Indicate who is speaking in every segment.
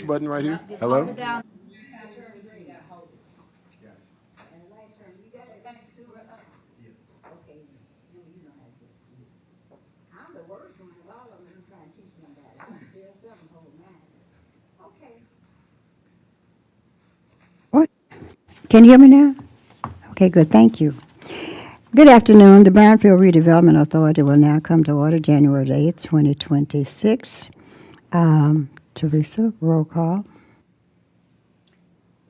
Speaker 1: Push button right here. Hello?
Speaker 2: I'm the worst one of all of them. I'm trying to teach somebody. I'm still seven whole nine. Okay.
Speaker 3: What? Can you hear me now? Okay, good. Thank you. Good afternoon. The Brownfield Redevelopment Authority will now come to order January 8th, 2026. Teresa, roll call.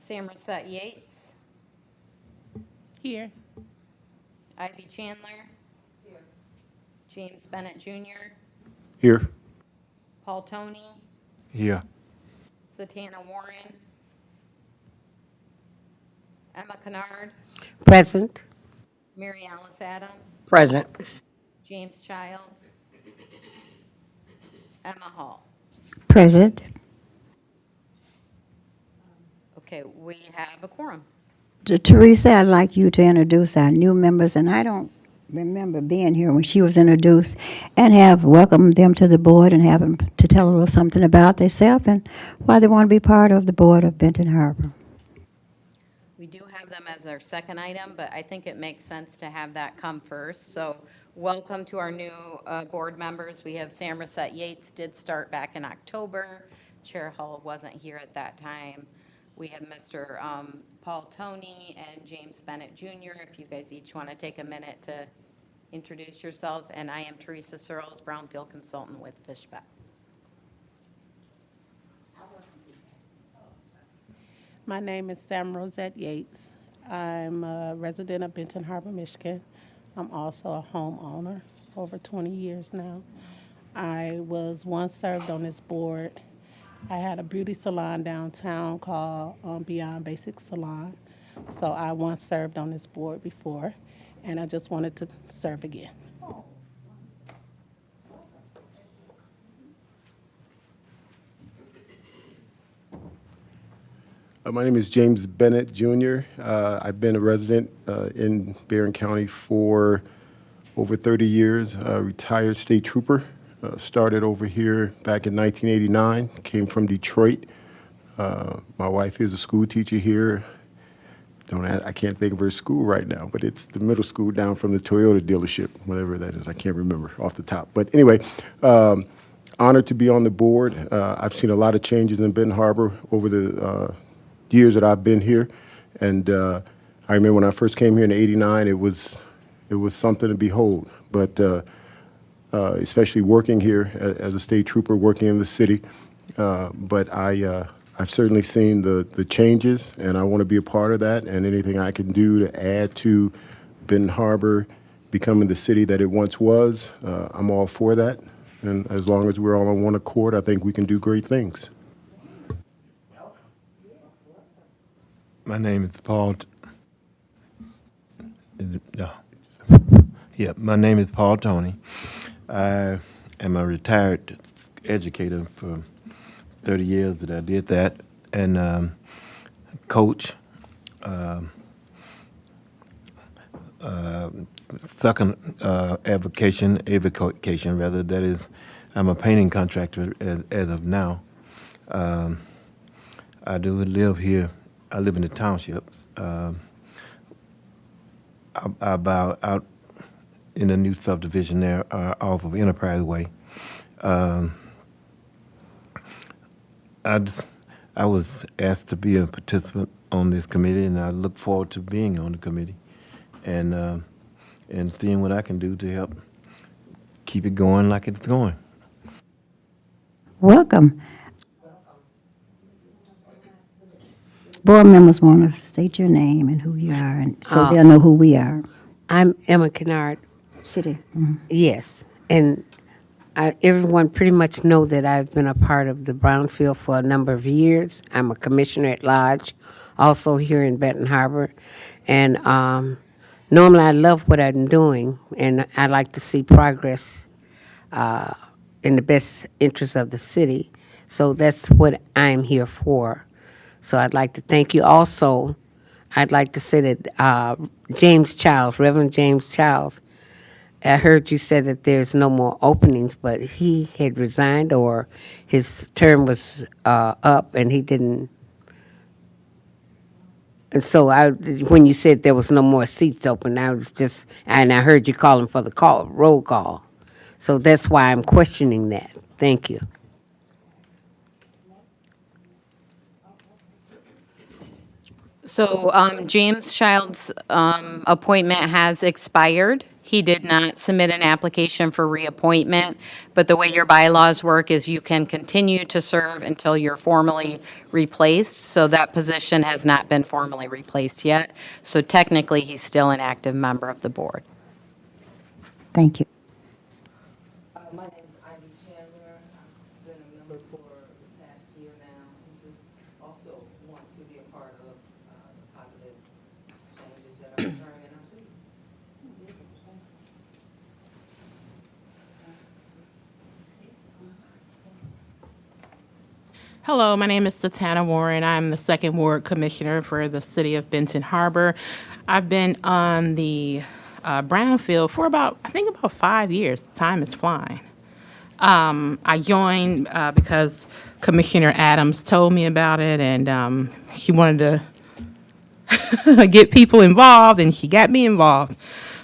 Speaker 4: Samoset Yates,
Speaker 5: Here.
Speaker 4: Ivy Chandler. James Bennett Jr.,
Speaker 1: Here.
Speaker 4: Paul Tony,
Speaker 1: Here.
Speaker 4: Satana Warren, Emma Kennard,
Speaker 5: Present.
Speaker 4: Mary Alice Adams,
Speaker 5: Present.
Speaker 4: James Childs, Emma Hall.
Speaker 3: Present.
Speaker 4: Okay, we have a quorum.
Speaker 3: Teresa, I'd like you to introduce our new members, and I don't remember being here when she was introduced, and have welcomed them to the board and have them to tell a little something about themselves and why they want to be part of the board of Benton Harbor.
Speaker 4: We do have them as our second item, but I think it makes sense to have that come first. So welcome to our new board members. We have Samoset Yates, did start back in October. Chair Hull wasn't here at that time. We have Mr. Paul Tony and James Bennett Jr. If you guys each want to take a minute to introduce yourself. And I am Teresa Searles, Brownfield Consultant with Fishbeck.
Speaker 5: My name is Sam Rosette Yates. I'm a resident of Benton Harbor, Michigan. I'm also a homeowner over 20 years now. I was once served on this board. I had a beauty salon downtown called Beyond Basic Salon. So I once served on this board before, and I just wanted to serve again.
Speaker 1: My name is James Bennett Jr. I've been a resident in Barron County for over 30 years, retired state trooper. Started over here back in 1989, came from Detroit. My wife is a school teacher here. I can't think of her school right now, but it's the middle school down from the Toyota dealership, whatever that is. I can't remember off the top. But anyway, honored to be on the board. I've seen a lot of changes in Benton Harbor over the years that I've been here. And I remember when I first came here in '89, it was something to behold. But especially working here as a state trooper, working in the city. But I've certainly seen the changes, and I want to be a part of that. And anything I can do to add to Benton Harbor becoming the city that it once was, I'm all for that. And as long as we're all on one accord, I think we can do great things.
Speaker 6: My name is Paul. My name is Paul Tony. I am a retired educator for 30 years that I did that, and coach, second avocation rather. That is, I'm a painting contractor as of now. I do live here. I live in the township, about out in the new subdivision there off of Enterprise Way. I was asked to be a participant on this committee, and I look forward to being on the committee and seeing what I can do to help keep it going like it's going.
Speaker 3: Welcome. Board members want to state your name and who you are, and so they'll know who we are.
Speaker 7: I'm Emma Kennard.
Speaker 3: City.
Speaker 7: Yes, and everyone pretty much know that I've been a part of the Brownfield for a number of years. I'm a commissioner at large, also here in Benton Harbor, and normally I love what I'm doing, and I like to see progress in the best interest of the city. So that's what I'm here for. So I'd like to thank you. Also, I'd like to say that James Childs, Reverend James Childs, I heard you say that there's no more openings, but he had resigned or his term was up and he didn't. And so when you said there was no more seats open, I was just, and I heard you calling for the roll call. So that's why I'm questioning that. Thank you.
Speaker 4: So James Child's appointment has expired. He did not submit an application for reappointment, but the way your bylaws work is you can continue to serve until you're formally replaced. So that position has not been formally replaced yet. So technically, he's still an active member of the board.
Speaker 3: Thank you.
Speaker 8: My name is Ivy Chandler. I've been a member for the past year now. And just also want to be a part of the positive changes that are occurring in our city.
Speaker 9: Hello, my name is Satana Warren. I'm the second ward commissioner for the city of Benton Harbor. I've been on the Brownfield for about 5 years. Time is flying. I joined because Commissioner Adams told me about it, and he wanted to get people involved, and he got me involved.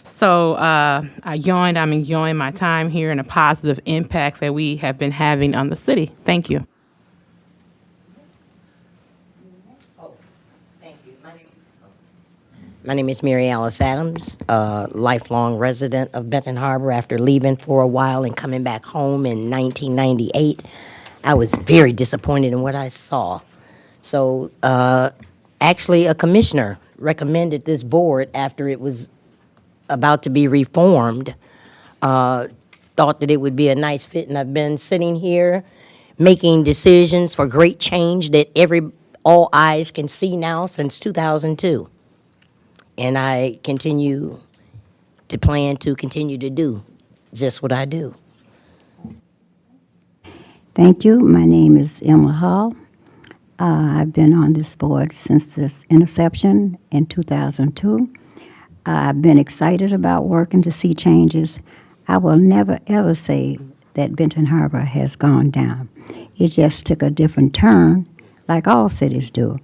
Speaker 9: So I joined. I'm enjoying my time here and a positive impact that we have been having on the city. Thank you.
Speaker 8: My name is Mary Alice Adams, a lifelong resident of Benton Harbor. After leaving for a while and coming back home in 1998, I was very disappointed in what I saw. So actually, a commissioner recommended this board after it was about to be reformed, thought that it would be a nice fit, and I've been sitting here making decisions for great change that all eyes can see now since 2002. And I continue to plan to continue to do just what I do.
Speaker 3: Thank you. My name is Emma Hall. I've been on this board since its inception in 2002. I've been excited about working to see changes. I will never, ever say that Benton Harbor has gone down. It just took a different turn, like all cities do.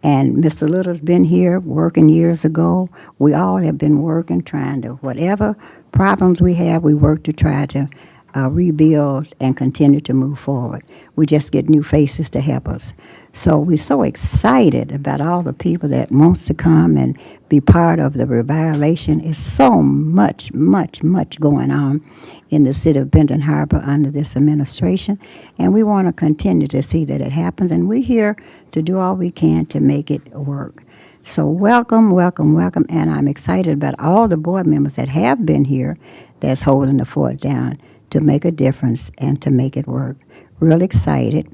Speaker 3: And Mr. Little's been here working years ago. We all have been working, trying to, whatever problems we have, we work to try to rebuild and continue to move forward. We just get new faces to help us. So we're so excited about all the people that wants to come and be part of the revitalization. It's so much, much, much going on in the city of Benton Harbor under this administration, and we want to continue to see that it happens, and we're here to do all we can to make it work. So welcome, welcome, welcome, and I'm excited about all the board members that have been here that's holding the fort down to make a difference and to make it work. Real excited.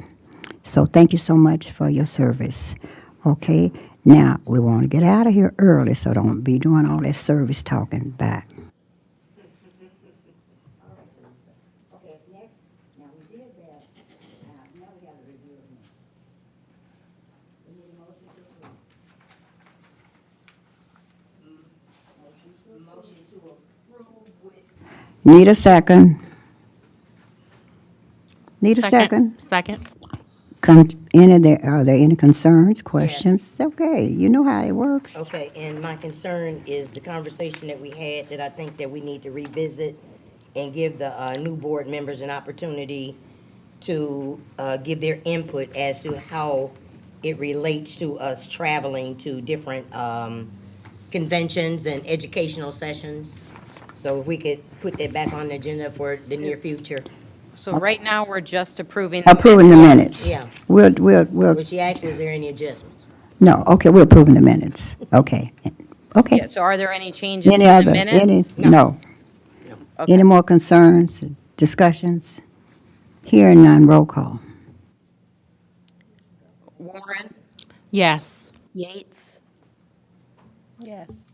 Speaker 3: So thank you so much for your service. Okay, now we want to get out of here early, so don't be doing all that service talking back.
Speaker 2: Okay, it's next. Now, we did that. Now we have to review it next. We need a motion to approve. Motion to approve with.
Speaker 3: Need a second. Need a second.
Speaker 9: Second.
Speaker 3: Are there any concerns, questions? Okay, you know how it works.
Speaker 8: Okay, and my concern is the conversation that we had that I think that we need to revisit and give the new board members an opportunity to give their input as to how it relates to us traveling to different conventions and educational sessions. So if we could put that back on the agenda for the near future.
Speaker 4: So right now, we're just approving.
Speaker 3: Approving the minutes.
Speaker 8: Yeah.
Speaker 3: We'll,
Speaker 8: But she asked, was there any adjustments?
Speaker 3: no, okay, we're approving the minutes. Okay, okay.
Speaker 4: Yeah, so are there any changes
Speaker 3: Any
Speaker 4: to the
Speaker 3: other,
Speaker 4: minutes?
Speaker 3: no.
Speaker 4: Okay.
Speaker 3: Any more concerns, discussions? Hearing none, roll call.
Speaker 4: Warren,
Speaker 9: Yes.
Speaker 4: Yates,
Speaker 5: Yes.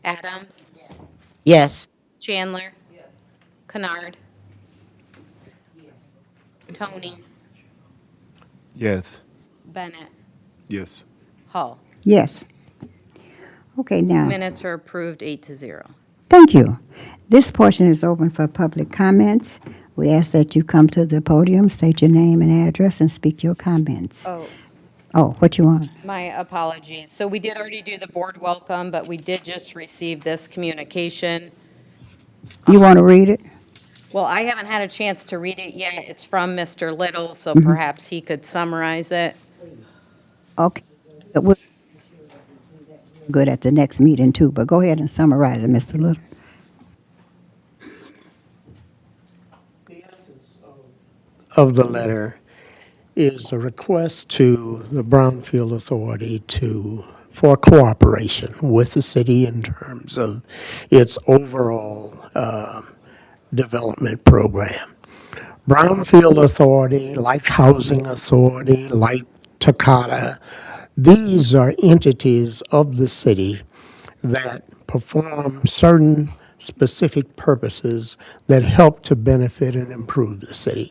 Speaker 4: Adams,
Speaker 8: Yes.
Speaker 4: Chandler, Kennard, Tony,
Speaker 6: Yes.
Speaker 4: Bennett,
Speaker 1: Yes.
Speaker 4: Hull.
Speaker 3: Yes. Okay, now,
Speaker 4: Minutes are approved 8-0.
Speaker 3: thank you. This portion is open for public comments. We ask that you come to the podium, state your name and address, and speak your comments.
Speaker 4: Oh,
Speaker 3: Oh, what you want?
Speaker 4: my apologies. So we did already do the board welcome, but we did just receive this communication.
Speaker 3: You want to read it?
Speaker 4: Well, I haven't had a chance to read it yet. It's from Mr. Little, so perhaps he could summarize it.
Speaker 3: Okay. We'll good at the next meeting, too, but go ahead and summarize it, Mr. Little.
Speaker 10: Of the letter is a request to the Brownfield Authority for cooperation with the city in terms of its overall development program. Brownfield Authority, like Housing Authority, like Takata, these are entities of the city that perform certain specific purposes that help to benefit and improve the city.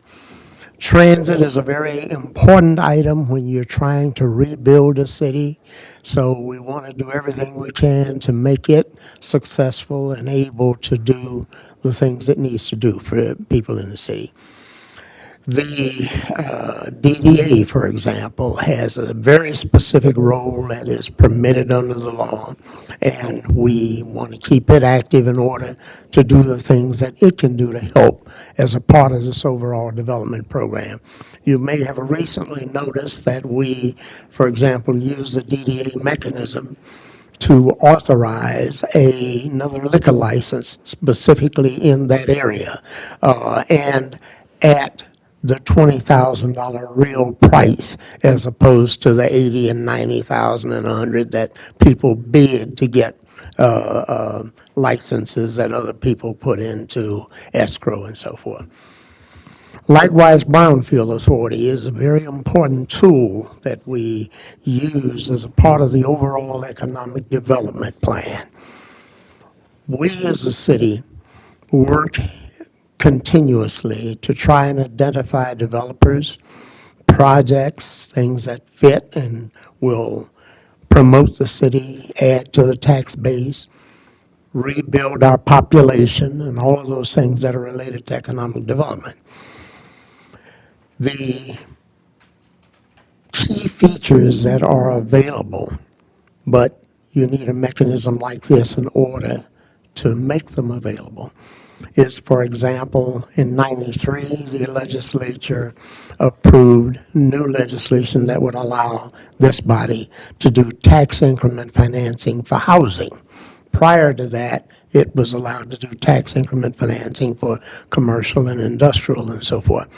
Speaker 10: Transit is a very important item when you're trying to rebuild a city, so we want to do everything we can to make it successful and able to do the things it needs to do for people in the city. The DDA, for example, has a very specific role that is permitted under the law, and we want to keep it active in order to do the things that it can do to help as a part of this overall development program. You may have recently noticed that we, for example, use the DDA mechanism to authorize another liquor license specifically in that area, and at the $20,000 real price, as opposed to the 80 and 90,000 and 100 that people bid to get licenses that other people put into escrow and so forth. Likewise, Brownfield Authority is a very important tool that we use as a part of the overall economic development plan. We as a city work continuously to try and identify developers, projects, things that fit and will promote the city, add to the tax base, rebuild our population, and all of those things that are related to economic development. The key features that are available, but you need a mechanism like this in order to make them available, is, for example, in '93, the legislature approved new legislation that would allow this body to do tax increment financing for housing. Prior to that, it was allowed to do tax increment financing for commercial and industrial and so forth.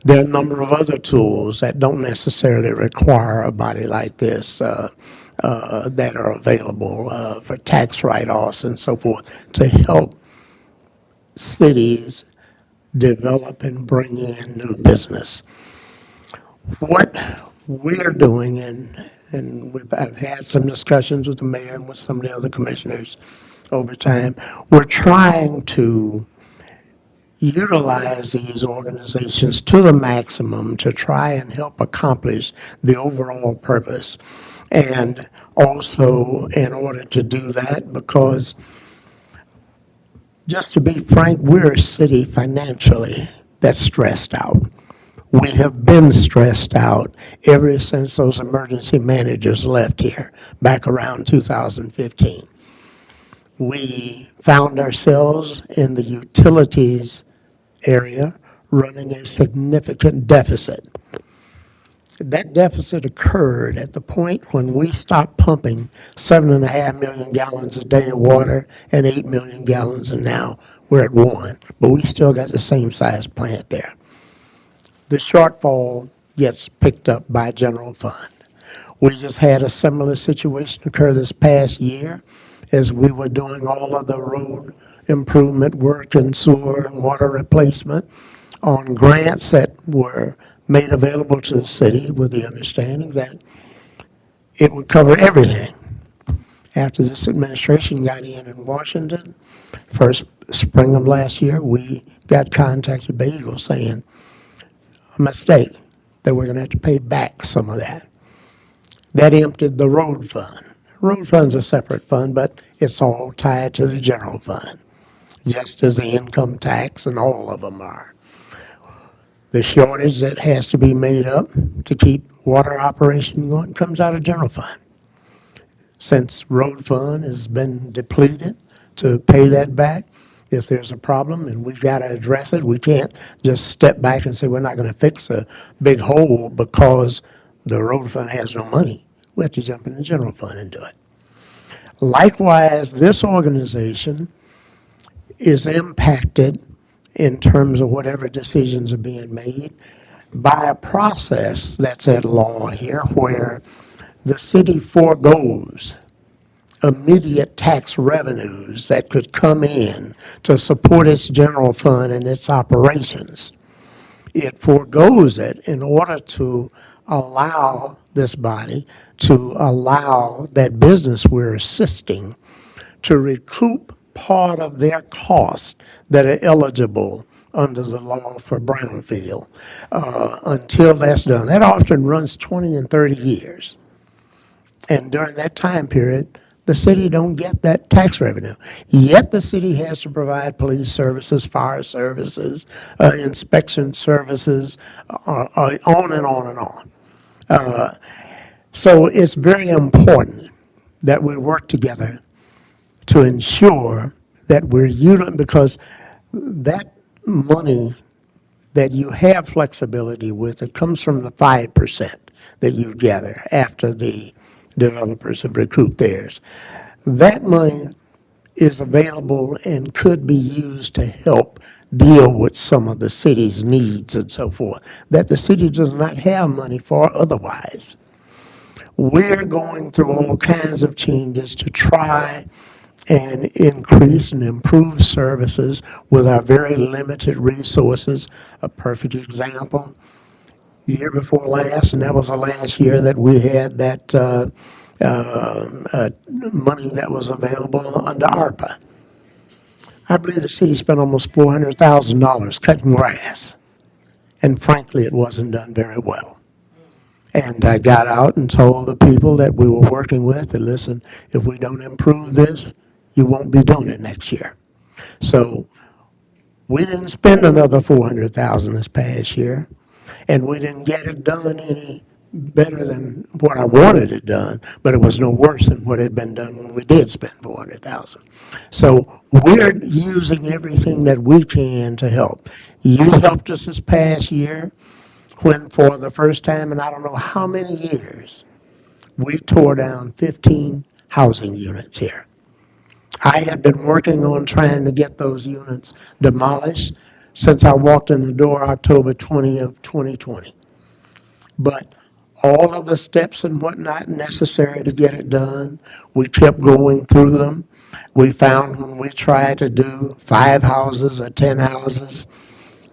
Speaker 10: There are a number of other tools that don't necessarily require a body like this that are available for tax write-offs and so forth to help cities develop and bring in new business. What we're doing, I've had some discussions with the mayor and with some of the other commissioners over time, we're trying to utilize these organizations to the maximum to try and help accomplish the overall purpose. And also, in order to do that, because just to be frank, we're a city financially that's stressed out. We have been stressed out ever since those emergency managers left here back around 2015. We found ourselves in the utilities area running a significant deficit. That deficit occurred at the point when we stopped pumping 7.5 million gallons a day of water and 8 million gallons, and now we're at 1. But we still got the same size plant there. The shortfall gets picked up by general fund. We just had a similar situation occur this past year as we were doing all of the road improvement work and sewer and water replacement on grants that were made available to the city with the understanding that it would cover everything. After this administration got in Washington, first spring of last year, we got contacted by Eagle saying, a mistake, that we're going to have to pay back some of that. That emptied the road fund. Road fund's a separate fund, but it's all tied to the general fund. just as the income tax and all of them are. The shortage that has to be made up to keep water operation going comes out of general fund. Since road fund has been depleted to pay that back, if there's a problem and we've got to address it, we can't just step back and say we're not going to fix a big hole because the road fund has no money. We have to jump in the general fund and do it. Likewise, this organization is impacted in terms of whatever decisions are being made by a process that's at law here where the city forgoes immediate tax revenues that could come in to support its general fund and its operations. It forgoes it in order to allow this body to allow that business we're assisting to recoup part of their costs that are eligible under the law for Brownfield until that's done. That often runs 20 and 30 years. And during that time period, the city don't get that tax revenue. Yet the city has to provide police services, fire services, inspection services, on and on and on. So it's very important that we work together to ensure that we're utilizing, because that money that you have flexibility with, it comes from the 5% that you gather after the developers have recouped theirs. That money is available and could be used to help deal with some of the city's needs and so forth, that the city does not have money for otherwise. We're going through all kinds of changes to try and increase and improve services with our very limited resources. A perfect example, year before last, and that was the last year that we had that money that was available under ARPA. I believe the city spent almost $400,000 cutting grass, and frankly, it wasn't done very well. And I got out and told the people that we were working with that, listen, if we don't improve this, you won't be doing it next year. So we didn't spend another $400,000 this past year, and we didn't get it done any better than what I wanted it done, but it was no worse than what had been done when we did spend $400,000. So we're using everything that we can to help. You helped us this past year when, for the first time in I don't know how many years, we tore down 15 housing units here. I had been working on trying to get those units demolished since I walked in the door October 20 of 2020. But all of the steps and whatnot necessary to get it done, we kept going through them. We found when we tried to do 5 houses or 10 houses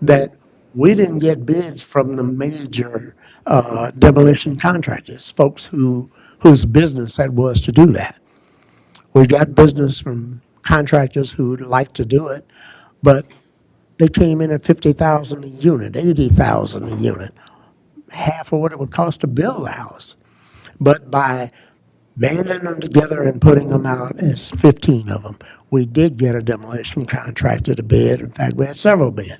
Speaker 10: that we didn't get bids from the major demolition contractors, folks whose business that was to do that. We got business from contractors who'd like to do it, but they came in at $50,000 a unit, $80,000 a unit, half of what it would cost to build a house. But by banding them together and putting them out as 15 of them, we did get a demolition contractor to bid. In fact, we had several bid,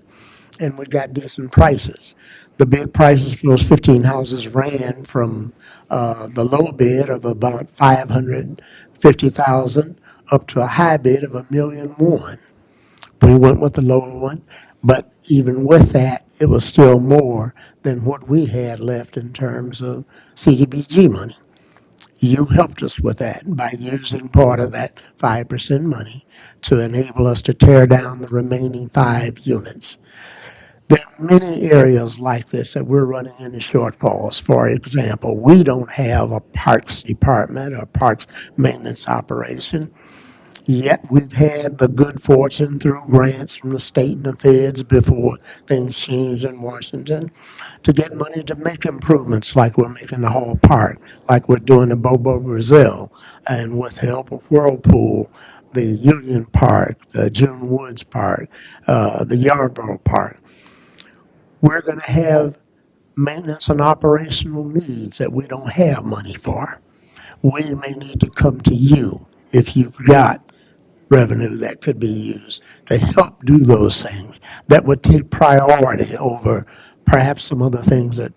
Speaker 10: and we got decent prices. The bid prices for those 15 houses ran from the low bid of about $550,000 up to a high bid of $1.1 million. We went with the lower one, but even with that, it was still more than what we had left in terms of CDBG money. You helped us with that by using part of that 5% money to enable us to tear down the remaining 5 units. There are many areas like this that we're running into shortfalls. For example, we don't have a parks department or parks maintenance operation. Yet we've had the good fortune through grants from the state and the feds before things changed in Washington to get money to make improvements like we're making the Hall Park, like we're doing in Bobo, Brazil, and with the help of Whirlpool, the Union Park, the June Woods Park, the Yarborough Park. We're going to have maintenance and operational needs that we don't have money for. We may need to come to you if you've got revenue that could be used to help do those things that would take priority over perhaps some other things that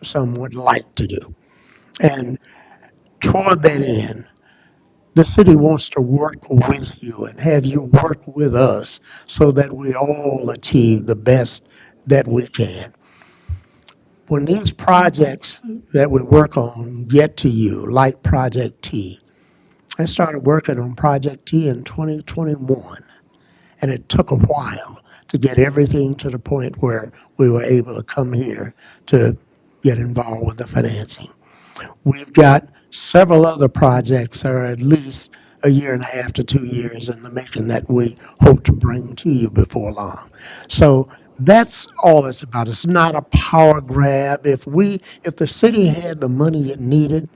Speaker 10: some would like to do. And toward that end, the city wants to work with you and have you work with us so that we all achieve the best that we can. When these projects that we work on get to you, like Project T, I started working on Project T in 2021, and it took a while to get everything to the point where we were able to come here to get involved with the financing. We've got several other projects that are at least a year and a half to 2 years in the making that we hope to bring to you before long. So that's all it's about. It's not a power grab. If the city had the money it needed,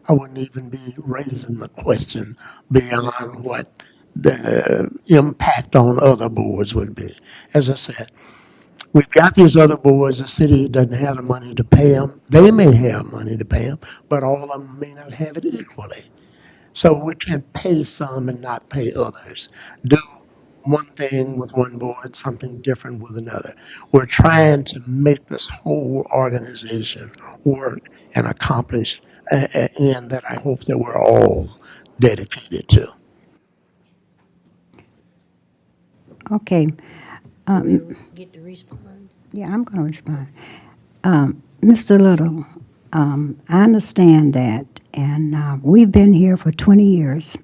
Speaker 10: I wouldn't even be raising the question beyond what the impact on other boards would be. As I said, we've got these other boards, the city doesn't have the money to pay them. They may have money to pay them, but all of them may not have it equally. So we can pay some and not pay others. Do one thing with one board, something different with another. We're trying to make this whole organization work and accomplish an end that I hope that we're all dedicated to.
Speaker 3: Okay,
Speaker 8: Get to respond.
Speaker 3: yeah, I'm going to respond. Mr. Little, I understand that, and we've been here for 20 years,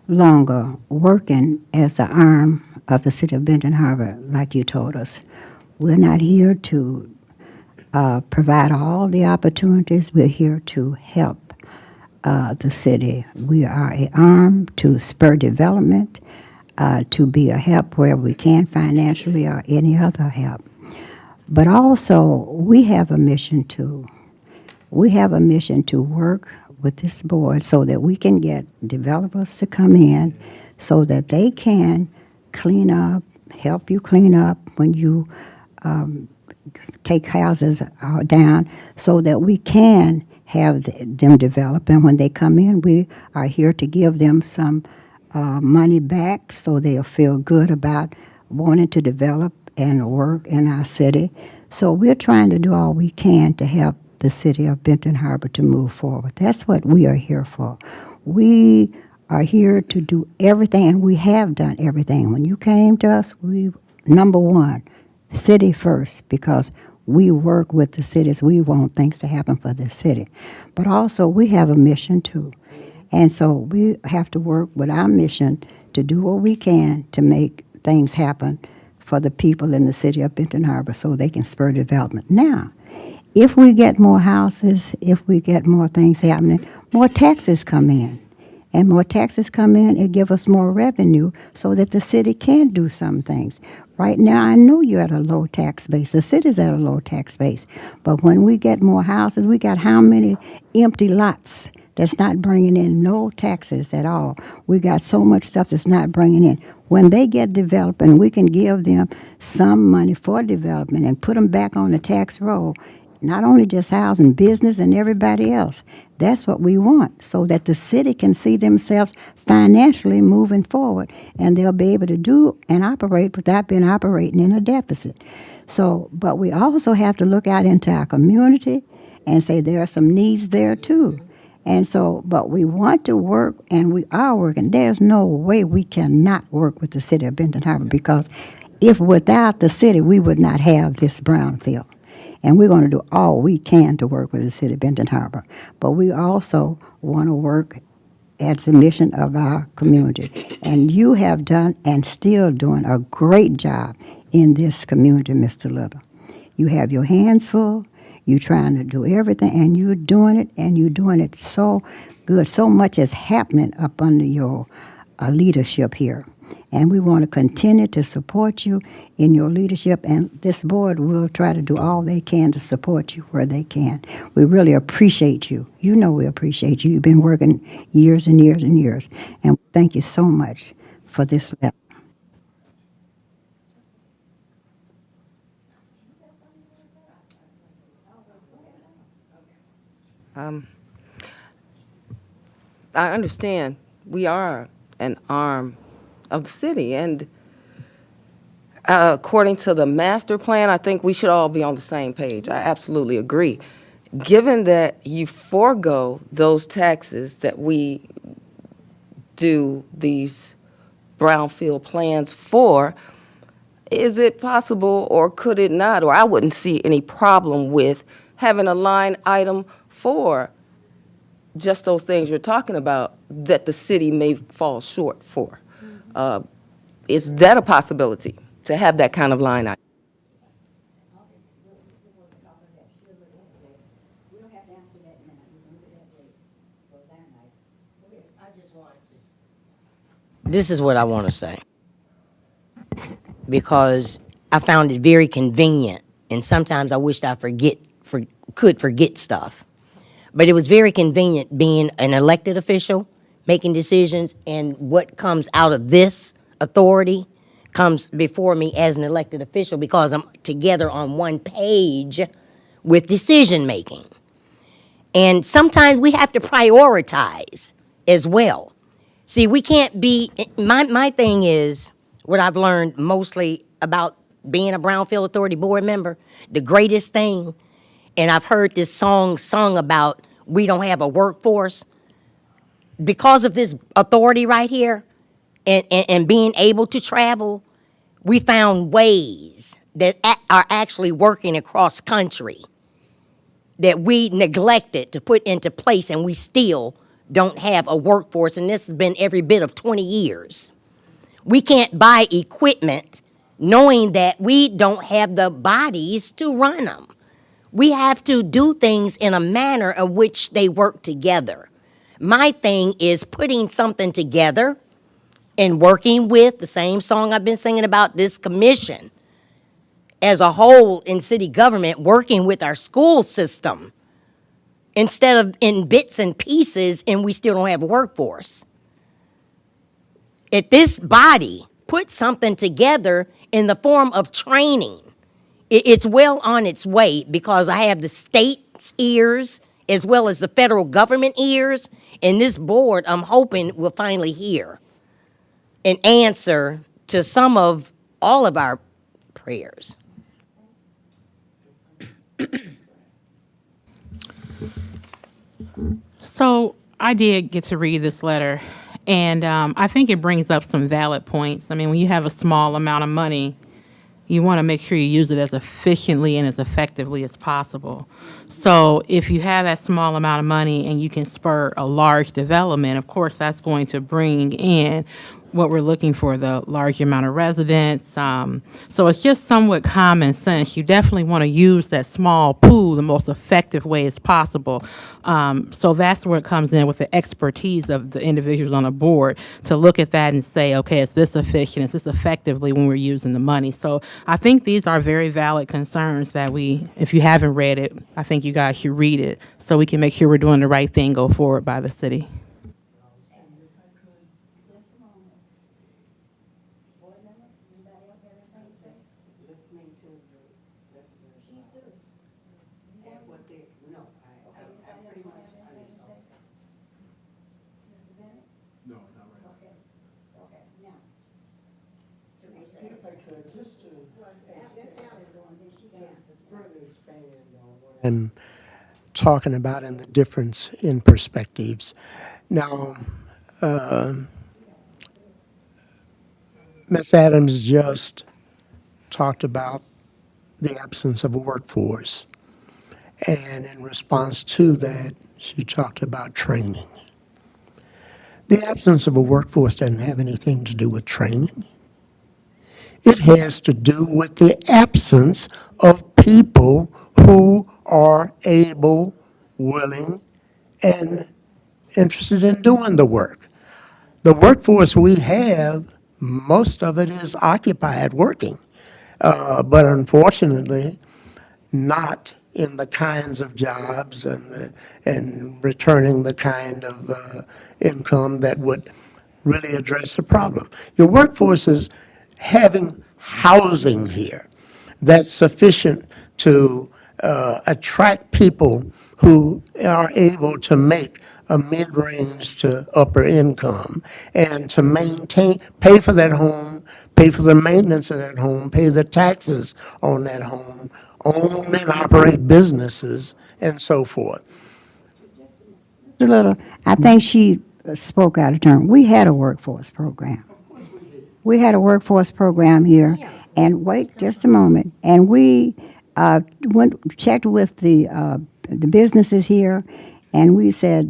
Speaker 3: longer, working as the arm of the city of Benton Harbor, like you told us. We're not here to provide all the opportunities. We're here to help the city. We are an arm to spur development, to be a help where we can financially or any other help. But also, we have a mission too. We have a mission to work with this board so that we can get developers to come in so that they can clean up, help you clean up when you take houses down so that we can have them develop. And when they come in, we are here to give them some money back so they'll feel good about wanting to develop and work in our city. So we're trying to do all we can to help the city of Benton Harbor to move forward. That's what we are here for. We are here to do everything, and we have done everything. When you came to us, number one, city first, because we work with the cities. We want things to happen for the city. But also, we have a mission too. And so we have to work with our mission to do what we can to make things happen for the people in the city of Benton Harbor so they can spur development. Now, if we get more houses, if we get more things happening, more taxes come in. And more taxes come in, it give us more revenue so that the city can do some things. Right now, I know you're at a low tax base. The city's at a low tax base. But when we get more houses, we got how many empty lots that's not bringing in no taxes at all? We got so much stuff that's not bringing in. When they get developed and we can give them some money for development and put them back on the tax roll, not only just housing, business and everybody else. That's what we want, so that the city can see themselves financially moving forward, and they'll be able to do and operate without being operating in a deficit. So, but we also have to look out into our community and say there are some needs there too. And so, but we want to work, and we are working. There's no way we cannot work with the city of Benton Harbor, because if without the city, we would not have this brownfield. And we're going to do all we can to work with the city of Benton Harbor. But we also want to work as the mission of our community. And you have done and still doing a great job in this community, Mr. Little. You have your hands full. You're trying to do everything, and you're doing it, and you're doing it so good. So much is happening up under your leadership here. And we want to continue to support you in your leadership, and this board will try to do all they can to support you where they can. We really appreciate you. You know we appreciate you. You've been working years and years and years, and thank you so much for this letter.
Speaker 11: I understand we are an arm of the city. And according to the master plan, I think we should all be on the same page. I absolutely agree. Given that you forego those taxes that we do these brownfield plans for, is it possible or could it not, or I wouldn't see any problem with having a line item for just those things you're talking about that the city may fall short for? Is that a possibility, to have that kind of line item?
Speaker 2: We don't have to answer that now, we can do that later, for that night. Go ahead.
Speaker 8: I just want to. This is what I want to say. Because I found it very convenient, and sometimes I wished I could forget stuff. But it was very convenient being an elected official, making decisions, and what comes out of this authority comes before me as an elected official because I'm together on one page with decision making. And sometimes we have to prioritize as well. See, we can't be, my thing is, what I've learned mostly about being a Brownfield Authority board member, the greatest thing, and I've heard this song sung about we don't have a workforce. Because of this authority right here and being able to travel, we found ways that are actually working across country that we neglected to put into place, and we still don't have a workforce, and this has been every bit of 20 years. We can't buy equipment knowing that we don't have the bodies to run them. We have to do things in a manner of which they work together. My thing is putting something together and working with the same song I've been singing about, this commission as a whole in city government, working with our school system instead of in bits and pieces, and we still don't have a workforce. If this body puts something together in the form of training, it's well on its way, because I have the state's ears as well as the federal government ears, and this board, I'm hoping, will finally hear an answer to some of all of our prayers.
Speaker 9: So I did get to read this letter, and I think it brings up some valid points. I mean, when you have a small amount of money, you want to make sure you use it as efficiently and as effectively as possible. So if you have that small amount of money and you can spur a large development, of course, that's going to bring in what we're looking for, the large amount of residents. So it's just somewhat common sense. You definitely want to use that small pool the most effective way as possible. So that's where it comes in with the expertise of the individuals on the board to look at that and say, okay, is this efficient? Is this effectively when we're using the money? So I think these are very valid concerns that if you haven't read it, I think you guys should read it so we can make sure we're doing the right thing, go forward by the city.
Speaker 10: And talking about and the difference in perspectives. Now, Ms. Adams just talked about the absence of a workforce. And in response to that, she talked about training. The absence of a workforce doesn't have anything to do with training. It has to do with the absence of people who are able, willing, and interested in doing the work. The workforce we have, most of it is occupied working, but unfortunately, not in the kinds of jobs and returning the kind of income that would really address the problem. Your workforce is having housing here that's sufficient to attract people who are able to make a mid-range to upper income. And to maintain, pay for that home, pay for the maintenance of that home, pay the taxes on that home, own and operate businesses, and so forth.
Speaker 3: Just a little, I think she spoke out of turn. We had a workforce program. We had a workforce program here, and wait just a moment. And we checked with the businesses here, and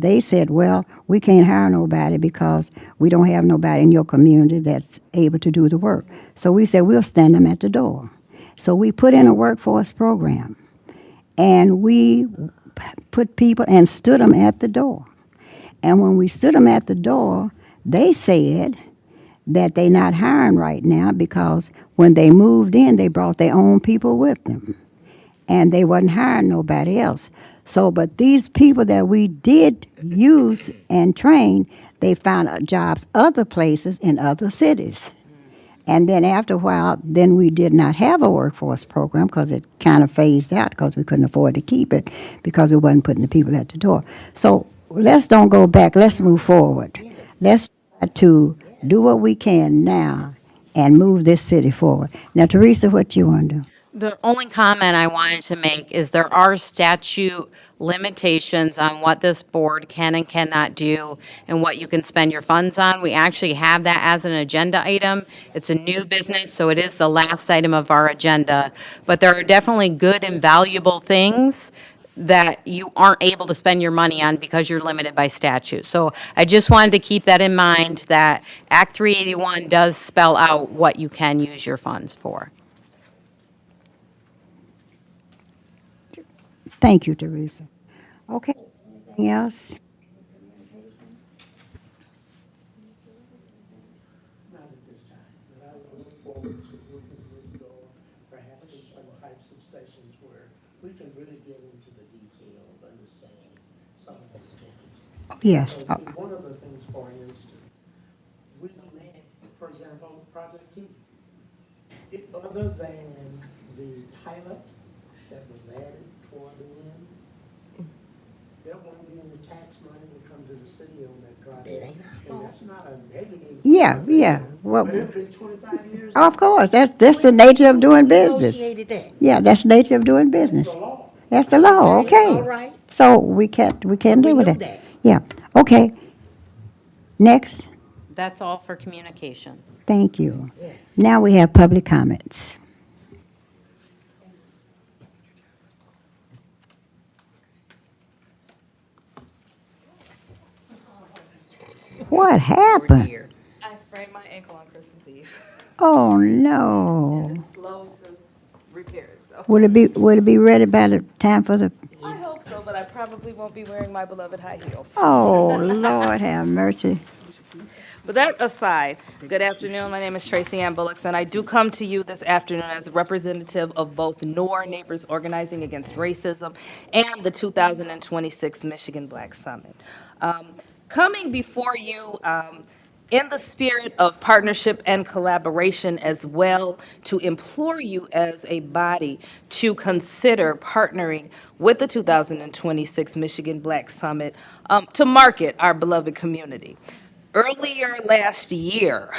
Speaker 3: they said, well, we can't hire nobody because we don't have nobody in your community that's able to do the work. So we said, we'll stand them at the door. So we put in a workforce program, and we put people and stood them at the door. And when we stood them at the door, they said that they're not hiring right now because when they moved in, they brought their own people with them. And they wasn't hiring nobody else. So, but these people that we did use and train, they found jobs other places in other cities. And then after a while, then we did not have a workforce program because it kind of phased out because we couldn't afford to keep it because we wasn't putting the people at the door. So let's don't go back. Let's move forward. Let's try to do what we can now and move this city forward. Now, Teresa, what you want to do?
Speaker 4: The only comment I wanted to make is there are statute limitations on what this board can and cannot do and what you can spend your funds on. We actually have that as an agenda item. It's a new business, so it is the last item of our agenda. But there are definitely good and valuable things that you aren't able to spend your money on because you're limited by statute. So I just wanted to keep that in mind, that Act 381 does spell out what you can use your funds for.
Speaker 3: Thank you, Teresa. Okay, anything else?
Speaker 10: Not at this time, but I look forward to working with you all, perhaps in some types of sessions where we can really get into the detail of understanding some of those things.
Speaker 3: Yes.
Speaker 10: Because one of the things, for instance, for example, Project T, other than the pilot that was added toward the end, there won't be any tax money to come to the city on that project. And that's not a negative.
Speaker 3: Yeah. Well,
Speaker 10: But it'll be 25 years.
Speaker 3: of course, that's the nature of doing business.
Speaker 8: Negotiated that.
Speaker 3: Yeah, that's the nature of doing business.
Speaker 10: The law.
Speaker 3: That's the law, okay.
Speaker 8: All right.
Speaker 3: So we can't deal with
Speaker 8: know
Speaker 3: that.
Speaker 8: that.
Speaker 3: Yeah, okay. Next,
Speaker 4: That's all for communications.
Speaker 3: thank you. Now we have public comments. What happened?
Speaker 12: I sprained my ankle on Christmas Eve.
Speaker 3: Oh, no.
Speaker 12: It's slow to repair itself.
Speaker 3: Would it be ready by the time for the,
Speaker 12: I hope so, but I probably won't be wearing my beloved high heels.
Speaker 3: oh, Lord have mercy.
Speaker 12: But that aside, good afternoon. My name is Tracy Ann Bullocks, and I do come to you this afternoon as a representative of both NOR, Neighbors Organizing Against Racism, and the 2026 Michigan Black Summit. Coming before you in the spirit of partnership and collaboration as well, to implore you as a body to consider partnering with the 2026 Michigan Black Summit to market our beloved community. Earlier last year,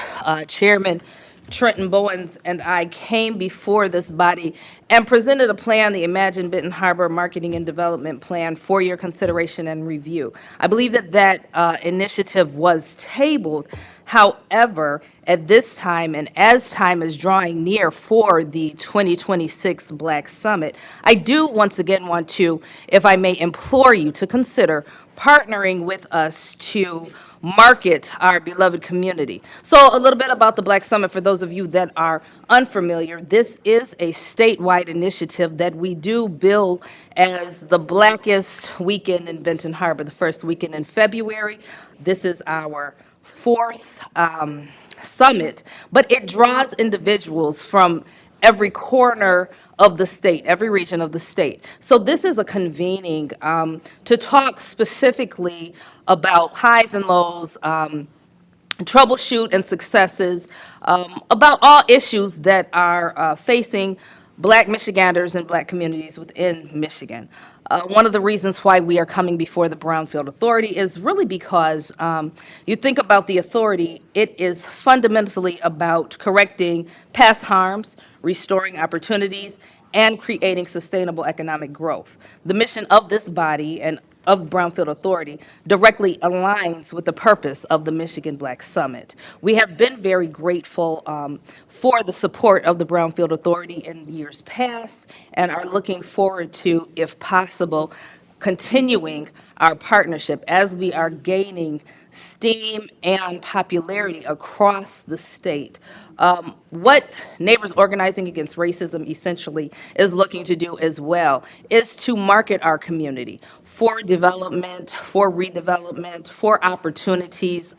Speaker 12: Chairman Trenton Bowens and I came before this body and presented a plan, the Imagine Benton Harbor Marketing and Development Plan, for your consideration and review. I believe that initiative was tabled. However, at this time, and as time is drawing near for the 2026 Black Summit, I do once again want to, if I may, implore you to consider partnering with us to market our beloved community. So a little bit about the Black Summit for those of you that are unfamiliar. This is a statewide initiative that we do bill as the Blackest Weekend in Benton Harbor, the first weekend in February. This is our fourth summit, but it draws individuals from every corner of the state, every region of the state. So this is a convening to talk specifically about highs and lows, troubleshoot and successes, about all issues that are facing Black Michiganders and Black communities within Michigan. One of the reasons why we are coming before the Brownfield Authority is really because you think about the authority, it is fundamentally about correcting past harms, restoring opportunities, and creating sustainable economic growth. The mission of this body and of Brownfield Authority directly aligns with the purpose of the Michigan Black Summit. We have been very grateful for the support of the Brownfield Authority in years past and are looking forward to, if possible, continuing our partnership as we are gaining steam and popularity across the state. What Neighbors Organizing Against Racism essentially is looking to do as well is to market our community for development, for redevelopment, for opportunities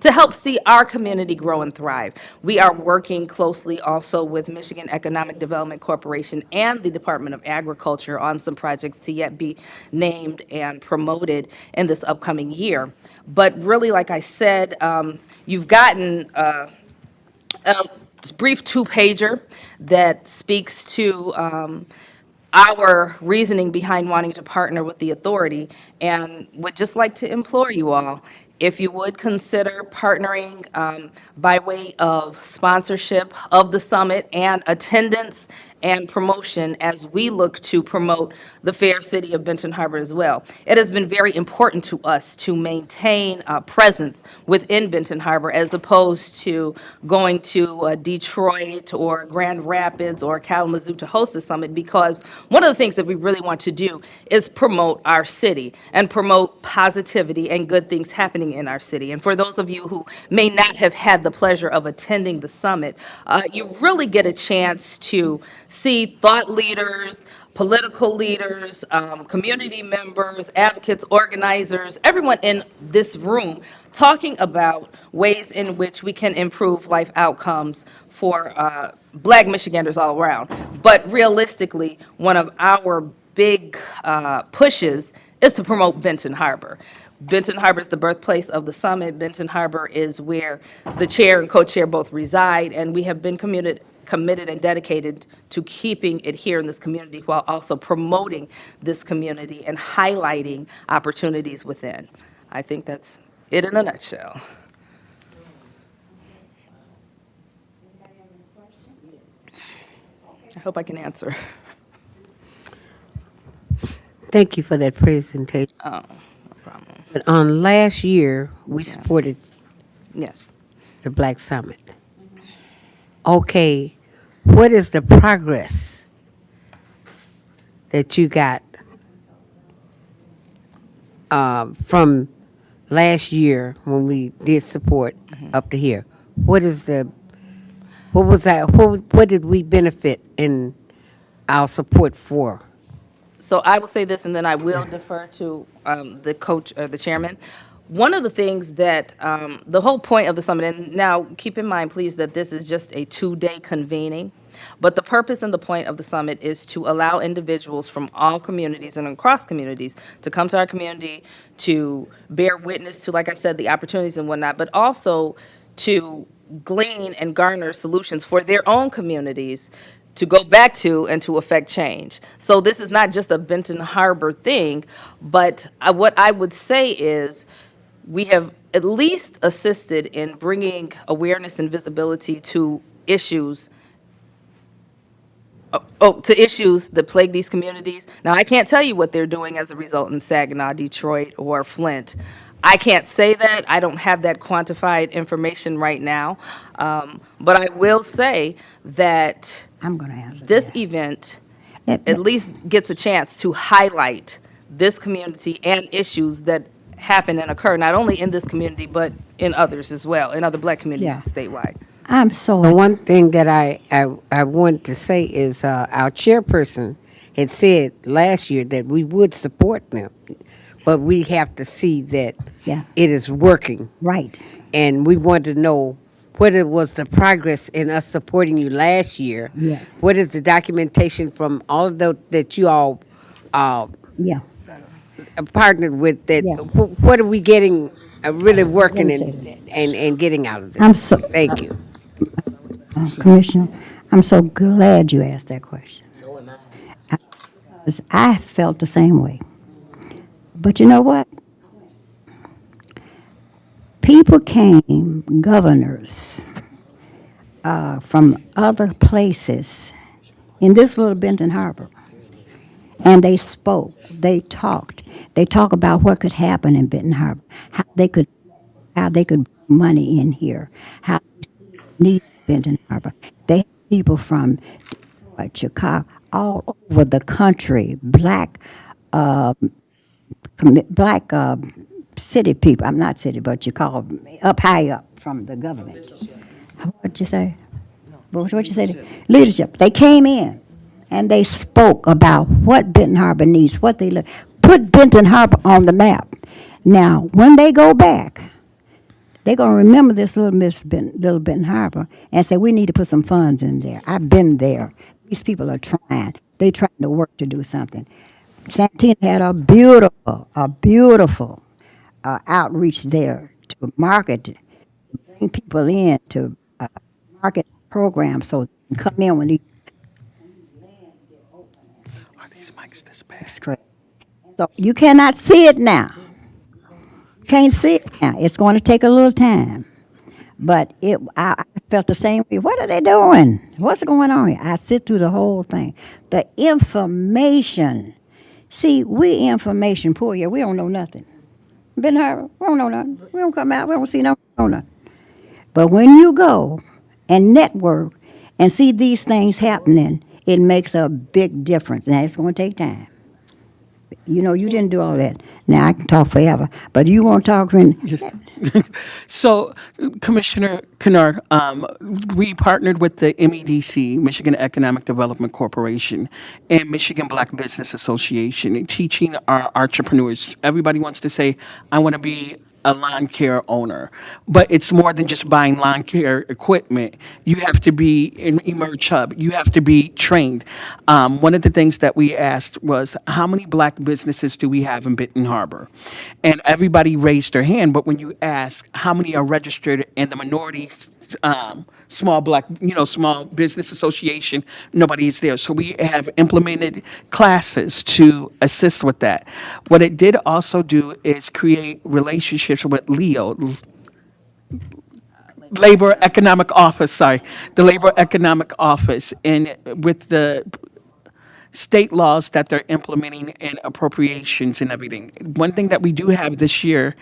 Speaker 12: to help see our community grow and thrive. We are working closely also with Michigan Economic Development Corporation and the Department of Agriculture on some projects to yet be named and promoted in this upcoming year. But really, like I said, you've gotten a brief two-pager that speaks to our reasoning behind wanting to partner with the authority, and would just like to implore you all, if you would consider partnering by way of sponsorship of the summit and attendance and promotion as we look to promote the fair city of Benton Harbor as well. It has been very important to us to maintain a presence within Benton Harbor as opposed to going to Detroit or Grand Rapids or Kalamazoo to host the summit, because one of the things that we really want to do is promote our city and promote positivity and good things happening in our city. And for those of you who may not have had the pleasure of attending the summit, you really get a chance to see thought leaders, political leaders, community members, advocates, organizers, everyone in this room talking about ways in which we can improve life outcomes for Black Michiganders all around. But realistically, one of our big pushes is to promote Benton Harbor. Benton Harbor is the birthplace of the summit. Benton Harbor is where the chair and co-chair both reside, and we have been committed and dedicated to keeping it here in this community while also promoting this community and highlighting opportunities within. I think that's it in a nutshell. I hope I can answer.
Speaker 7: Thank you for that presentation.
Speaker 12: Oh, no problem.
Speaker 7: But on last year, we
Speaker 12: Yeah.
Speaker 7: supported
Speaker 12: Yes.
Speaker 7: the Black Summit. Okay, what is the progress that you got from last year when we did support up to here? What is what was that? What did we benefit in our support for?
Speaker 12: So I will say this, and then I will defer to the coach or the chairman. One of the things that the whole point of the summit, and now keep in mind, please, that this is just a 2-day convening, but the purpose and the point of the summit is to allow individuals from all communities and across communities to come to our community, to bear witness to, like I said, the opportunities and whatnot, but also to glean and garner solutions for their own communities to go back to and to affect change. So this is not just a Benton Harbor thing, but what I would say is we have at least assisted in bringing awareness and visibility to issues to issues that plague these communities. Now, I can't tell you what they're doing as a result in Saginaw, Detroit, or Flint. I can't say that. I don't have that quantified information right now. But I will say that
Speaker 3: I'm going to answer
Speaker 12: this
Speaker 3: that.
Speaker 12: event
Speaker 3: Let-
Speaker 12: at least gets a chance to highlight this community and issues that happen and occur, not only in this community, but in others as well, in other Black communities
Speaker 3: Yeah.
Speaker 12: statewide.
Speaker 3: I'm so
Speaker 7: The one thing that I wanted to say is our chairperson had said last year that we would support them, but we have to see that
Speaker 3: Yeah.
Speaker 7: it is working.
Speaker 3: right.
Speaker 7: And we want to know what it was the progress in us supporting you last year.
Speaker 3: Yeah.
Speaker 7: What is the documentation from all of the that you all
Speaker 3: Yeah.
Speaker 7: partnered with? That
Speaker 3: Yeah.
Speaker 7: what are we getting really working
Speaker 3: Let me
Speaker 7: and
Speaker 3: say
Speaker 7: and getting out of this?
Speaker 3: I'm so-
Speaker 7: Thank you.
Speaker 3: Commissioner, I'm so glad you asked that question.
Speaker 8: So am I.
Speaker 3: 'Cause I felt the same way. But you know what? People came, governors from other places in this little Benton Harbor, and they spoke, they talked. They talked about what could happen in Benton Harbor, how they could bring money in here, how they need Benton Harbor. They had people from Detroit, Chicago, all over the country, black city people. I'm not city, but you call them up high up from the government. What'd you say? What you say? Leadership. They came in and they spoke about what Benton Harbor needs, what they put Benton Harbor on the map. Now, when they go back, they're going to remember this little Benton Harbor and say, we need to put some funds in there. I've been there. These people are trying. They're trying to work to do something. Santina had a beautiful outreach there to market, to bring people in, to market programs so they can come in when these lands get open.
Speaker 13: Are these mics this bad?
Speaker 3: That's correct. So you cannot see it now. Can't see it now. It's going to take a little time. But I felt the same way. What are they doing? What's going on here? I sit through the whole thing. The information. See, we information poor here. We don't know nothing. Been here, we don't know nothing. We don't come out. We don't see no nothing. But when you go and network and see these things happening, it makes a big difference. And it's going to take time. You know, you didn't do all that. Now, I can talk forever, but you won't talk when...
Speaker 13: Yes. So, Commissioner Kennard, we partnered with the MEDC, Michigan Economic Development Corporation, and Michigan Black Business Association, teaching our entrepreneurs. Everybody wants to say, I want to be a lawn care owner, but it's more than just buying lawn care equipment. You have to be in Emerge Hub. You have to be trained. One of the things that we asked was, how many black businesses do we have in Benton Harbor? And everybody raised their hand, but when you ask how many are registered in the minority small business association, nobody is there. So we have implemented classes to assist with that. What it did also do is create relationships with Labor Economic Office, the Labor Economic Office, and with the state laws that they're implementing and appropriations and everything. One thing that we do have this year,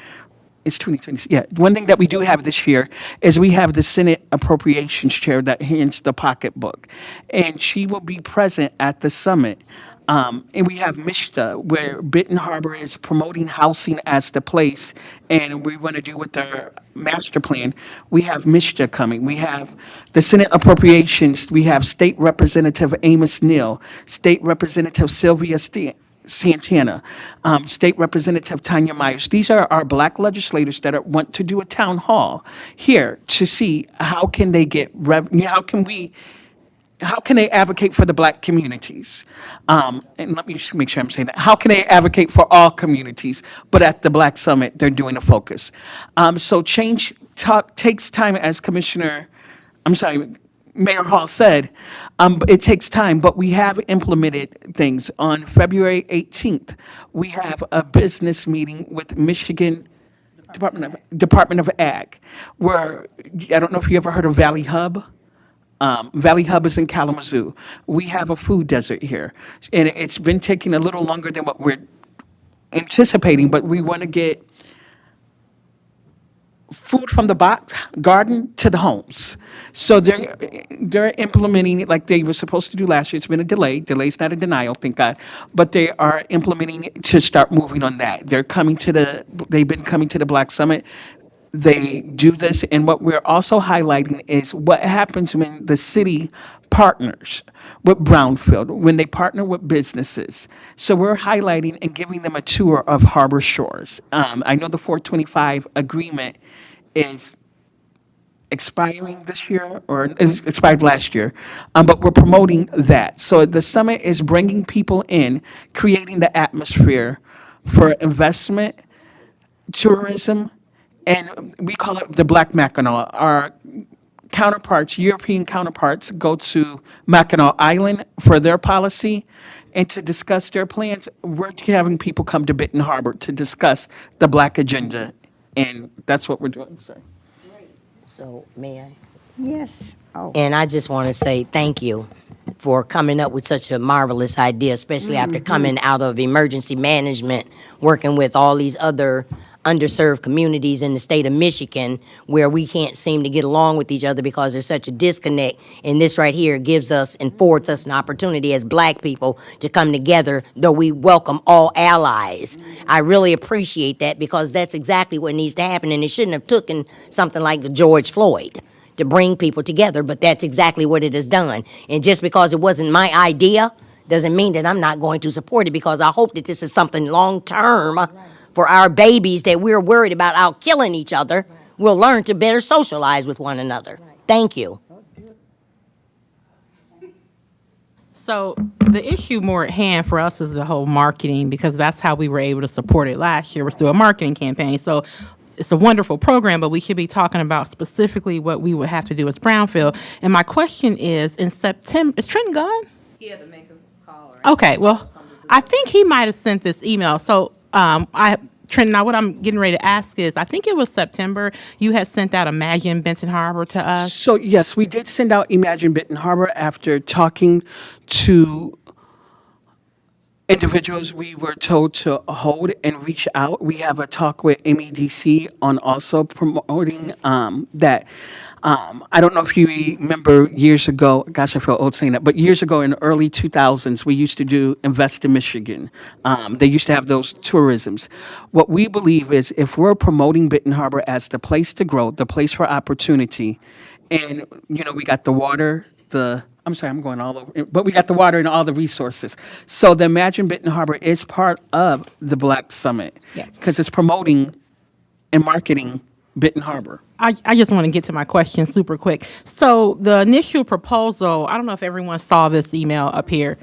Speaker 13: it's 2020, yeah. One thing that we do have this year is we have the Senate Appropriations Chair that hands the pocketbook, and she will be present at the summit. And we have Mishta, where Benton Harbor is promoting housing as the place, and we want to do with our master plan. We have Mishta coming. We have the Senate Appropriations. We have State Representative Amos Neal, State Representative Sylvia Santana, State Representative Tanya Myers. These are our black legislators that want to do a town hall here to see how can they get revenue, how can they advocate for the black communities? And let me just make sure I'm saying that. How can they advocate for all communities? But at the Black Summit, they're doing a focus. So change takes time, as Mayor Hall said. It takes time, but we have implemented things. On February 18th, we have a business meeting with Michigan Department of Ag, where, I don't know if you ever heard of Valley Hub. Valley Hub is in Kalamazoo. We have a food desert here, and it's been taking a little longer than what we're anticipating, but we want to get food from the box garden to the homes. So they're implementing it like they were supposed to do last year. It's been a delay. Delay's not a denial, thank God. But they are implementing it to start moving on that. They've been coming to the Black Summit. They do this, and what we're also highlighting is what happens when the city partners with Brownfield, when they partner with businesses. So we're highlighting and giving them a tour of Harbor Shores. I know the 425 agreement is expiring this year, or it expired last year, but we're promoting that. So the summit is bringing people in, creating the atmosphere for investment, tourism, and we call it the Black Mackinac. Our counterparts, European counterparts, go to Mackinac Island for their policy and to discuss their plans. We're having people come to Benton Harbor to discuss the Black agenda, and that's what we're doing. So.
Speaker 8: So, may I?
Speaker 3: Yes. Oh.
Speaker 8: And I just want to say thank you for coming up with such a marvelous idea, especially after coming out of emergency management, working with all these other underserved communities in the state of Michigan where we can't seem to get along with each other because there's such a disconnect. And this right here gives us and affords us an opportunity as Black people to come together, though we welcome all allies. I really appreciate that because that's exactly what needs to happen, and it shouldn't have taken something like the George Floyd to bring people together, but that's exactly what it has done. And just because it wasn't my idea doesn't mean that I'm not going to support it, because I hope that this is something long-term for our babies that we're worried about out killing each other. We'll learn to better socialize with one another. Thank you.
Speaker 9: So the issue more at hand for us is the whole marketing, because that's how we were able to support it last year, was through a marketing campaign. So it's a wonderful program, but we should be talking about specifically what we would have to do as Brownfield. And my question is, in September, is Trenton gone?
Speaker 12: He had to make a call. Or
Speaker 9: Okay, well, I think he might have sent this email. So Trenton, now what I'm getting ready to ask is, I think it was September, you had sent out Imagine Benton Harbor to us.
Speaker 13: So yes, we did send out Imagine Benton Harbor after talking to individuals we were told to hold and reach out. We have a talk with MEDC on also promoting that. I don't know if you remember years ago, gosh, I feel old saying that, but years ago in the early 2000s, we used to do Invest in Michigan. They used to have those tourisms. What we believe is, if we're promoting Benton Harbor as the place to grow, the place for opportunity, and, you know, we got the water, I'm sorry, I'm going all over, but we got the water and all the resources. So the Imagine Benton Harbor is part of the Black Summit, because it's promoting and marketing Benton Harbor.
Speaker 9: I just want to get to my question super quick. So the initial proposal, I don't know if everyone saw this email up here.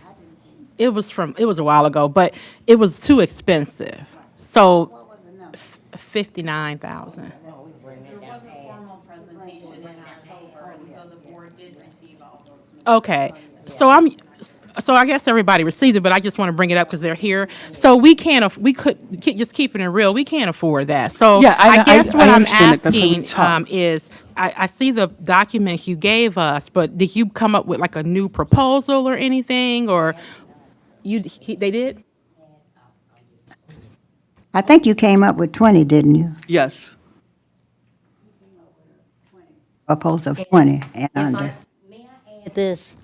Speaker 9: It was a while ago, but it was too expensive. So 59,000.
Speaker 4: There was a formal presentation in October, and so the board did receive all those.
Speaker 9: Okay, so I guess everybody received it, but I just want to bring it up because they're here. So just keeping it real, we can't afford that. So
Speaker 13: Yeah,
Speaker 9: I guess what I'm
Speaker 13: understand it. That's what we
Speaker 9: asking
Speaker 13: talked.
Speaker 9: is, I see the documents you gave us, but did you come up with like a new proposal or anything, or they did?
Speaker 3: I think you came up with 20, didn't you?
Speaker 13: Yes.
Speaker 3: Proposal of 20 and under.
Speaker 8: May I add this?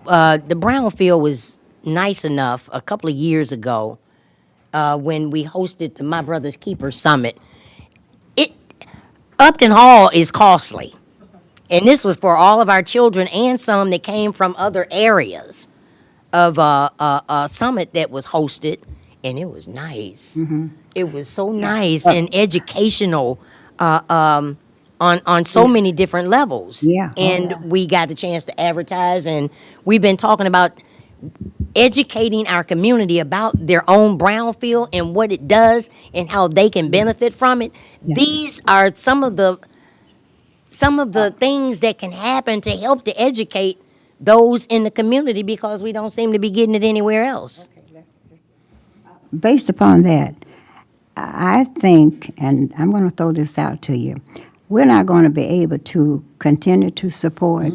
Speaker 8: The Brownfield was nice enough a couple of years ago when we hosted the My Brother's Keeper Summit. Upton Hall is costly, and this was for all of our children and some that came from other areas of a summit that was hosted, and it was nice. It was so nice and educational on so many different levels.
Speaker 3: Yeah.
Speaker 8: And we got the chance to advertise, and we've been talking about educating our community about their own brownfield and what it does and how they can benefit from it.
Speaker 3: Yeah.
Speaker 8: These are some of the things that can happen to help to educate those in the community, because we don't seem to be getting it anywhere else.
Speaker 3: Based upon that, I think, and I'm going to throw this out to you, we're not going to be able to continue to support,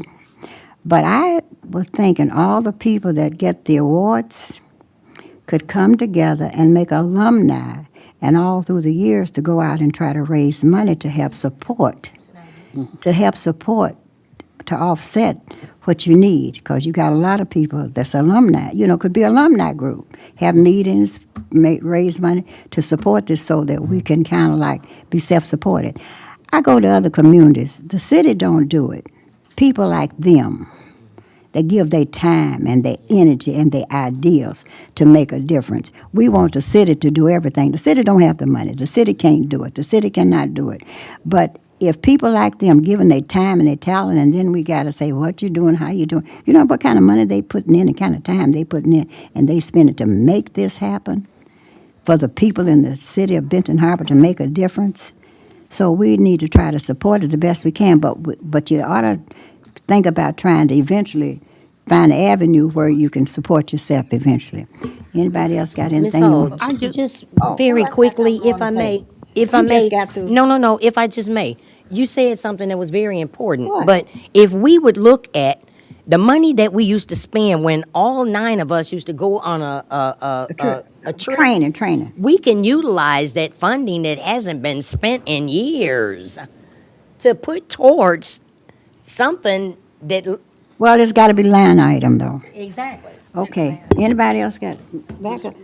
Speaker 3: but I was thinking all the people that get the awards could come together and make alumni, and all through the years to go out and try to raise money to help support, to offset what you need, because you got a lot of people that's alumni, could be alumni group, have meetings, raise money to support this so that we can kind of like be self-supported. I go to other communities. The city don't do it. People like them, they give their time and their energy and their ideas to make a difference. We want the city to do everything. The city don't have the money. The city can't do it. The city cannot do it. But if people like them giving their time and their talent, and then we got to say, what you doing, how you doing, you know what kind of money they putting in, the kind of time they putting in, and they spend it to make this happen for the people in the city of Benton Harbor to make a difference. So we need to try to support it the best we can, but you ought to think about trying to eventually find an avenue where you can support yourself eventually. Anybody else got
Speaker 8: Ms.
Speaker 3: anything? you
Speaker 8: Hull,
Speaker 3: want-
Speaker 8: just
Speaker 3: Oh,
Speaker 8: very
Speaker 3: who else got
Speaker 8: quickly,
Speaker 3: something
Speaker 8: if
Speaker 3: you
Speaker 8: I
Speaker 3: wanna
Speaker 8: may,
Speaker 3: say?
Speaker 8: if
Speaker 3: You
Speaker 8: I
Speaker 3: just
Speaker 8: may.
Speaker 3: got through.
Speaker 8: No, if I just may. You said something that was very important.
Speaker 3: What?
Speaker 8: But if we would look at the money that we used to spend when all 9 of us used to go on a trip.
Speaker 3: Training.
Speaker 8: We can utilize that funding that hasn't been spent in years to put towards something that,
Speaker 3: Well, it's got to be line item, though.
Speaker 8: exactly.
Speaker 3: Okay, anybody else got, back up,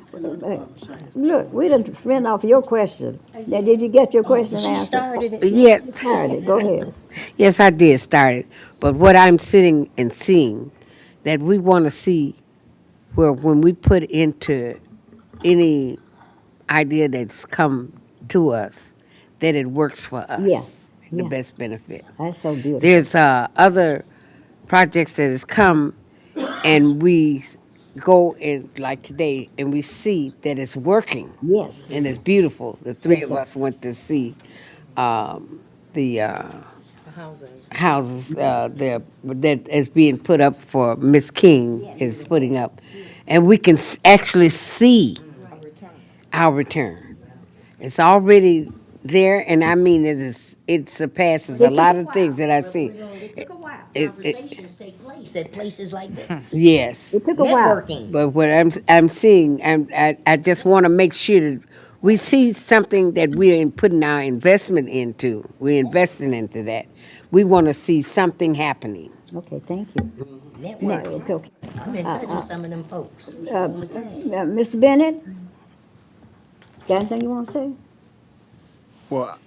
Speaker 3: look, we didn't spend off your question. Now, did you get your question
Speaker 8: She
Speaker 3: answered?
Speaker 8: started it.
Speaker 7: Yes.
Speaker 3: Started, go ahead.
Speaker 7: Yes, I did start it. But what I'm sitting and seeing, that we want to see where when we put into any idea that's come to us, that it works for us.
Speaker 3: Yeah,
Speaker 7: The
Speaker 3: yeah.
Speaker 7: best benefit.
Speaker 3: That's so beautiful.
Speaker 7: There's other projects that has come and we go in like today and we see that it's working.
Speaker 3: Yes.
Speaker 7: And it's beautiful. The three
Speaker 3: Yes,
Speaker 7: of
Speaker 3: sir.
Speaker 7: us went to see the houses that is being put up for Miss King is putting up. And we can actually see our return. It's already there, and I mean it surpasses a lot of things that I've seen.
Speaker 8: It took a while.
Speaker 7: It-
Speaker 8: Conversations take place at places like this.
Speaker 7: Yes.
Speaker 3: It took a while.
Speaker 8: Networking.
Speaker 7: But what I'm seeing, I just want to make sure that we see something that we're putting our investment into. We're investing into that. We want to see something happening.
Speaker 3: Okay, thank you.
Speaker 8: Networking.
Speaker 3: Now, okay.
Speaker 8: I'm in touch with some of them folks.
Speaker 3: Mr. Bennett, got anything you want to say?
Speaker 1: Well,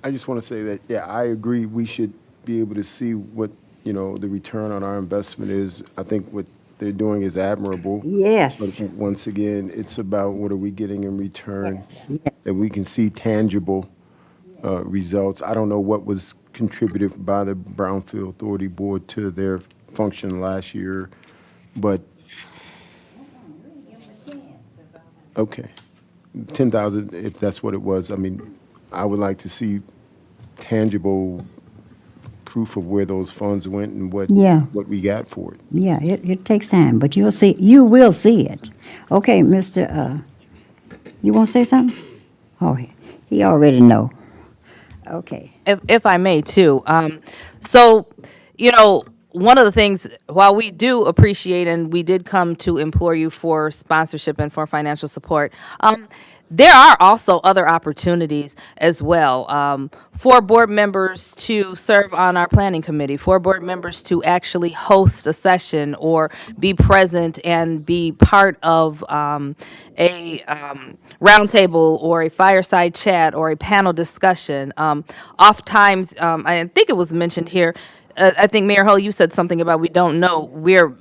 Speaker 1: I just want to say that, yeah, I agree, we should be able to see what, the return on our investment is. I think what they're doing is admirable.
Speaker 3: Yes.
Speaker 1: But once again, it's about what are we getting in return?
Speaker 3: Yes.
Speaker 1: That we can see tangible results. I don't know what was contributed by the Brownfield Authority Board to their function last year, but, okay. 10,000, if that's what it was. I mean, I would like to see tangible proof of where those funds went and
Speaker 3: Yeah.
Speaker 1: what we got for it.
Speaker 3: Yeah, it takes time, but you will see it. Okay, Mr., you want to say something? Oh, he already know. Okay.
Speaker 12: If I may too. So, one of the things, while we do appreciate and we did come to implore you for sponsorship and for financial support, there are also other opportunities as well for board members to serve on our planning committee, for board members to actually host a session or be present and be part of a roundtable or a fireside chat or a panel discussion. Oftentimes, I think it was mentioned here, I think Mayor Hull, you said something about we don't know. We're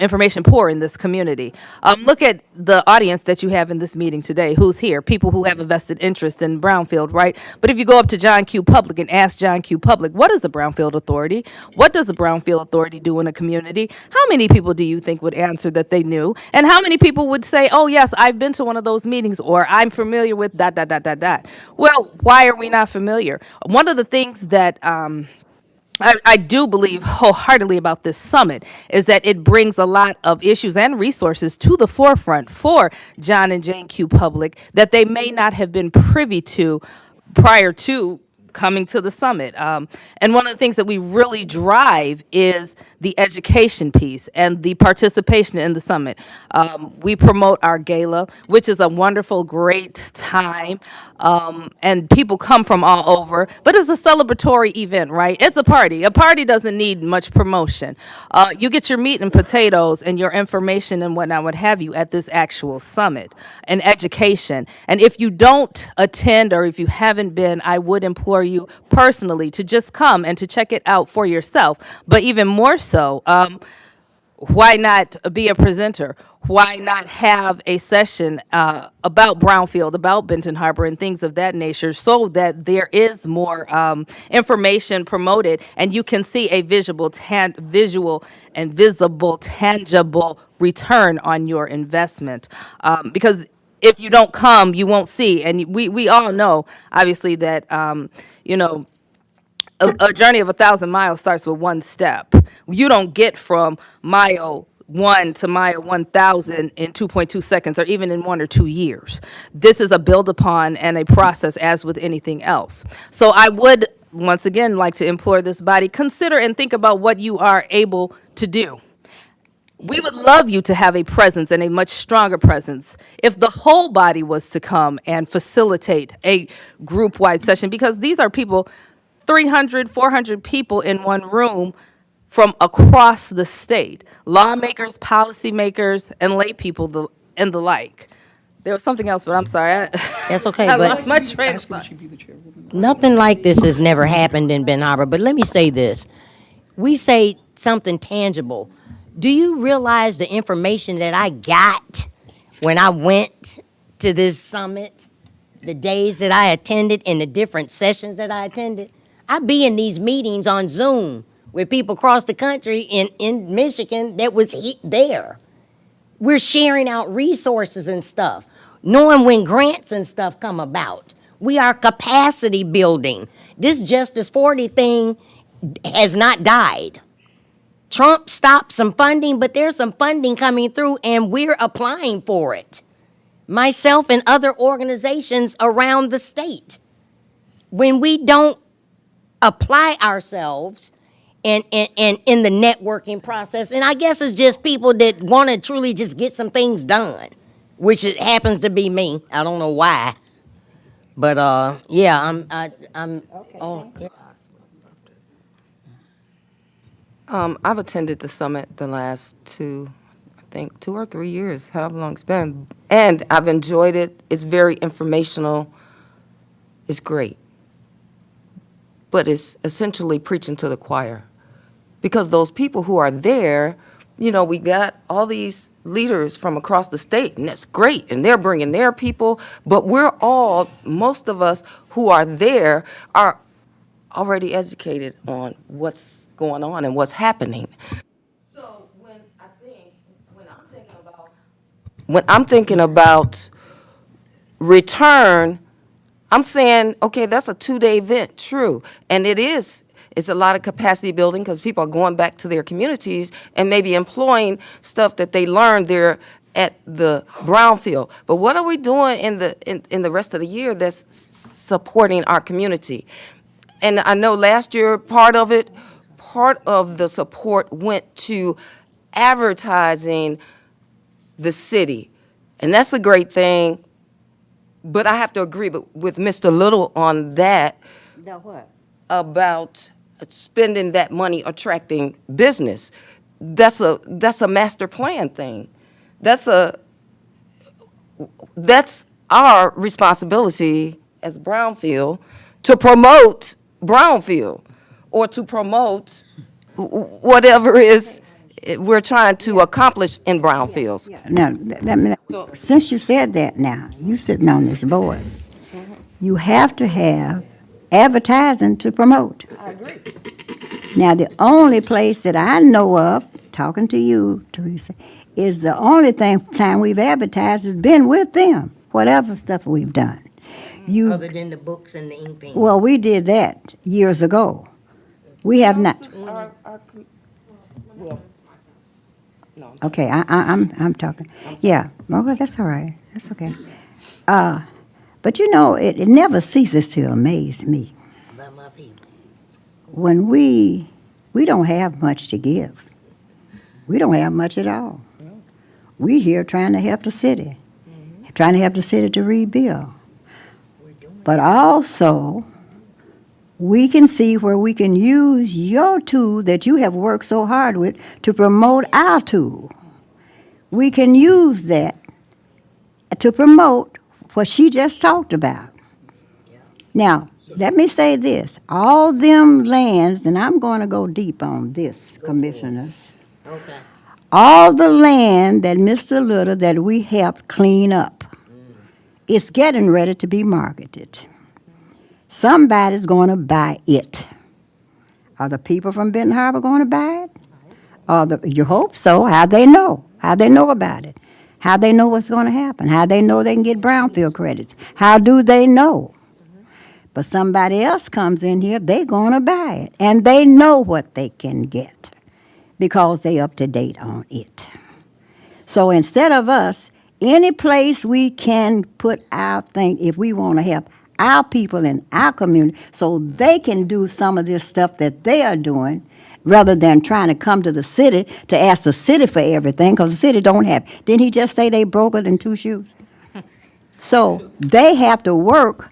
Speaker 12: information poor in this community. Look at the audience that you have in this meeting today. Who's here? People who have a vested interest in Brownfield, right? But if you go up to John Q. Public and ask John Q. Public, what is the Brownfield Authority? What does the Brownfield Authority do in a community? How many people do you think would answer that they knew? And how many people would say, oh, yes, I've been to one of those meetings, or I'm familiar with ... Well, why are we not familiar? One of the things that I do believe wholeheartedly about this summit is that it brings a lot of issues and resources to the forefront for John and Jane Q. Public that they may not have been privy to prior to coming to the summit. And one of the things that we really drive is the education piece and the participation in the summit. We promote our gala, which is a wonderful, great time. And people come from all over, but it's a celebratory event, right? It's a party. A party doesn't need much promotion. You get your meat and potatoes and your information and whatnot, what have you, at this actual summit and education. And if you don't attend or if you haven't been, I would implore you personally to just come and to check it out for yourself. But even more so, why not be a presenter? Why not have a session about Brownfield, about Benton Harbor, and things of that nature, so that there is more information promoted, and you can see a visual and visible, tangible return on your investment? Because if you don't come, you won't see. And we all know, obviously, that, you know, a journey of 1,000 miles starts with one step. You don't get from mile 1 to mile 1,000 in 2.2 seconds or even in 1 or 2 years. This is a build upon and a process as with anything else. So I would, once again, like to implore this body, consider and think about what you are able to do. We would love you to have a presence and a much stronger presence if the whole body was to come and facilitate a group-wide session, because these are people, 300, 400 people in one room from across the state, lawmakers, policymakers, and lay people and the like. There was something else, but I'm sorry.
Speaker 8: That's okay,
Speaker 12: I
Speaker 8: but
Speaker 12: lost my train of thought.
Speaker 8: nothing like this has never happened in Ben Harbor. But let me say this. We say something tangible. Do you realize the information that I got when I went to this summit, the days that I attended and the different sessions that I attended? I be in these meetings on Zoom with people across the country in Michigan that was there. We're sharing out resources and stuff, knowing when grants and stuff come about. We are capacity building. This Justice 40 thing has not died. Trump stopped some funding, but there's some funding coming through, and we're applying for it. Myself and other organizations around the state. When we don't apply ourselves and in the networking process, and I guess it's just people that want to truly just get some things done, which it happens to be me. I don't know why, but yeah, I'm.
Speaker 2: Okay,
Speaker 8: Oh,
Speaker 2: thank you.
Speaker 11: I've attended the summit the last 2 or 3 years, however long it's been, and I've enjoyed it. It's very informational. It's great. But it's essentially preaching to the choir. Because those people who are there, you know, we got all these leaders from across the state, and that's great, and they're bringing their people, but most of us who are there are already educated on what's going on and what's happening. So when I'm thinking about return, I'm saying, okay, that's a 2-day event, true. And it's a lot of capacity building because people are going back to their communities and maybe employing stuff that they learned there at the Brownfield. But what are we doing in the rest of the year that's supporting our community? And I know last year, part of the support went to advertising the city. And that's a great thing. But I have to agree with Mr. Little on that.
Speaker 8: the what?
Speaker 11: About spending that money attracting business. That's a master plan thing. That's our responsibility as Brownfield to promote Brownfield or to promote whatever we're trying to accomplish in Brownfields.
Speaker 3: Now, since you said that now, you sitting on this board, you have to have advertising to promote.
Speaker 11: I agree.
Speaker 3: Now, the only place that I know of, talking to you, Teresa, is the only time we've advertised has been with them, whatever stuff we've done.
Speaker 8: Other than the books and the ink pen.
Speaker 3: Well, we did that years ago. We have not. Okay, I'm talking. Yeah, okay, that's all right. That's okay. But you know, it never ceases to amaze me.
Speaker 8: By my people.
Speaker 3: When we don't have much to give. We don't have much at all. We here trying to help the city, trying to help the city to rebuild. But also, we can see where we can use your tool that you have worked so hard with to promote our tool. We can use that to promote what she just talked about. Now, let me say this. All them lands, and I'm going to go deep on this, commissioners.
Speaker 8: Okay.
Speaker 3: All the land that Mr. Little that we helped clean up, it's getting ready to be marketed. Somebody's going to buy it. Are the people from Benton Harbor going to buy it? You hope so. How they know? How they know about it? How they know what's going to happen? How they know they can get brownfield credits? How do they know? But somebody else comes in here, they going to buy it. And they know what they can get because they up to date on it. So instead of us, any place we can put our thing, if we want to help our people in our community so they can do some of this stuff that they are doing, rather than trying to come to the city to ask the city for everything, because the city don't have. Didn't he just say they broke it in 2 shoes? So they have to work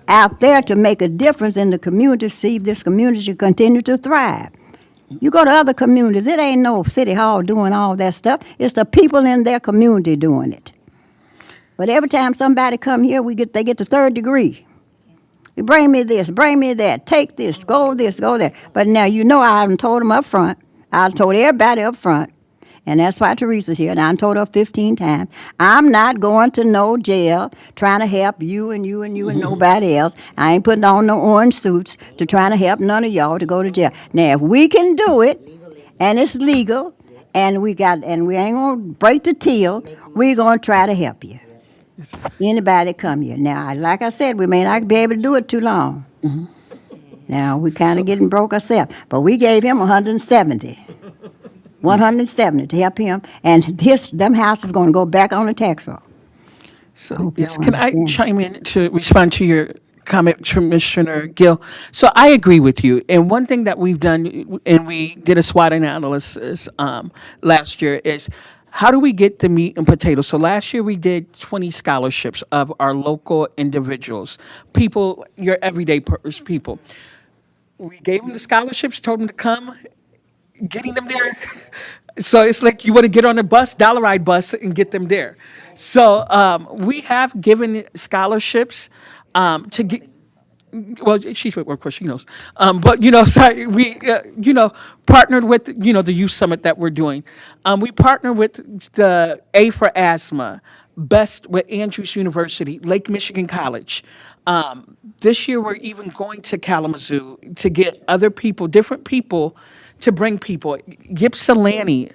Speaker 3: out there to make a difference in the community, see if this community continue to thrive. You go to other communities, it ain't no city hall doing all that stuff. It's the people in their community doing it. But every time somebody come here, they get the 3rd degree. You bring me this, bring me that, take this, go there. But now I done told them up front. I done told everybody up front. And that's why Teresa's here, and I done told her 15 times. I'm not going to no jail trying to help you and nobody else. I ain't putting on no orange suits to trying to help none of y'all to go to jail. Now, if we can do it, and it's legal, and we ain't gonna break the till, we're gonna try to help you. Anybody come here. Now, like I said, we may not be able to do it too long. Now, we kind of getting broke ourselves. But we gave him 170. 170 to help him. And them houses going to go back on the tax roll.
Speaker 13: So, yes, can I chime in to respond to your comment, Commissioner Gill? So I agree with you. And one thing that we've done, and we did a SWOT analysis last year, is how do we get the meat and potatoes? So last year we did 20 scholarships of our local individuals, people, your everyday people. We gave them the scholarships, told them to come, getting them there. So it's like you want to get on a bus, dollar ride bus, and get them there. So we have given scholarships to get. Well, she's with work, she knows. But sorry, we partnered with the youth summit that we're doing. We partner with the A for Asthma, Best with Andrews University, Lake Michigan College. This year we're even going to Kalamazoo to get other people, different people, to bring people. Ypsilanti,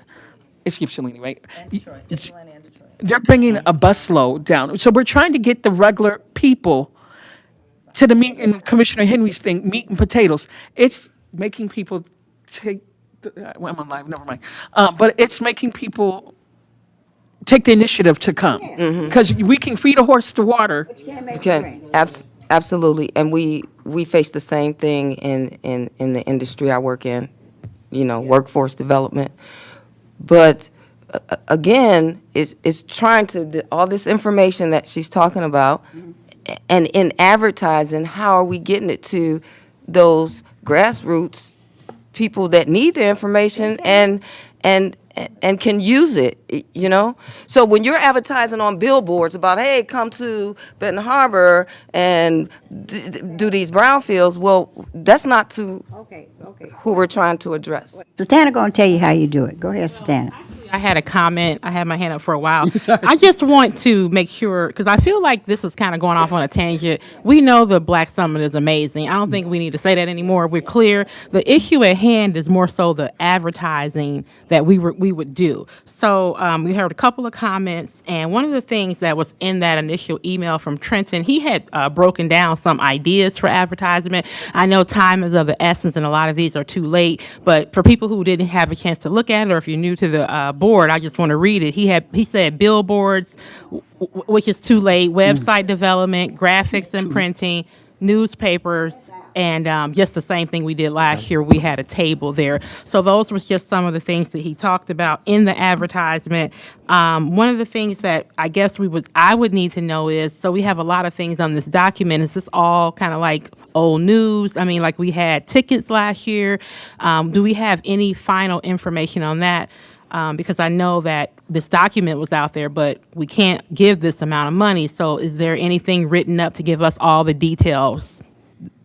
Speaker 13: it's Ypsilanti, right? They're bringing a busload down. So we're trying to get the regular people to the meat, and Commissioner Henry's thing, meat and potatoes. It's making people take, I'm on live, never mind. But it's making people take the initiative to come. Because we can feed a horse to water.
Speaker 11: Okay, absolutely. And we face the same thing in the industry I work in, workforce development. But again, it's trying to, all this information that she's talking about, and in advertising, how are we getting it to those grassroots people that need the information and can use it, So when you're advertising on billboards about, hey, come to Benton Harbor and do these brownfields, well, that's not to who we're trying to address.
Speaker 3: Satana going to tell you how you do it. Go ahead, Satana.
Speaker 9: I had a comment. I had my hand up for a while. I just want to make sure, because I feel like this is kind of going off on a tangent. We know the Black Summit is amazing. I don't think we need to say that anymore. We're clear. The issue at hand is more so the advertising that we would do. So we heard a couple of comments, and one of the things that was in that initial email from Trenton, he had broken down some ideas for advertisement. I know time is of the essence, and a lot of these are too late. But for people who didn't have a chance to look at it, or if you're new to the board, I just want to read it. He said billboards, which is too late, website development, graphics and printing, newspapers, and just the same thing we did last year. We had a table there. So those was just some of the things that he talked about in the advertisement. One of the things that I guess I would need to know is, so we have a lot of things on this document. Is this all kind of like old news? I mean, like we had tickets last year. Do we have any final information on that? Because I know that this document was out there, but we can't give this amount of money. So is there anything written up to give us all the details?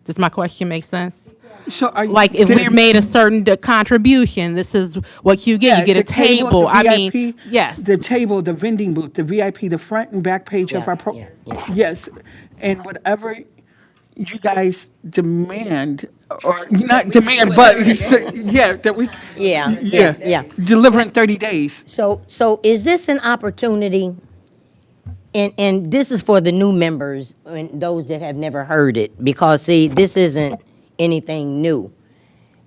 Speaker 9: Does my question make sense?
Speaker 13: So
Speaker 9: like if we're made a certain contribution, this is what you get. You get a table.
Speaker 13: The VIP,
Speaker 9: I mean, yes.
Speaker 13: The table, the vending booth, the VIP, the front and back page of our Yes. And whatever you guys demand, or not demand, but yeah, that we,
Speaker 8: Yeah.
Speaker 13: deliver in 30 days.
Speaker 8: So is this an opportunity? And this is for the new members and those that have never heard it, because see, this isn't anything new.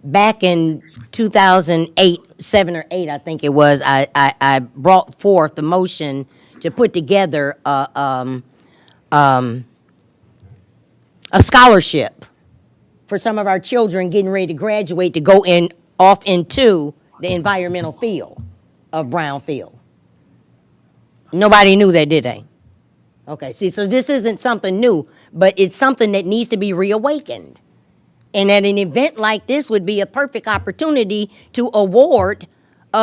Speaker 8: Back in 2008, 7 or 8, I think it was, I brought forth the motion to put together a scholarship for some of our children getting ready to graduate to go off into the environmental field of Brownfield. Nobody knew that, did they? Okay, see, so this isn't something new, but it's something that needs to be reawakened. And at an event like this would be a perfect opportunity to award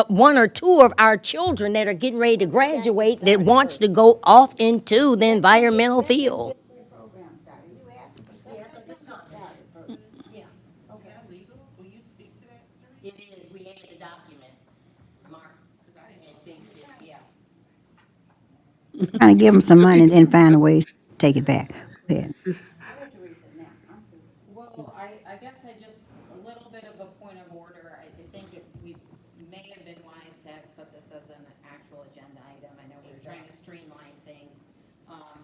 Speaker 8: one or two of our children that are getting ready to graduate that wants to go off into the environmental field. It is, we had the document, Mark, had fixed it, yeah.
Speaker 3: Trying to give them some money and then find a way to take it back. Go ahead.
Speaker 4: Well, I guess I just, a little bit of a point of order. I think we may have been wise to have put this as an actual agenda item. I know we're trying to streamline things,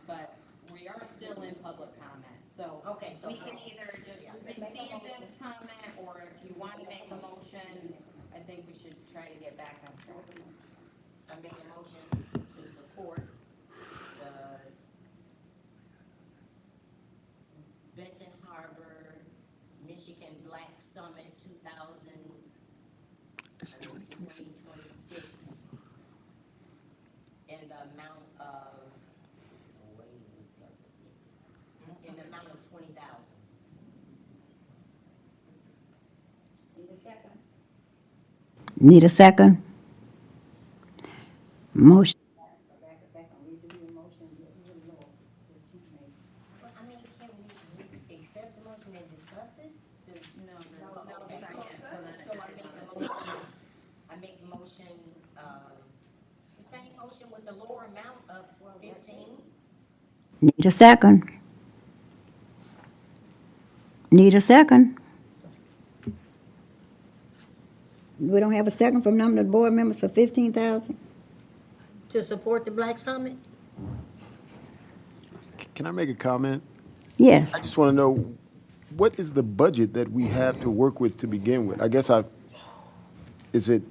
Speaker 4: but we are still in public comment. So
Speaker 8: Okay, so
Speaker 4: we can either just receive this comment, or if you want to make a motion, I think we should try to get back on track.
Speaker 8: I make a motion to support the Benton Harbor, Michigan Black Summit 2026 in the amount of, of 20,000.
Speaker 3: Need a second? Motion.
Speaker 8: I mean, can we accept the motion and discuss it?
Speaker 4: No, there's no second,
Speaker 8: So I make the motion, the same motion with the lower amount of 15.
Speaker 3: Need a second? Need a second? We don't have a second from none of the board members for 15,000?
Speaker 8: To support the Black Summit?
Speaker 1: Can I make a comment?
Speaker 3: Yes.
Speaker 1: I just want to know, what is the budget that we have to work with to begin with? I guess is it?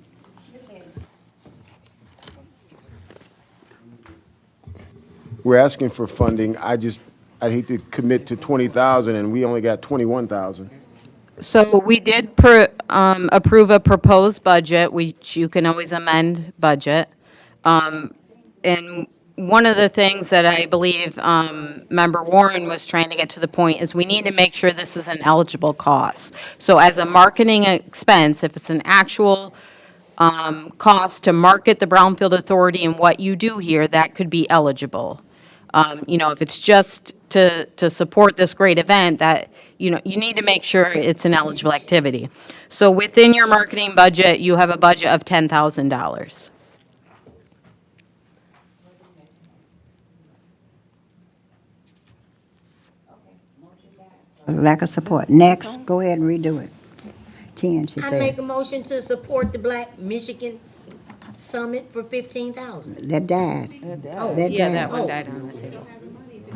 Speaker 1: We're asking for funding. I'd hate to commit to 20,000 and we only got 21,000.
Speaker 4: So we did approve a proposed budget, which you can always amend budget. And one of the things that I believe Member Warren was trying to get to the point is we need to make sure this is an eligible cost. So as a marketing expense, if it's an actual cost to market the Brownfield Authority and what you do here, that could be eligible. If it's just to support this great event, that, you need to make sure it's an eligible activity. So within your marketing budget, you have a budget of $10,000.
Speaker 3: Lack of support. Next, go ahead and redo it. 10, she
Speaker 8: I make
Speaker 3: said.
Speaker 8: a motion to support the Black Michigan Summit for 15,000.
Speaker 3: That died. That
Speaker 4: Yeah,
Speaker 3: died.
Speaker 4: that one died on the table.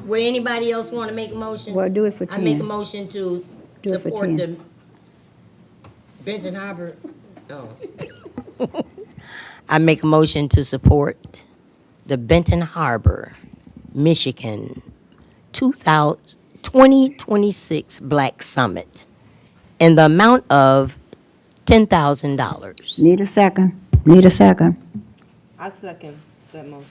Speaker 8: Would anybody else want to make a motion?
Speaker 3: Well, do it for
Speaker 8: I make a
Speaker 3: 10.
Speaker 8: motion to
Speaker 3: Do it for
Speaker 8: support
Speaker 3: 10.
Speaker 8: the Benton Harbor. Oh. I make a motion to support the Benton Harbor, Michigan 2026 Black Summit in the amount of $10,000.
Speaker 3: Need a second. Need a second.
Speaker 11: I second that motion.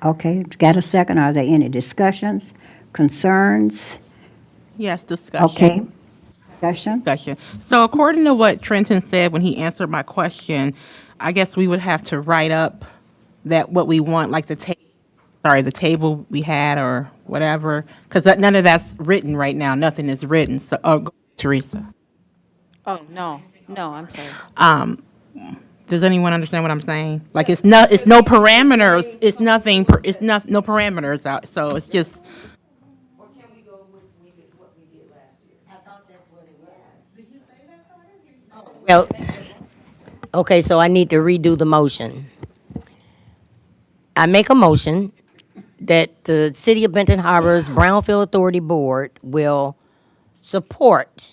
Speaker 3: Okay, got a second. Are there any discussions, concerns?
Speaker 9: Yes, discussion.
Speaker 3: Okay. Discussion?
Speaker 9: Discussion. So according to what Trenton said when he answered my question, I guess we would have to write up what we want, like the table we had or whatever, because none of that's written right now. Nothing is written. So, Teresa.
Speaker 4: Oh, no, I'm sorry.
Speaker 9: Does anyone understand what I'm saying? Like it's no parameters. It's nothing. No parameters out. So it's just.
Speaker 11: Or can we go with what we did
Speaker 8: Well, okay, so I need to redo the motion. I make a motion that the City of Benton Harbor's Brownfield Authority Board will support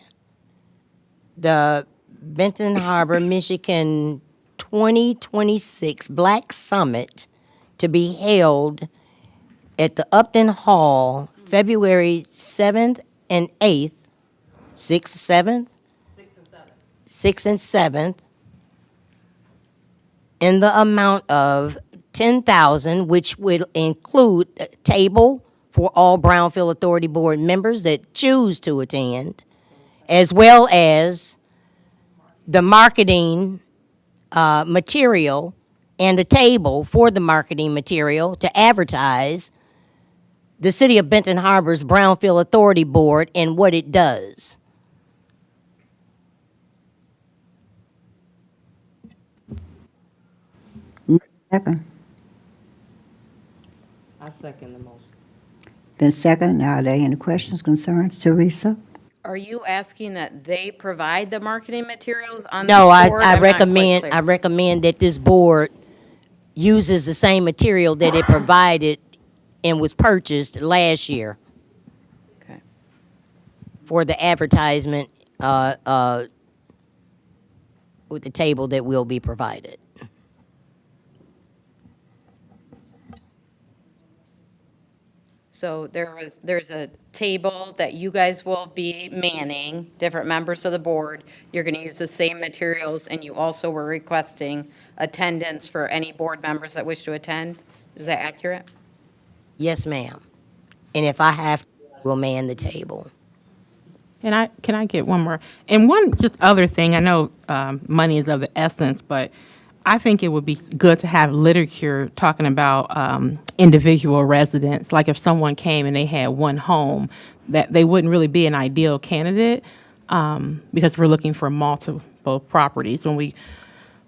Speaker 8: the Benton Harbor, Michigan 2026 Black Summit to be held at the Upton Hall, February 7th and 8th, 6th, 7th? 6th and 7th, in the amount of 10,000, which will include a table for all Brownfield Authority Board members that choose to attend, as well as the marketing material and a table for the marketing material to advertise the City of Benton Harbor's Brownfield Authority Board and what it does.
Speaker 3: Second.
Speaker 11: I second the motion.
Speaker 3: Then second, are there any questions, concerns, Teresa?
Speaker 4: Are you asking that they provide the marketing materials on this
Speaker 8: No,
Speaker 4: board?
Speaker 8: I
Speaker 4: I'm not quite clear.
Speaker 8: recommend that this board uses the same material that it provided and was purchased last year
Speaker 4: Okay.
Speaker 8: for the advertisement with the table that will be provided.
Speaker 4: So there's a table that you guys will be manning, different members of the board. You're going to use the same materials, and you also were requesting attendance for any board members that wish to attend. Is that accurate?
Speaker 8: Yes, ma'am. And if I have to, we'll man the table.
Speaker 9: And can I get one more? And one just other thing, I know money is of the essence, but I think it would be good to have literature talking about individual residents. Like if someone came and they had one home, that they wouldn't really be an ideal candidate because we're looking for multiple properties. When we,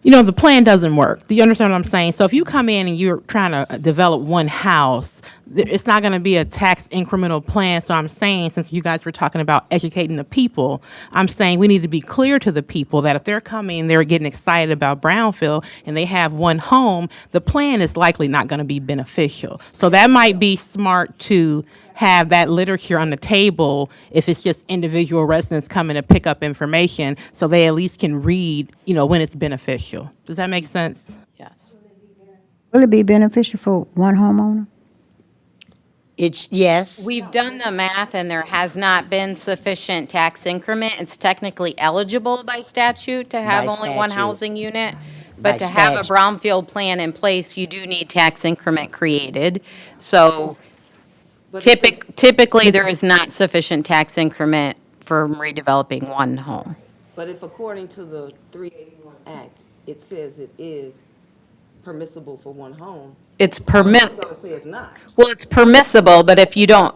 Speaker 9: the plan doesn't work. Do you understand what I'm saying? So if you come in and you're trying to develop one house, it's not going to be a tax incremental plan. So I'm saying, since you guys were talking about educating the people, I'm saying we need to be clear to the people that if they're coming, they're getting excited about Brownfield and they have one home, the plan is likely not going to be beneficial. So that might be smart to have that literature on the table if it's just individual residents coming to pick up information so they at least can read, when it's beneficial. Does that make sense?
Speaker 4: Yes.
Speaker 3: Will it be beneficial for one homeowner?
Speaker 8: Yes.
Speaker 4: We've done the math, and there has not been sufficient tax increment. It's technically eligible by statute to have
Speaker 8: By
Speaker 4: only one
Speaker 8: statute.
Speaker 4: housing unit.
Speaker 8: By
Speaker 4: But to have a
Speaker 8: statute.
Speaker 4: brownfield plan in place, you do need tax increment created. So typically, there is not sufficient tax increment for redeveloping one home.
Speaker 11: But if according to the 381 Act, it says it is permissible for one home,
Speaker 4: It's
Speaker 11: I'm
Speaker 4: permit,
Speaker 11: going to say it's not.
Speaker 4: well, it's permissible, but if you don't,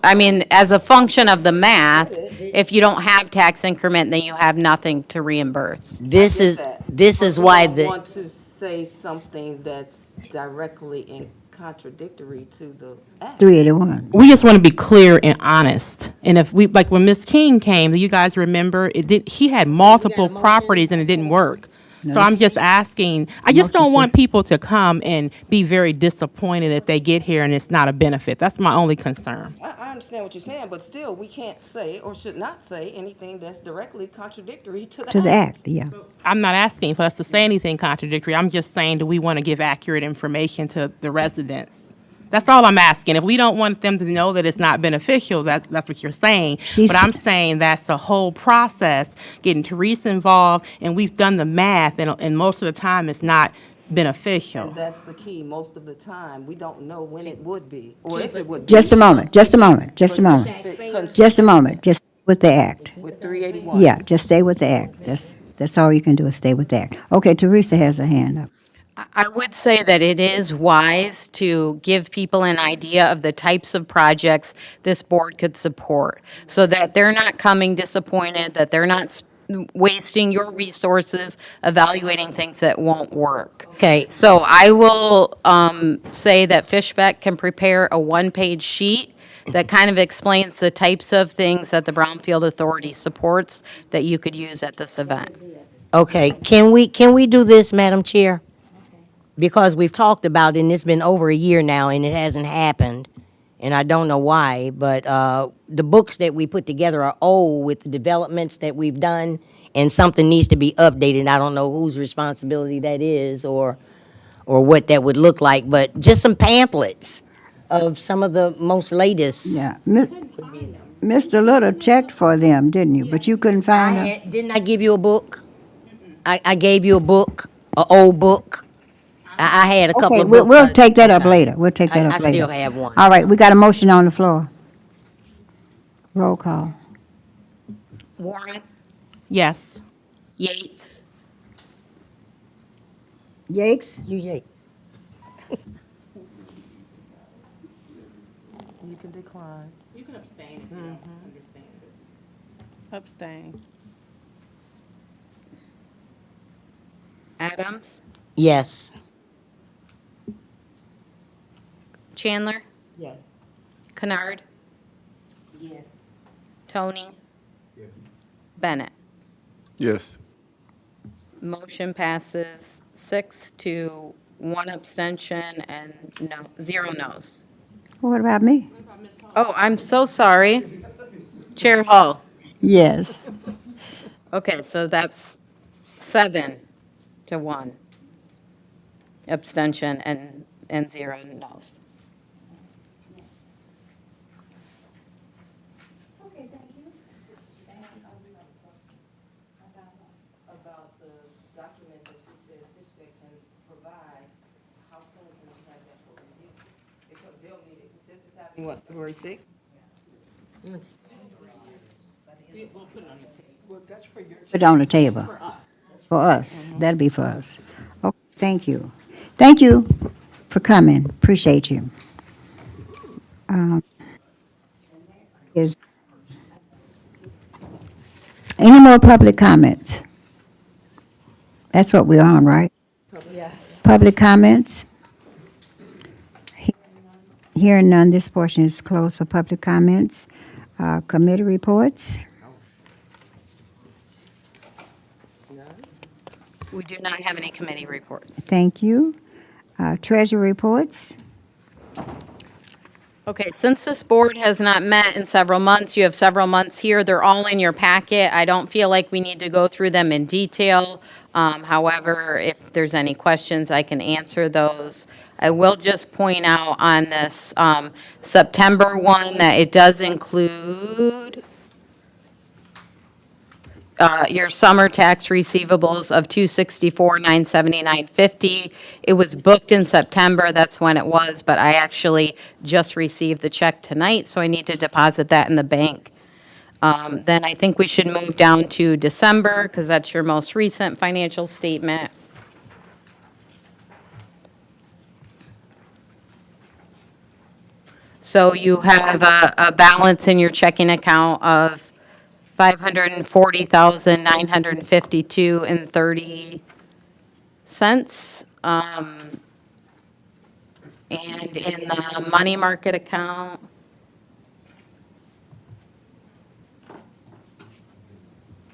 Speaker 4: as a function of the math, if you don't have tax increment, then you have nothing to reimburse.
Speaker 8: This is why
Speaker 11: I
Speaker 8: the.
Speaker 11: want to say something that's directly in contradictory to the act.
Speaker 3: 381.
Speaker 9: We just want to be clear and honest. And if we, like when Ms. King came, do you guys remember, she had multiple properties and it didn't work. So I'm just asking, I just don't want people to come and be very disappointed if they get here and it's not a benefit. That's my only concern.
Speaker 11: I understand what you're saying, but still, we can't say or should not say anything that's directly contradictory to the act.
Speaker 3: To the act, yeah.
Speaker 9: I'm not asking for us to say anything contradictory. I'm just saying, do we want to give accurate information to the residents? That's all I'm asking. If we don't want them to know that it's not beneficial, that's what you're saying. But I'm saying that's a whole process, getting Teresa involved, and we've done the math, and most of the time it's not beneficial.
Speaker 11: And that's the key. Most of the time, we don't know when it would be, or if it would be.
Speaker 3: Just a moment, just a moment, just a moment, just a moment, just with the act.
Speaker 11: With 381.
Speaker 3: Yeah, just stay with the act. That's all you can do is stay with the act. Okay, Teresa has her hand up.
Speaker 4: I would say that it is wise to give people an idea of the types of projects this board could support, so that they're not coming disappointed, that they're not wasting your resources evaluating things that won't work.
Speaker 8: Okay.
Speaker 4: So I will say that Fishbeck can prepare a one-page sheet that kind of explains the types of things that the Brownfield Authority supports that you could use at this event.
Speaker 8: Okay, can we do this, Madam Chair? Because we've talked about it, and it's been over a year now, and it hasn't happened, and I don't know why, but the books that we put together are old with the developments that we've done, and something needs to be updated. I don't know whose responsibility that is or what that would look like, but just some pamphlets of some of the most latest.
Speaker 3: Yeah. Mr. Little checked for them, didn't you? But you couldn't find them?
Speaker 8: Didn't I give you a book? I gave you a book, an old book. I had a couple
Speaker 3: Okay,
Speaker 8: of books.
Speaker 3: we'll take that up later. We'll take that up
Speaker 8: I
Speaker 3: later.
Speaker 8: still have one.
Speaker 3: All right, we got a motion on the floor. Roll call.
Speaker 4: Warren,
Speaker 9: Yes.
Speaker 4: Yates,
Speaker 3: Yakes?
Speaker 8: You Yates.
Speaker 11: You can decline.
Speaker 9: You can abstain if you don't understand it.
Speaker 5: Abstain.
Speaker 4: Adams,
Speaker 8: Yes.
Speaker 4: Chandler,
Speaker 11: Yes.
Speaker 4: Kennard,
Speaker 11: Yes.
Speaker 4: Tony, Bennett.
Speaker 1: Yes.
Speaker 4: Motion passes 6 to 1 abstention and no, 0 no's.
Speaker 3: What about me?
Speaker 4: Oh, I'm so sorry. Chair Hall.
Speaker 3: Yes.
Speaker 4: Okay, so that's 7 to 1 abstention and 0 no's.
Speaker 2: Okay, thank you.
Speaker 11: About the document that she says Fishbeck can provide, how soon can we have that for review? Because they'll need it, this is happening, what, February 6th?
Speaker 3: Put it on the table. For us. That'll be for us. Okay, thank you. Thank you for coming. Appreciate you. Is any more public comments? That's what we're on, right?
Speaker 11: Yes.
Speaker 3: Public comments? Hearing none, this portion is closed for public comments. Committee reports?
Speaker 4: We do not have any committee reports.
Speaker 3: Thank you. Treasury reports?
Speaker 4: Okay, since this board has not met in several months, you have several months here. They're all in your packet. I don't feel like we need to go through them in detail. However, if there's any questions, I can answer those. I will just point out on this September one that it does include your summer tax receivables of $264,979.50. It was booked in September, that's when it was, but I actually just received the check tonight, so I need to deposit that in the bank. Then I think we should move down to December, because that's your most recent financial statement. So you have a balance in your checking account of $540,952.30. And in the money market account,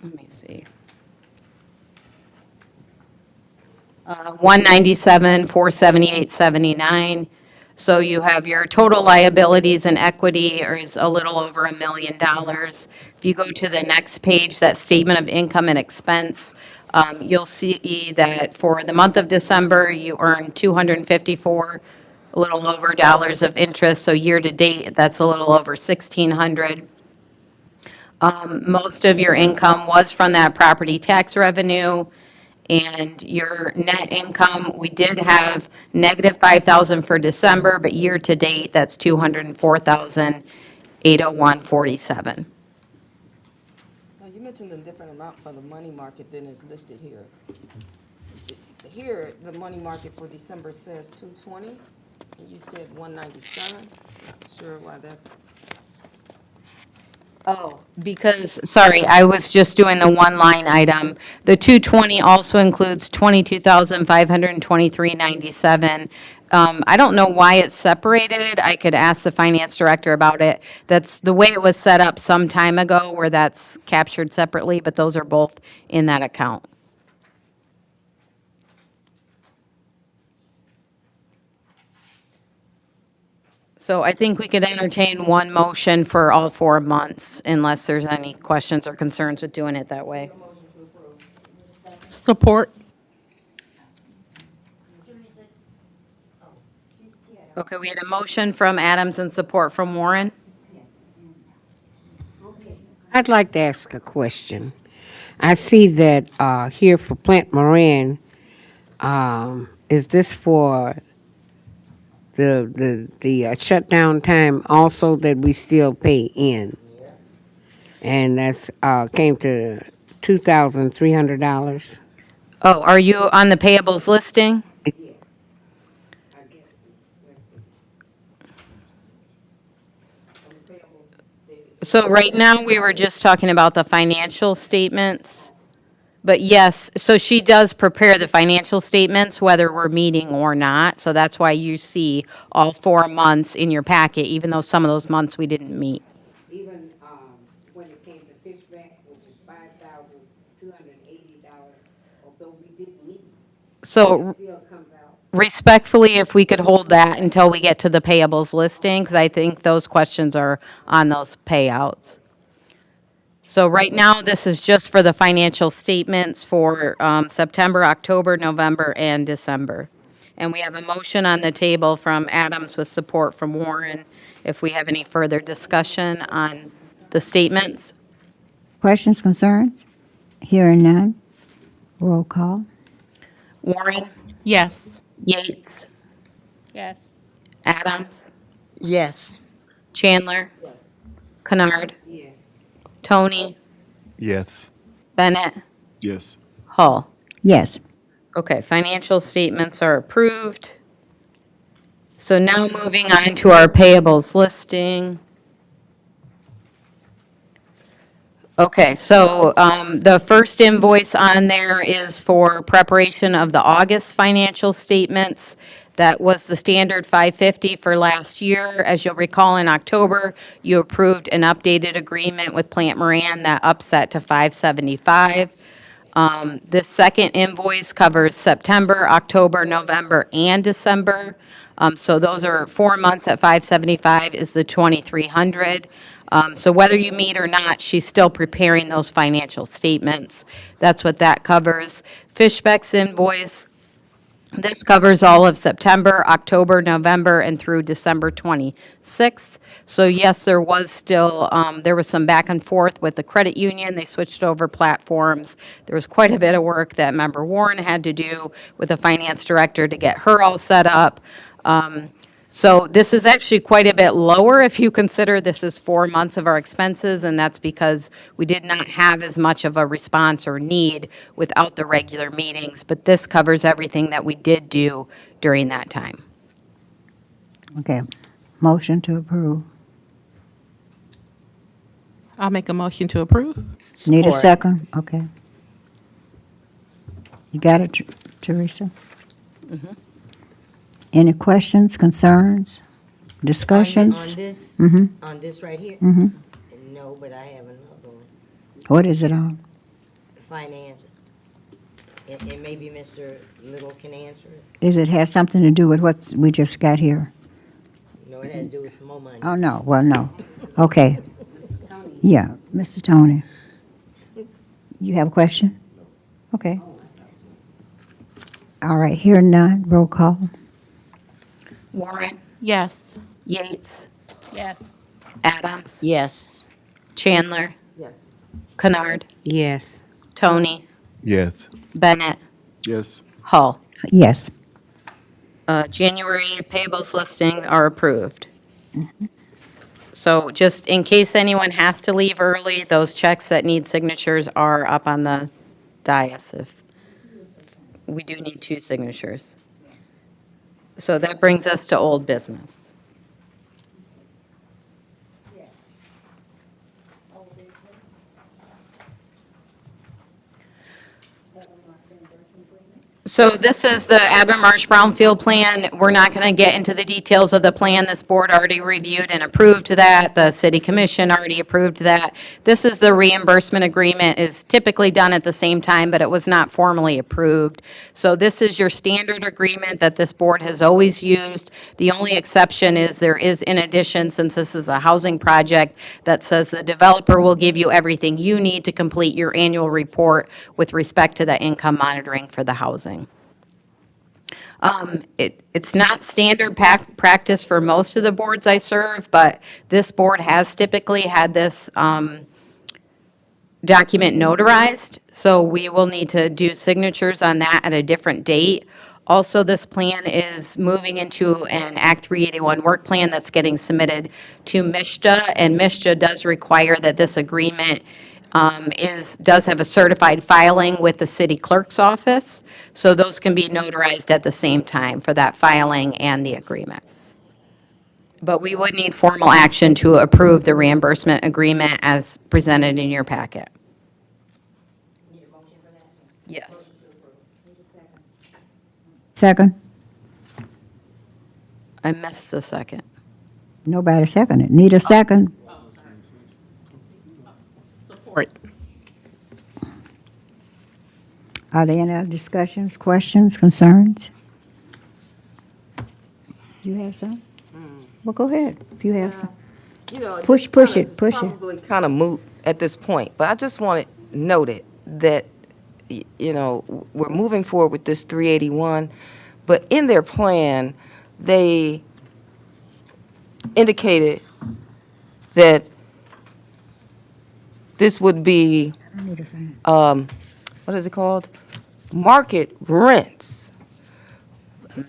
Speaker 4: let me see. 197,478.79. So you have your total liabilities and equity is a little over $1 million. If you go to the next page, that statement of income and expense, you'll see that for the month of December, you earned 254, a little over dollars of interest. So year to date, that's a little over 1,600. Most of your income was from that property tax revenue. And your net income, we did have negative 5,000 for December, but year to date, that's 204,801.47.
Speaker 11: Now, you mentioned a different amount for the money market than is listed here. Here, the money market for December says 220, and you said 197. Not sure why that's.
Speaker 4: Oh, because, sorry, I was just doing the one line item. The 220 also includes 22,523.97. I don't know why it's separated. I could ask the finance director about it. That's the way it was set up some time ago, where that's captured separately, but those are both in that account. So I think we could entertain one motion for all 4 months unless there's any questions or concerns with doing it that way.
Speaker 9: Support.
Speaker 4: Okay, we had a motion from Adams and support from Warren.
Speaker 7: I'd like to ask a question. I see that here for Plant Moran, is this for the shutdown time also that we still pay in? And that's came to $2,300.
Speaker 4: Oh, are you on the payables listing? So right now, we were just talking about the financial statements. But yes, so she does prepare the financial statements whether we're meeting or not. So that's why you see all 4 months in your packet, even though some of those months we didn't meet.
Speaker 7: Even when it came to fishback, which is $5,280, although we didn't meet,
Speaker 4: So
Speaker 7: it still comes out.
Speaker 4: respectfully, if we could hold that until we get to the payables listing, because I think those questions are on those payouts. So right now, this is just for the financial statements for September, October, November, and December. And we have a motion on the table from Adams with support from Warren. If we have any further discussion on the statements.
Speaker 3: Questions, concerns? Hearing none. Roll call.
Speaker 4: Warren,
Speaker 9: Yes.
Speaker 4: Yates,
Speaker 5: Yes.
Speaker 4: Adams,
Speaker 8: Yes.
Speaker 4: Chandler, Kennard,
Speaker 7: Yes.
Speaker 4: Tony,
Speaker 6: Yes.
Speaker 4: Bennett,
Speaker 1: Yes.
Speaker 4: Hull.
Speaker 3: Yes.
Speaker 4: Okay, financial statements are approved. So now moving on to our payables listing. Okay, so the first invoice on there is for preparation of the August financial statements. That was the standard $550 for last year. As you'll recall, in October, you approved an updated agreement with Plant Moran that upset to $575. This second invoice covers September, October, November, and December. So those are 4 months at $575 is the $2,300. So whether you meet or not, she's still preparing those financial statements. That's what that covers. Fishbeck's invoice, this covers all of September, October, November, and through December 26th. So yes, there was still, there was some back and forth with the credit union. They switched over platforms. There was quite a bit of work that Member Warren had to do with the finance director to get her all set up. So this is actually quite a bit lower if you consider this is 4 months of our expenses, and that's because we did not have as much of a response or need without the regular meetings, but this covers everything that we did do during that time.
Speaker 3: Okay. Motion to approve.
Speaker 9: I'll make a motion to approve.
Speaker 3: Need a
Speaker 8: Support.
Speaker 3: second? Okay. You got it, Teresa? Any questions, concerns, discussions?
Speaker 8: On this,
Speaker 3: Mhm.
Speaker 8: on this right here?
Speaker 3: Mhm.
Speaker 8: No, but I have another one.
Speaker 3: What is it on?
Speaker 8: Finance. And maybe Mr. Little can answer it.
Speaker 3: Is it has something to do with what we just got here?
Speaker 8: No, it has to do with some more money.
Speaker 3: Oh, no, well, no. Okay. Yeah, Mr. Tony. You have a question? Okay. All right, hearing none, roll call.
Speaker 4: Warren,
Speaker 9: Yes.
Speaker 4: Yates,
Speaker 5: Yes.
Speaker 4: Adams,
Speaker 8: Yes.
Speaker 4: Chandler,
Speaker 11: Yes.
Speaker 4: Kennard,
Speaker 7: Yes.
Speaker 4: Tony,
Speaker 6: Yes.
Speaker 4: Bennett,
Speaker 1: Yes.
Speaker 4: Hull.
Speaker 3: Yes.
Speaker 4: January payables listing are approved. So just in case anyone has to leave early, those checks that need signatures are up on the dais. If we do need 2 signatures. So that brings us to old business. So this is the Abba Marsh Brownfield Plan. We're not going to get into the details of the plan. This board already reviewed and approved that. The city commission already approved that. This is the reimbursement agreement, is typically done at the same time, but it was not formally approved. So this is your standard agreement that this board has always used. The only exception is there is, in addition, since this is a housing project, that says the developer will give you everything you need to complete your annual report with respect to the income monitoring for the housing. It's not standard practice for most of the boards I serve, but this board has typically had this document notarized, so we will need to do signatures on that at a different date. Also, this plan is moving into an Act 381 work plan that's getting submitted to MISHDA, and MISHDA does require that this agreement does have a certified filing with the city clerk's office, so those can be notarized at the same time for that filing and the agreement. But we would need formal action to approve the reimbursement agreement as presented in your packet.
Speaker 2: Need a motion for that?
Speaker 4: Yes.
Speaker 2: Need a second?
Speaker 3: Second?
Speaker 4: I missed the second.
Speaker 3: Nobody seconded. Need a second?
Speaker 13: Support.
Speaker 3: Are there any other discussions, questions, concerns? You have some? Well, go ahead, if you have some.
Speaker 11: You know,
Speaker 3: Push it.
Speaker 11: Probably kind of moot at this point, but I just want it noted that, you know, we're moving forward with this 381, but in their plan, they indicated that this would be,
Speaker 3: I need a second.
Speaker 11: what is it called? Market rents.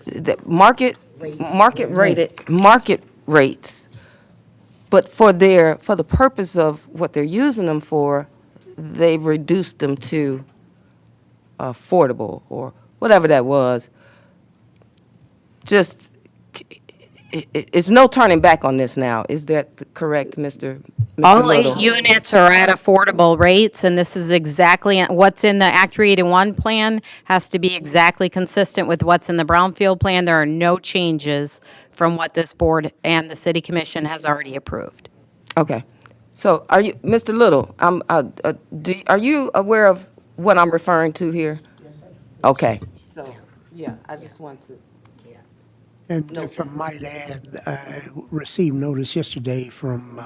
Speaker 11: The market rates. But for the purpose of what they're using them for, they've reduced them to affordable or whatever that was. Just, it's no turning back on this now. Is that correct, Mr.
Speaker 4: All
Speaker 11: Little?
Speaker 4: 8 units are at affordable rates, and this is exactly, what's in the Act 381 plan has to be exactly consistent with what's in the Brownfield plan. There are no changes from what this board and the city commission has already approved.
Speaker 11: Okay. So are you, Mr. Little, are you aware of what I'm referring to here? Yes, I am. Okay. So, yeah, I just want to.
Speaker 10: And if I might add, I received notice yesterday from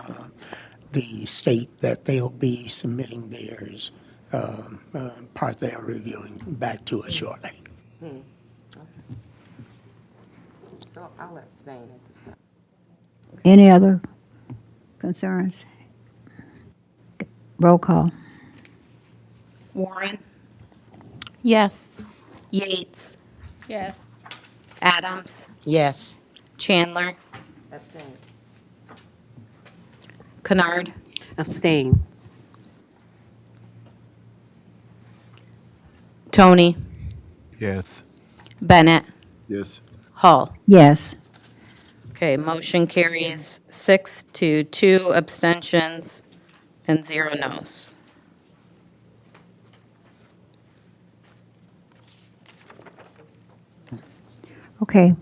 Speaker 10: the state that they'll be submitting theirs, part they are reviewing, back to us shortly.
Speaker 11: So I'll abstain at this time.
Speaker 3: Any other concerns? Roll call.
Speaker 4: Warren,
Speaker 9: Yes.
Speaker 4: Yates,
Speaker 5: Yes.
Speaker 4: Adams,
Speaker 8: Yes.
Speaker 4: Chandler,
Speaker 11: Abstain.
Speaker 4: Kennard,
Speaker 7: Abstain.
Speaker 4: Tony,
Speaker 6: Yes.
Speaker 4: Bennett,
Speaker 1: Yes.
Speaker 4: Hall.
Speaker 3: Yes.
Speaker 4: Okay, motion carries 6 to 2 abstentions and 0 noes.
Speaker 3: Okay.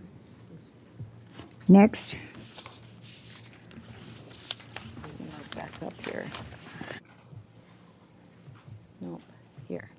Speaker 3: Next.
Speaker 4: Back up here. Nope, here.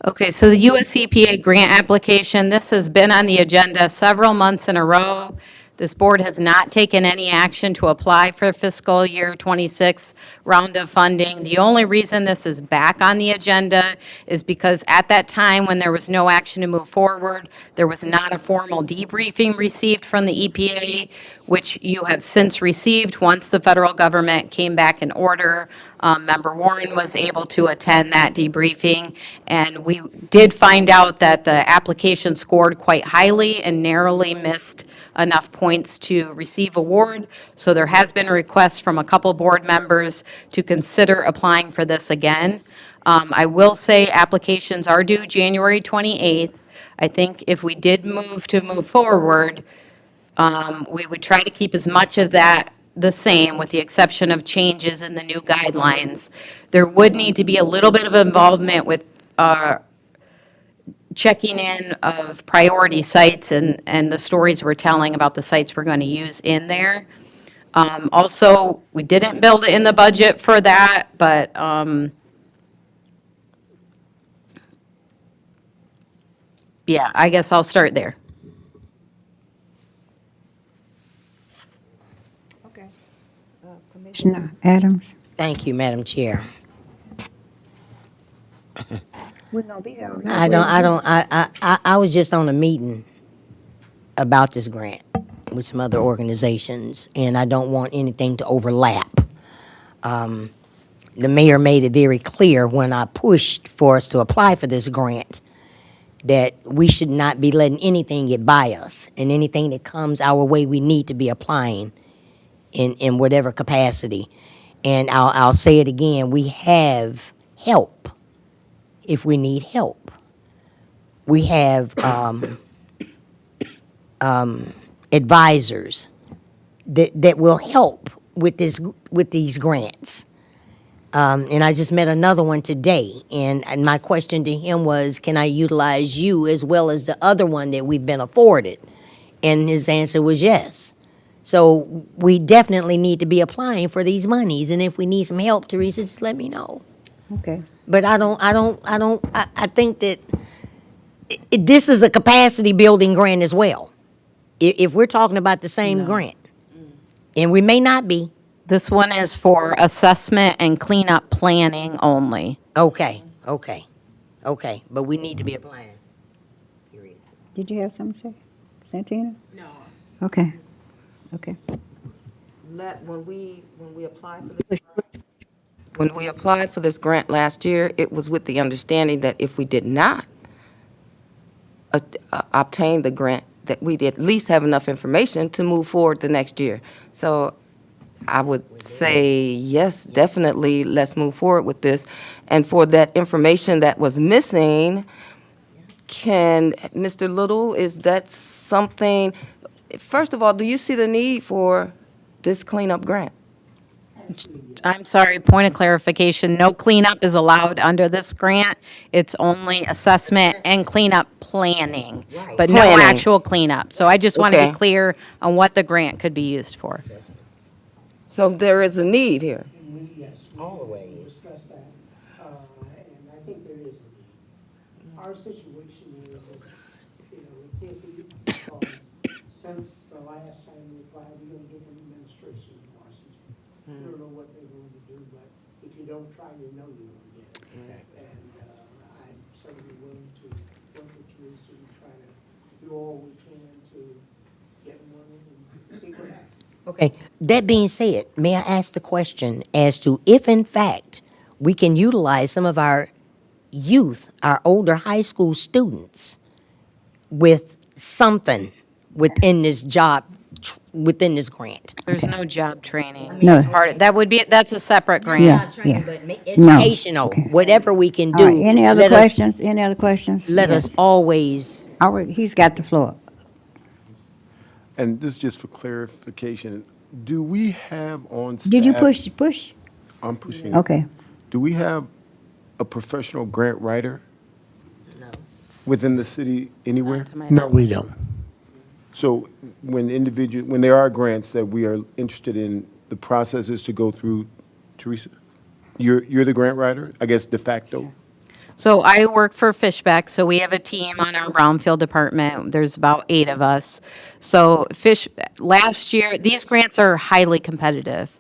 Speaker 4: Okay, so the US EPA grant application, this has been on the agenda several months in a row. This board has not taken any action to apply for fiscal year '26 round of funding. The only reason this is back on the agenda is because at that time, when there was no action to move forward, there was not a formal debriefing received from the EPA, which you have since received once the federal government came back in order. Member Warren was able to attend that debriefing, and we did find out that the application scored quite highly and narrowly missed enough points to receive award. So there has been a request from a couple board members to consider applying for this again. I will say applications are due January 28th. I think if we did move forward, we would try to keep as much of that the same, with the exception of changes in the new guidelines. There would need to be a little bit of involvement with checking in of priority sites and the stories we're telling about the sites we're going to use in there. Also, we didn't build it in the budget for that, but yeah, I guess I'll start there.
Speaker 3: Commissioner Adams?
Speaker 8: Thank you, Madam Chair.
Speaker 3: We're gonna be there all night.
Speaker 8: I was just on a meeting about this grant with some other organizations, and I don't want anything to overlap. The mayor made it very clear when I pushed for us to apply for this grant that we should not be letting anything get by us, and anything that comes our way, we need to be applying in whatever capacity. And I'll say it again, we have help if we need help. We have advisors that will help with these grants. And I just met another one today, and my question to him was, can I utilize you as well as the other one that we've been afforded? And his answer was yes. So we definitely need to be applying for these monies, and if we need some help, Teresa, just let me know.
Speaker 3: Okay.
Speaker 8: But I think that this is a capacity building grant as well. If we're talking about the same grant, and we may not be.
Speaker 4: This one is for assessment and cleanup planning only.
Speaker 8: Okay. But we need to be applying.
Speaker 3: Did you have something to say, Santina? No. Okay.
Speaker 11: When we applied for this grant last year, it was with the understanding that if we did not obtain the grant, that we'd at least have enough information to move forward the next year. So I would say, yes, definitely, let's move forward with this. And for that information that was missing, Mr. Little, is that something, first of all, do you see the need for this cleanup grant?
Speaker 4: I'm sorry, point of clarification, no cleanup is allowed under this grant. It's only assessment and cleanup planning, but no
Speaker 11: Planning.
Speaker 4: actual cleanup. So I just want to
Speaker 11: Okay.
Speaker 4: be clear on what the grant could be used for.
Speaker 11: So there is a need here.
Speaker 10: Yes, we discussed that, and I think there is a need. Our situation is, it's iffy because since the last time we applied, we got a different administration in Washington. You don't know what they're going to do, but if you don't try, you know you won't get it. And I'm certainly willing to work with Teresa and try to do all we can to get money and see what happens.
Speaker 8: Okay, that being said, may I ask the question as to if in fact we can utilize some of our youth, our older high school students with something within this within this grant?
Speaker 4: There's no job training.
Speaker 3: No.
Speaker 4: It's part of, that's a separate grant.
Speaker 3: Yeah.
Speaker 8: But
Speaker 3: No.
Speaker 8: educational,
Speaker 3: Okay.
Speaker 8: whatever we can
Speaker 3: All
Speaker 8: do.
Speaker 3: right, any other
Speaker 8: let us-
Speaker 3: questions? Any other questions?
Speaker 8: Let
Speaker 3: Yes.
Speaker 8: us always,
Speaker 3: All right, he's got the floor.
Speaker 1: And this is just for clarification, do we have on staff?
Speaker 3: Did you push?
Speaker 1: I'm pushing.
Speaker 3: Okay.
Speaker 1: Do we have a professional grant writer? Within the city anywhere?
Speaker 10: No, we don't.
Speaker 1: So when there are grants that we are interested in, the process is to go through Teresa? You're the grant writer, I guess de facto?
Speaker 4: So I work for Fishbeck, so we have a team on our Brownfield department. There's about 8 of us. So last year, these grants are highly competitive.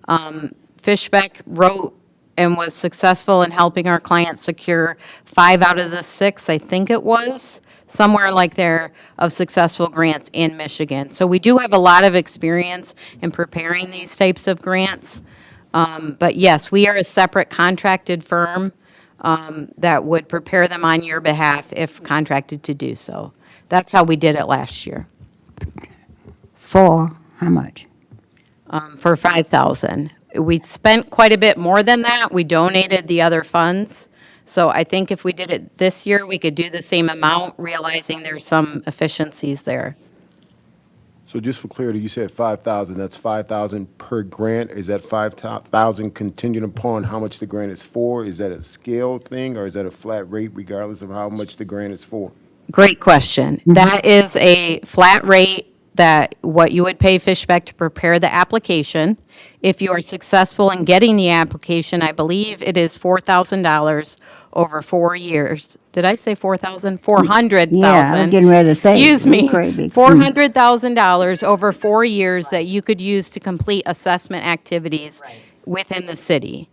Speaker 4: Fishbeck wrote and was successful in helping our clients secure 5 out of the 6, I think it was, somewhere like there, of successful grants in Michigan. So we do have a lot of experience in preparing these types of grants. But yes, we are a separate contracted firm that would prepare them on your behalf if contracted to do so. That's how we did it last year,
Speaker 3: For how much?
Speaker 4: for 5,000. We spent quite a bit more than that. We donated the other funds. So I think if we did it this year, we could do the same amount, realizing there's some efficiencies there.
Speaker 1: So just for clarity, you said 5,000, that's 5,000 per grant? Is that 5,000 contingent upon how much the grant is for? Is that a scale thing, or is that a flat rate regardless of how much the grant is for?
Speaker 4: Great question. That is a flat rate that what you would pay Fishbeck to prepare the application. If you are successful in getting the application, I believe it is $4,000 over 4 years. Did I say 4,000? 400,000.
Speaker 3: Yeah, I was getting ready to say,
Speaker 4: Excuse
Speaker 3: you
Speaker 4: me.
Speaker 3: crazy.
Speaker 4: $400,000 over 4 years that you could use to complete assessment activities within the city.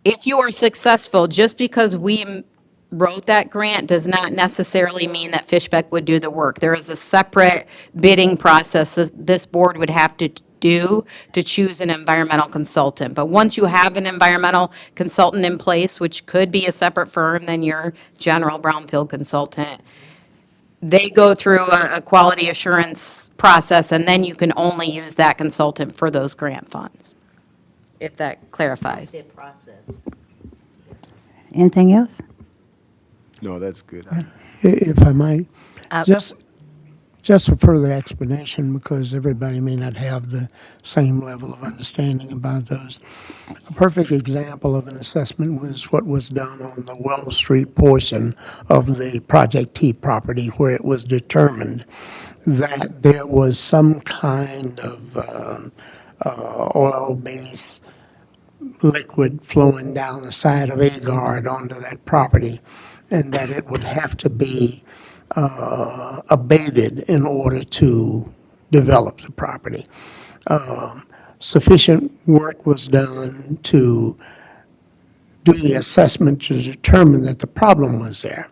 Speaker 4: If you are successful, just because we wrote that grant does not necessarily mean that Fishbeck would do the work. There is a separate bidding process this board would have to do to choose an environmental consultant. But once you have an environmental consultant in place, which could be a separate firm than your general brownfield consultant, they go through a quality assurance process, and then you can only use that consultant for those grant funds, if that clarifies.
Speaker 8: Process.
Speaker 3: Anything else?
Speaker 1: No, that's good.
Speaker 10: If I might, just for further explanation, because everybody may not have the same level of understanding about those. A perfect example of an assessment was what was done on the Wells Street portion of the Project T property, where it was determined that there was some kind of oil-based liquid flowing down the side of Agard onto that property, and that it would have to be abated in order to develop the property. Sufficient work was done to do the assessment to determine that the problem was there.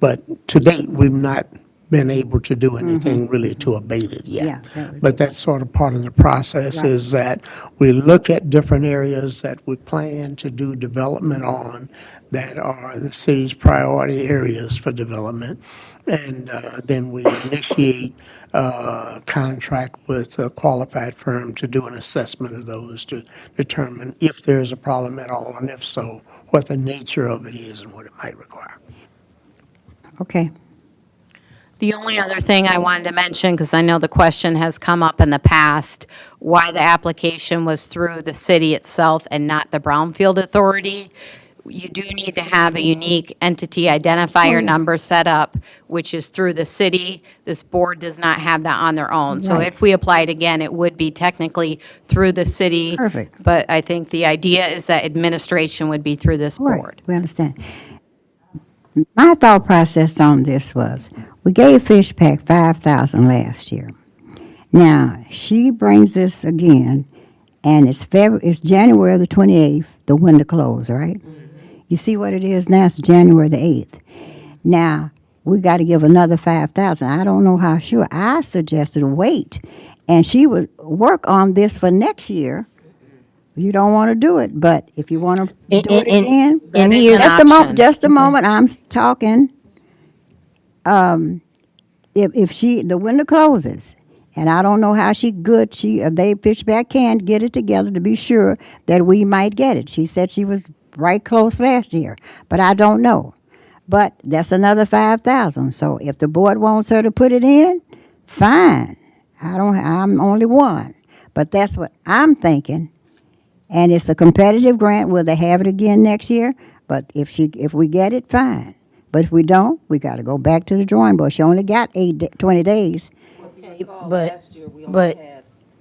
Speaker 10: But to date, we've not been able to do anything really to abate it yet.
Speaker 3: Yeah, that would
Speaker 10: But that's sort of part of the process,
Speaker 3: Right.
Speaker 10: is that we look at different areas that we plan to do development on that are the city's priority areas for development. And then we initiate a contract with a qualified firm to do an assessment of those to determine if there's a problem at all, and if so, what the nature of it is and what it might require.
Speaker 3: Okay.
Speaker 4: The only other thing I wanted to mention, because I know the question has come up in the past, why the application was through the city itself and not the Brownfield Authority. You do need to have a unique entity identifier number set up, which is through the city. This board does not have that on their own. So
Speaker 3: Right.
Speaker 4: if we applied again, it would be technically through the city.
Speaker 3: Perfect.
Speaker 4: But I think the idea is that administration would be through this
Speaker 3: Right,
Speaker 4: board.
Speaker 3: we understand. My thought process on this was, we gave Fishpack 5,000 last year. Now, she brings this again, and it's January the 28th, the window closed, right? You see what it is now? It's January the 8th. Now, we got to give another 5,000. I don't know how sure. I suggested wait, and she would work on this for next year. You don't want to do it, but if you want to do it again,
Speaker 8: and
Speaker 4: is
Speaker 8: here's
Speaker 4: an
Speaker 3: just a moment.
Speaker 4: option.
Speaker 3: Just a moment. I'm talking. If the window closes, and I don't know how they Fishback can get it together to be sure that we might get it. She said she was right close last year, but I don't know. But that's another 5,000. So if the board wants her to put it in, fine. I'm only one, but that's what I'm thinking. And it's a competitive grant. Will they have it again next year? But if we get it, fine. But if we don't, we got to go back to the drawing board. She only got 20 days,
Speaker 8: But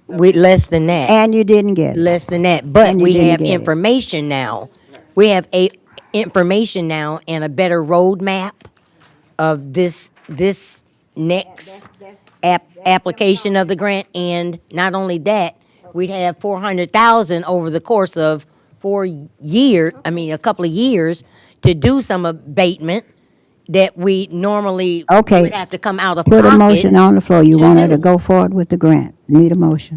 Speaker 8: we less than that.
Speaker 3: and you didn't get it.
Speaker 8: Less than that, but
Speaker 3: And you
Speaker 8: we
Speaker 3: didn't
Speaker 8: have
Speaker 3: get it.
Speaker 8: information now. We have information now and a better roadmap of this next application of the grant. And not only that, we'd have 400,000 over the course of a couple of years to do some abatement that we normally
Speaker 3: Okay.
Speaker 8: would have to come out of
Speaker 3: Put
Speaker 8: pocket.
Speaker 3: a motion on the floor. You
Speaker 8: to
Speaker 3: want her
Speaker 8: do.
Speaker 3: to go forward with the grant. Need a motion.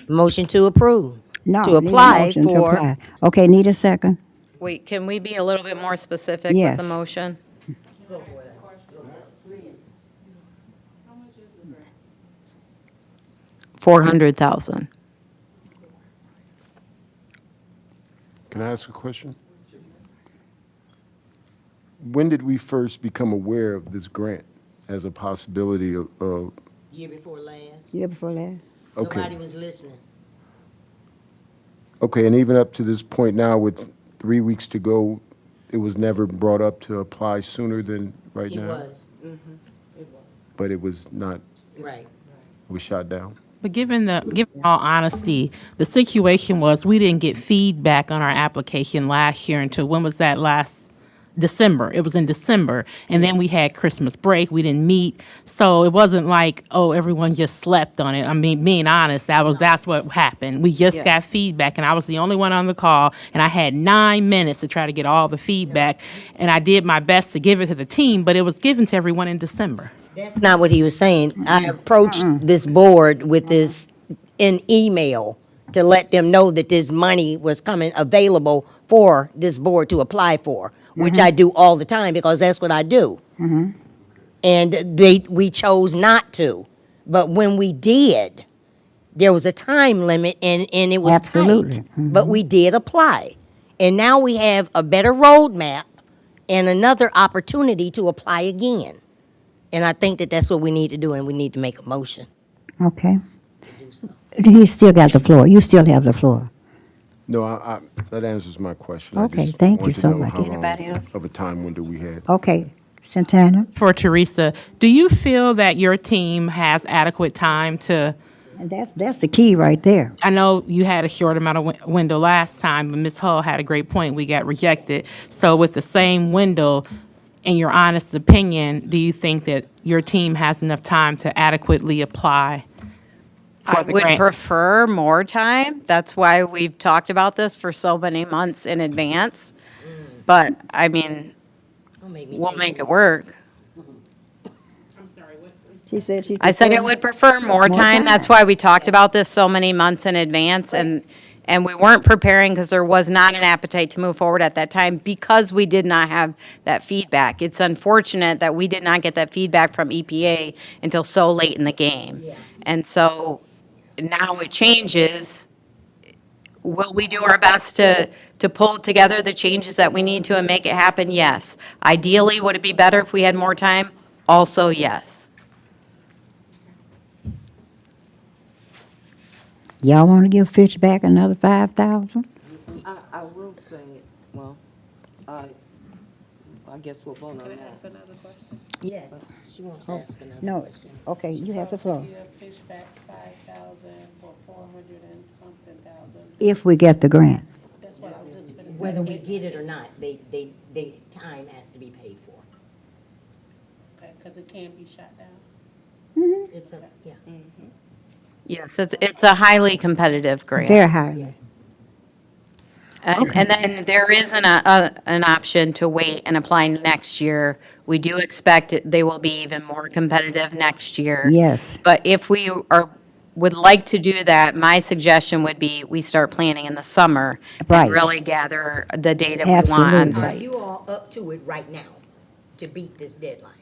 Speaker 8: Motion to approve.
Speaker 3: No,
Speaker 8: To
Speaker 3: need a
Speaker 8: apply
Speaker 3: motion to
Speaker 8: for.
Speaker 3: apply. Okay, need a second?
Speaker 4: Wait, can we be a little bit more specific with
Speaker 3: Yes.
Speaker 4: the motion? $400,000.
Speaker 1: Can I ask a question? When did we first become aware of this grant? as a possibility of
Speaker 8: Year before last.
Speaker 3: Year before last?
Speaker 1: okay.
Speaker 8: Nobody was listening.
Speaker 1: Okay, and even up to this point now, with 3 weeks to go, it was never brought up to apply sooner than right
Speaker 8: It
Speaker 1: now?
Speaker 8: was. It was.
Speaker 1: But it was not,
Speaker 8: Right.
Speaker 1: it was shot down?
Speaker 9: But given all honesty, the situation was we didn't get feedback on our application last year until, when was that, last December? It was in December. And then we had Christmas break. We didn't meet. So it wasn't like, oh, everyone just slept on it. I mean, being honest, that's what happened. We just got feedback, and I was the only one on the call, and I had 9 minutes to try to get all the feedback. And I did my best to give it to the team, but it was given to everyone in December.
Speaker 8: That's not what he was saying. I approached this board with this in email to let them know that this money was coming available for this board to apply for, which I do all the time because that's what I do. And we chose not to. But when we did, there was a time limit and it was
Speaker 3: Absolutely.
Speaker 8: tight. But we did apply. And now we have a better roadmap and another opportunity to apply again. And I think that that's what we need to do, and we need to make a motion.
Speaker 3: Okay. He still got the floor. You still have the floor.
Speaker 1: No, that answers my question.
Speaker 3: Okay,
Speaker 1: I just
Speaker 3: thank you
Speaker 1: wanted to
Speaker 3: so
Speaker 1: know
Speaker 3: much.
Speaker 1: how long
Speaker 3: Anybody else?
Speaker 1: of a time window we had.
Speaker 3: Okay. Santana?
Speaker 9: For Teresa, do you feel that your team has adequate time to,
Speaker 3: And that's the key right there.
Speaker 9: I know you had a short amount of window last time, but Ms. Hull had a great point. We got rejected. So with the same window, in your honest opinion, do you think that your team has enough time to adequately apply for
Speaker 4: I
Speaker 9: the
Speaker 4: would
Speaker 9: grant?
Speaker 4: prefer more time. That's why we've talked about this for so many months in advance. But, I mean, we'll make it work.
Speaker 3: She said she.
Speaker 4: I said I would prefer more time. That's why we talked about this so many months in advance, and we weren't preparing because there was not an appetite to move forward at that time because we did not have that feedback. It's unfortunate that we did not get that feedback from EPA until so late in the game. And so now it changes. Will we do our best to pull together the changes that we need to and make it happen? Yes. Ideally, would it be better if we had more time? Also, yes.
Speaker 3: Y'all want to give Fitchback another 5,000?
Speaker 11: I will say, well, I guess we'll vote on that.
Speaker 8: Yes. She wants to ask another
Speaker 3: No.
Speaker 8: question.
Speaker 3: Okay, you have the floor.
Speaker 5: Fishback 5,000 for 400 and something thousand.
Speaker 3: If we get the grant.
Speaker 5: That's what I was just gonna say.
Speaker 8: Whether we get it or not, they time has to be paid for.
Speaker 5: Because it can be shot down.
Speaker 8: It's a, yeah.
Speaker 4: Yes, it's a highly competitive grant.
Speaker 3: Very highly.
Speaker 4: And then there is an option to wait and apply next year. We do expect they will be even more competitive next year.
Speaker 3: Yes.
Speaker 4: But if we would like to do that, my suggestion would be we start planning in the summer.
Speaker 3: Right.
Speaker 4: And really gather the data we want on
Speaker 3: Absolutely.
Speaker 8: Are
Speaker 4: sites.
Speaker 8: you all up to it right now to beat this deadline?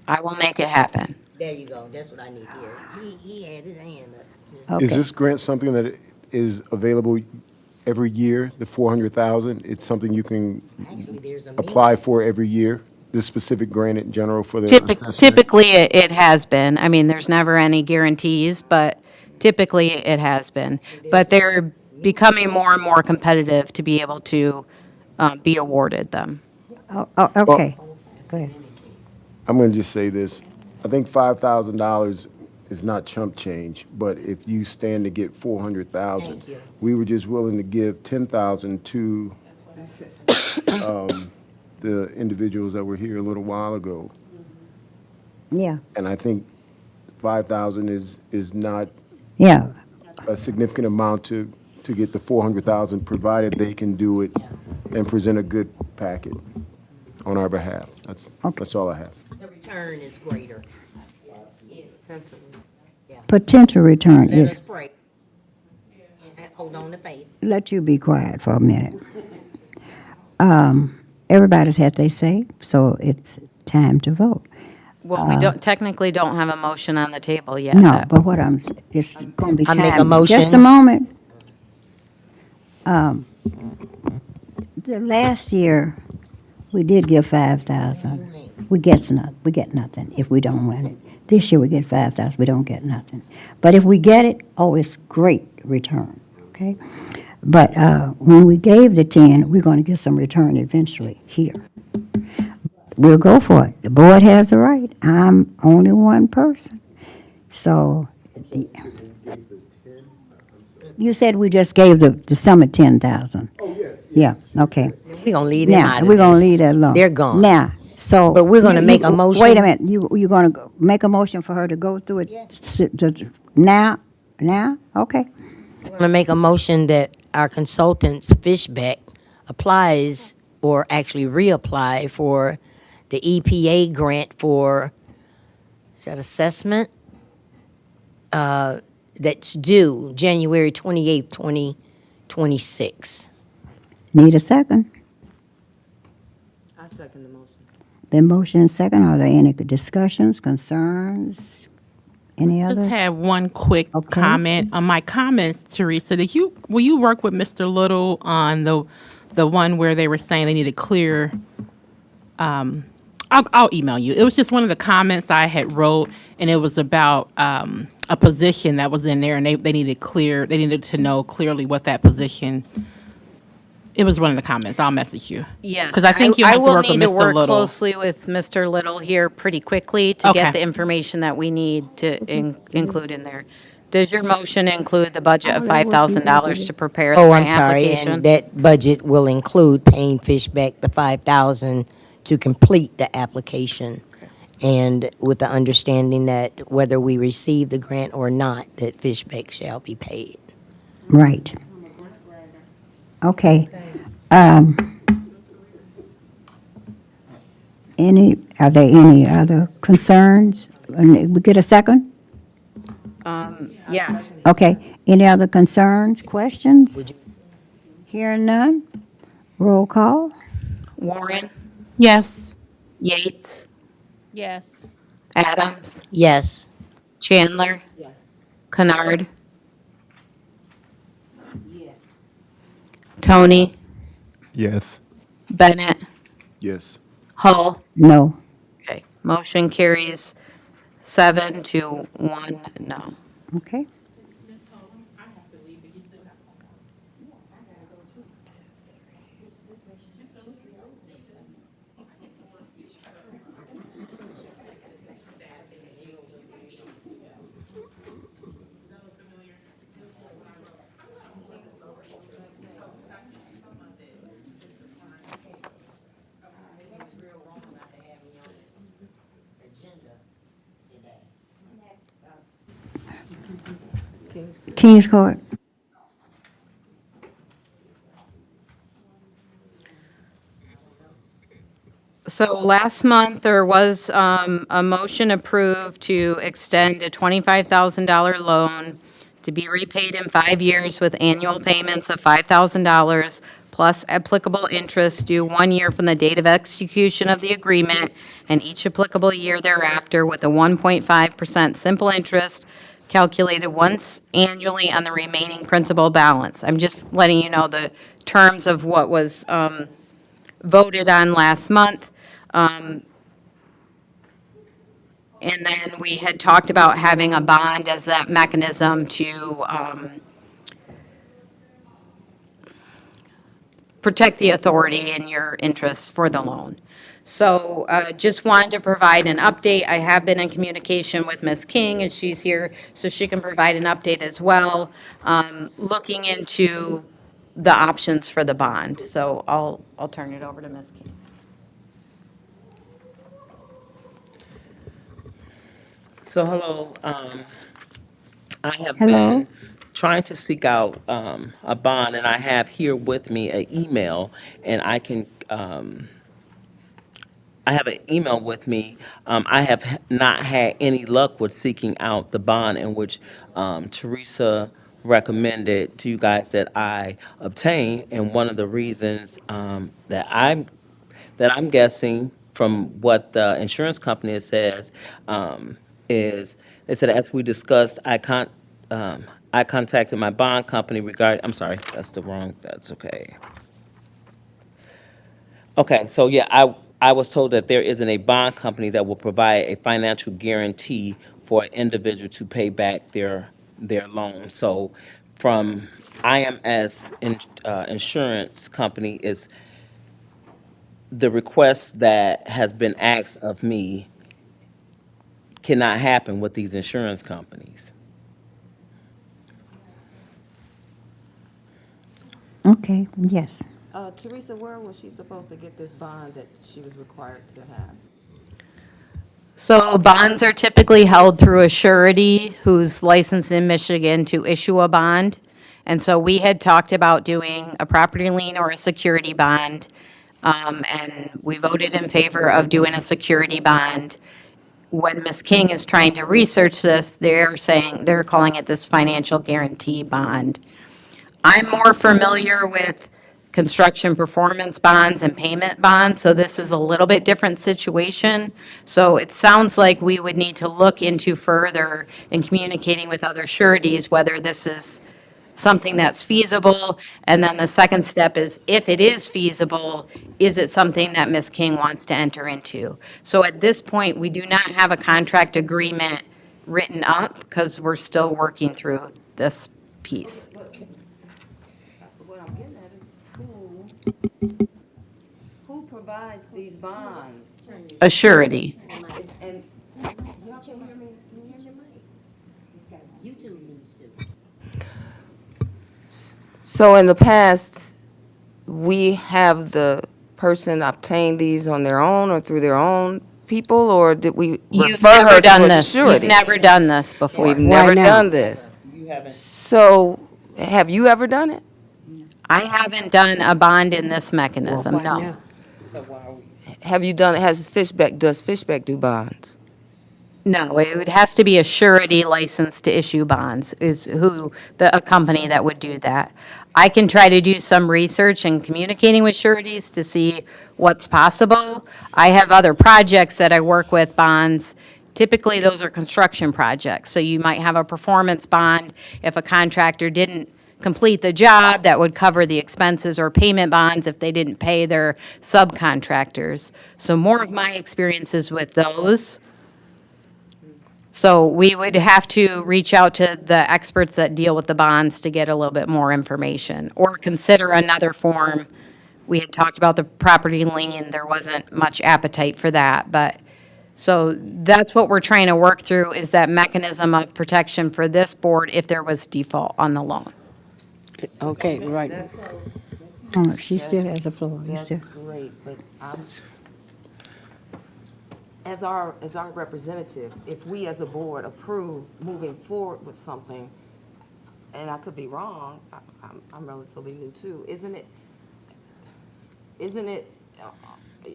Speaker 4: I will make it happen.
Speaker 8: There you go. That's what I need to hear. He had his hand up.
Speaker 3: Okay.
Speaker 1: Is this grant something that is available every year, the 400,000? It's something you can
Speaker 8: Actually, there's a
Speaker 1: apply for every year? This specific grant in general for the assessment?
Speaker 4: Typically, it has been. I mean, there's never any guarantees, but typically it has been. But they're becoming more and more competitive to be able to be awarded them.
Speaker 3: Oh, okay. Go ahead.
Speaker 1: I'm going to just say this. I think $5,000 is not chump change, but if you stand to get 400,000,
Speaker 8: Thank you.
Speaker 1: we were just willing to give 10,000 to the individuals that were here a little while ago.
Speaker 3: Yeah,
Speaker 1: And I think 5,000 is not
Speaker 3: yeah.
Speaker 1: a significant amount to get the 400,000, provided they can do it and present a good packet on our behalf. That's all I have.
Speaker 8: The return is greater.
Speaker 3: Potential return
Speaker 8: Let us
Speaker 3: is,
Speaker 8: pray. And hold on to faith.
Speaker 3: let you be quiet for a minute. Everybody's had their say, so it's time to vote.
Speaker 4: Well, we technically don't have a motion on the table yet.
Speaker 3: No, but what it's going to be
Speaker 8: I
Speaker 3: time.
Speaker 8: make a motion.
Speaker 3: Just a moment. The last year, We did give 5,000. We get nothing if we don't win it. This year we get 5,000, we don't get nothing. But if we get it, oh, it's great return, okay? But when we gave the 10, we're going to get some return eventually here. We'll go for it. The board has the right. I'm only one person. So, you said we just gave the sum of 10,000.
Speaker 1: Oh, yes.
Speaker 3: Yeah, okay.
Speaker 8: We're gonna leave them out
Speaker 3: Now,
Speaker 8: of
Speaker 3: we're going to
Speaker 8: this.
Speaker 3: leave that alone.
Speaker 8: They're gone.
Speaker 3: Now, so.
Speaker 8: But we're gonna make a motion.
Speaker 3: Wait a minute, you're going to make a motion for her to go through it now? Okay.
Speaker 8: We're gonna make a motion that our consultant's Fishbeck applies or actually reapply for the EPA grant for, is that assessment? That's due January 28th, 2026.
Speaker 3: Need a second?
Speaker 8: I second the motion.
Speaker 3: Been motion and second. Are there any discussions, concerns? Any
Speaker 9: Just
Speaker 3: other?
Speaker 9: have one quick
Speaker 3: Okay.
Speaker 9: comment on my comments, Teresa. Will you work with Mr. Little on the one where they were saying they needed clear? I'll email you. It was just one of the comments I had wrote, and it was about a position that was in there, and they needed to know clearly what that position. It was one of the comments. I'll message you.
Speaker 4: Yes.
Speaker 9: Because I think you have to work with
Speaker 4: I will need to
Speaker 9: Mr.
Speaker 4: work
Speaker 9: Little.
Speaker 4: closely with Mr. Little here pretty quickly to
Speaker 9: Okay.
Speaker 4: get the information that we need to include in there. Does your motion include the budget of $5,000 to prepare the
Speaker 8: Oh, I'm
Speaker 4: grant
Speaker 8: sorry,
Speaker 4: application?
Speaker 8: and that budget will include paying Fishbeck the 5,000 to complete the application. And with the understanding that whether we receive the grant or not, that Fishbeck shall be paid.
Speaker 3: Right. Okay. Are there any other concerns? We get a second?
Speaker 4: Yes.
Speaker 3: Okay. Any other concerns, questions? Hearing none? Roll call?
Speaker 4: Warren,
Speaker 9: Yes.
Speaker 4: Yates,
Speaker 5: Yes.
Speaker 4: Adams,
Speaker 8: Yes.
Speaker 4: Chandler. Yes. Kennard. Yes. Tony,
Speaker 6: Yes.
Speaker 4: Bennett,
Speaker 1: Yes.
Speaker 4: Hull.
Speaker 3: No.
Speaker 4: Okay, motion carries 7 to 1 no.
Speaker 3: Okay. Kings Court.
Speaker 4: So last month, there was a motion approved to extend a $25,000 loan to be repaid in 5 years with annual payments of $5,000 plus applicable interest due 1 year from the date of execution of the agreement and each applicable year thereafter with a 1.5% simple interest calculated once annually on the remaining principal balance. I'm just letting you know the terms of what was voted on last month. And then we had talked about having a bond as that mechanism to protect the authority and your interests for the loan. So just wanted to provide an update. I have been in communication with Ms. King, and she's here, so she can provide an update as well, looking into the options for the bond. So I'll turn it over to Ms. King.
Speaker 14: So hello, I have
Speaker 3: Hello.
Speaker 14: been trying to seek out a bond, and I have here with me an email, and I can, I have an email with me. I have not had any luck with seeking out the bond in which Teresa recommended to you guys that I obtain, and one of the reasons that I'm guessing from what the insurance company says, is, they said, as we discussed, I contacted my bond company regarding, I'm sorry, that's okay. Okay, so yeah, I was told that there isn't a bond company that will provide a financial guarantee for an individual to pay back their loan. So from insurance company is the request that has been asked of me cannot happen with these insurance companies.
Speaker 3: Okay, yes.
Speaker 11: Teresa, where was she supposed to get this bond that she was required to have?
Speaker 4: So bonds are typically held through a surety who's licensed in Michigan to issue a bond. And so we had talked about doing a property lien or a security bond. And we voted in favor of doing a security bond. When Ms. King is trying to research this, they're calling it this financial guarantee bond. I'm more familiar with construction performance bonds and payment bonds, so this is a little bit different situation. So it sounds like we would need to look into further in communicating with other sureties whether this is something that's feasible. And then the second step is, if it is feasible, is it something that Ms. King wants to enter into? So at this point, we do not have a contract agreement written up because we're still working through this piece.
Speaker 11: What I'm getting at is who provides these bonds?
Speaker 4: A surety.
Speaker 11: And
Speaker 2: Y'all can hear me? Can you hear me? YouTube needs to.
Speaker 11: so in the past, we have the person obtain these on their own or through their own people, or did we
Speaker 4: You've
Speaker 11: refer
Speaker 4: never
Speaker 11: her
Speaker 4: done
Speaker 11: to a
Speaker 4: this. You've
Speaker 11: surety?
Speaker 4: never done this before.
Speaker 11: We've never
Speaker 3: now?
Speaker 11: done this. So, have you ever done it?
Speaker 4: I haven't done a bond in this mechanism,
Speaker 7: Why
Speaker 4: no.
Speaker 7: now?
Speaker 11: Have you done it? Does Fishbeck do bonds?
Speaker 4: No, it has to be a surety licensed to issue bonds is a company that would do that. I can try to do some research and communicating with sureties to see what's possible. I have other projects that I work with bonds. Typically, those are construction projects. So you might have a performance bond if a contractor didn't complete the job, that would cover the expenses, or payment bonds if they didn't pay their subcontractors. So more of my experience is with those. So we would have to reach out to the experts that deal with the bonds to get a little bit more information, or consider another form. We had talked about the property lien, there wasn't much appetite for that, but, so that's what we're trying to work through, is that mechanism of protection for this board if there was default on the loan.
Speaker 7: Okay, right.
Speaker 3: Oh, she still has a floor. You
Speaker 11: That's
Speaker 3: still-
Speaker 11: great, but as our representative, if we as a board approve moving forward with something, and I could be wrong, I'm relatively new too, isn't it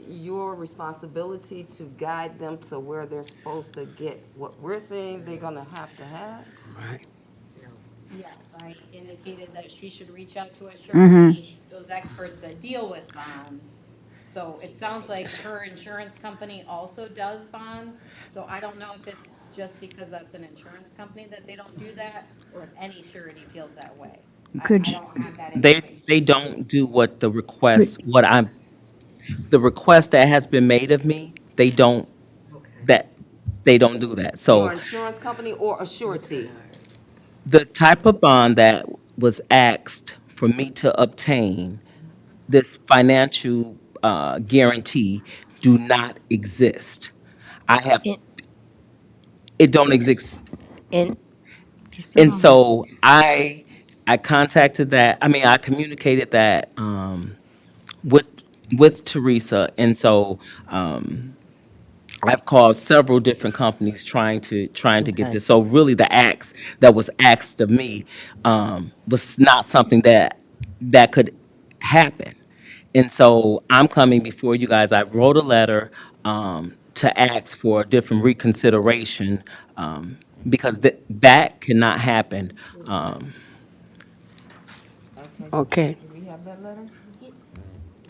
Speaker 11: your responsibility to guide them to where they're supposed to get what we're saying they're gonna have to have?
Speaker 7: Right.
Speaker 4: Yes, I indicated that she should reach out to a surety, those experts that deal with bonds. So it sounds like her insurance company also does bonds, so I don't know if it's just because that's an insurance company that they don't do that, or if any surety feels that way. I
Speaker 3: Could you-
Speaker 4: don't have that information.
Speaker 14: They don't do what the request, the request that has been made of me, they don't do that.
Speaker 11: Your
Speaker 14: So
Speaker 11: insurance company or a surety?
Speaker 14: the type of bond that was asked for me to obtain, this financial guarantee, do not exist. It don't exist.
Speaker 8: And
Speaker 14: And so I contacted that, I communicated that with Teresa. And so I've called several different companies trying to get
Speaker 8: Okay.
Speaker 14: this. So really the ask that was asked of me was not something that could happen. And so I'm coming before you guys. I wrote a letter to ask for a different reconsideration because that cannot happen.
Speaker 7: Okay.
Speaker 11: Do we have that letter?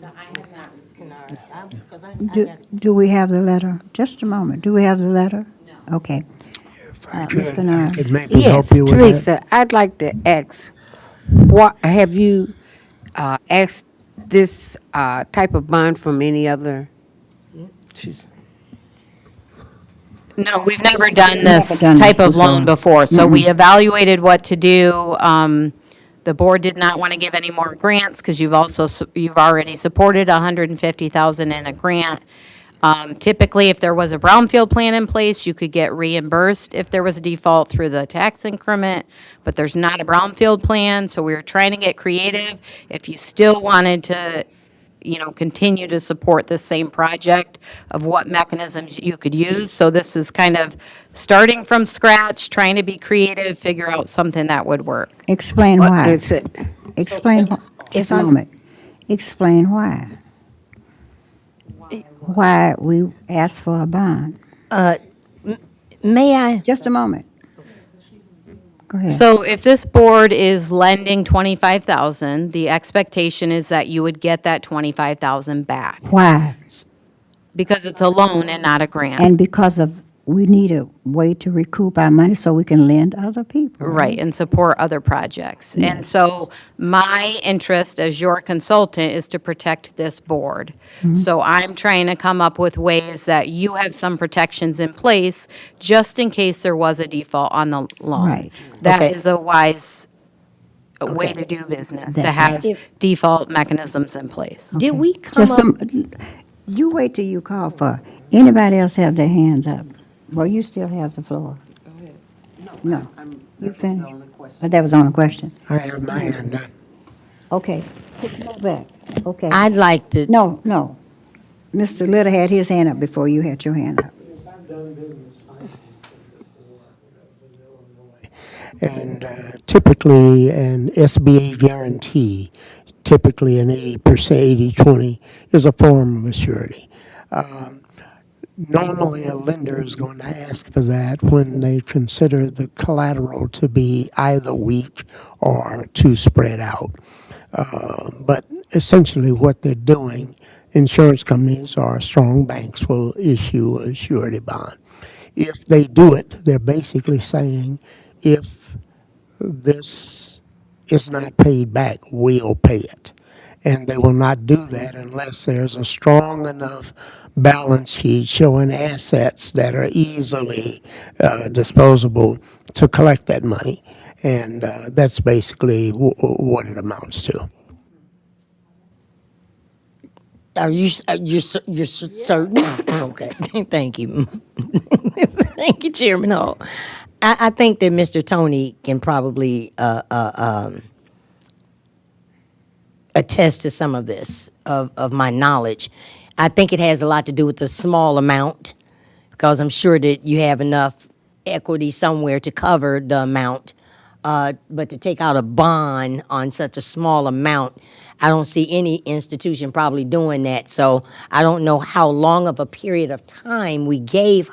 Speaker 4: No, I have not received.
Speaker 3: Do we have the letter? Just a moment. Do we have the letter? No. Okay. Ms. Bernard.
Speaker 10: Could maybe help
Speaker 7: Yes,
Speaker 10: you with that.
Speaker 7: Teresa, I'd like to ask, what, have you asked this type of bond from any other?
Speaker 4: No, we've never done
Speaker 3: Never
Speaker 4: this
Speaker 3: done this
Speaker 4: type of loan before. So we evaluated what to do. The board did not want to give any more grants because you've already supported 150,000 in a grant. Typically, if there was a brownfield plan in place, you could get reimbursed if there was a default through the tax increment, but there's not a brownfield plan, so we were trying to get creative. If you still wanted to, continue to support the same project, of what mechanisms you could use. So this is kind of starting from scratch, trying to be creative, figure out something that would work.
Speaker 3: Explain
Speaker 7: What
Speaker 3: why.
Speaker 7: is it?
Speaker 3: Explain, just a moment. Explain why. Why we asked for a bond.
Speaker 8: May I?
Speaker 3: Just a moment. Go ahead.
Speaker 4: So if this board is lending 25,000, the expectation is that you would get that 25,000 back,
Speaker 3: Why?
Speaker 4: because it's a loan and not a grant.
Speaker 3: And because of, we need a way to recoup our money so we can lend other people.
Speaker 4: Right, and support other projects. And so my interest as your consultant is to protect this board. So I'm trying to come up with ways that you have some protections in place, just in case there was a default on the loan.
Speaker 3: Right.
Speaker 4: That
Speaker 7: Okay.
Speaker 4: is a wise way to do business, to
Speaker 3: That's
Speaker 4: have
Speaker 8: right.
Speaker 4: default mechanisms in place.
Speaker 8: Did we come
Speaker 3: Just,
Speaker 8: up?
Speaker 3: you wait till you call for, anybody else have their hands up? Well, you still have the floor. No, you finished? But that was on a question.
Speaker 10: I have my hand up.
Speaker 3: Okay, go back, okay.
Speaker 8: I'd like to.
Speaker 3: No, no. Mr. Little had his hand up before you had your hand up.
Speaker 10: And typically, an SBA guarantee, typically an 80%, 80/20, is a form of a surety. Normally, a lender is going to ask for that when they consider the collateral to be either weak or too spread out. But essentially, what they're doing, insurance companies or strong banks will issue a surety bond. If they do it, they're basically saying, if this is not paid back, we'll pay it. And they will not do that unless there's a strong enough balance sheet showing assets that are easily disposable to collect that money. And that's basically what it amounts to.
Speaker 8: You're certain? Okay, thank you. Thank you, Chairman Hall. I think that Mr. Tony can probably attest to some of this, of my knowledge. I think it has a lot to do with the small amount, because I'm sure that you have enough equity somewhere to cover the amount. But to take out a bond on such a small amount, I don't see any institution probably doing that. So I don't know how long of a period of time we gave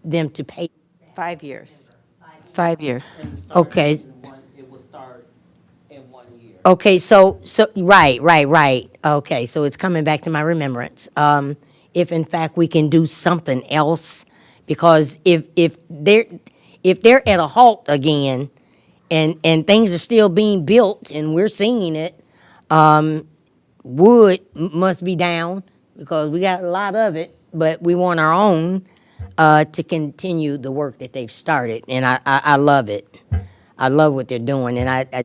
Speaker 8: them to pay.
Speaker 4: 5 years. 5 years.
Speaker 8: Okay.
Speaker 14: It will start in 1 year.
Speaker 8: Okay, so right. Okay, so it's coming back to my remembrance. If in fact we can do something else, because if they're at a halt again, and things are still being built and we're seeing it, wood must be down because we got a lot of it, but we want our own to continue the work that they've started, and I love it. I love what they're doing, and I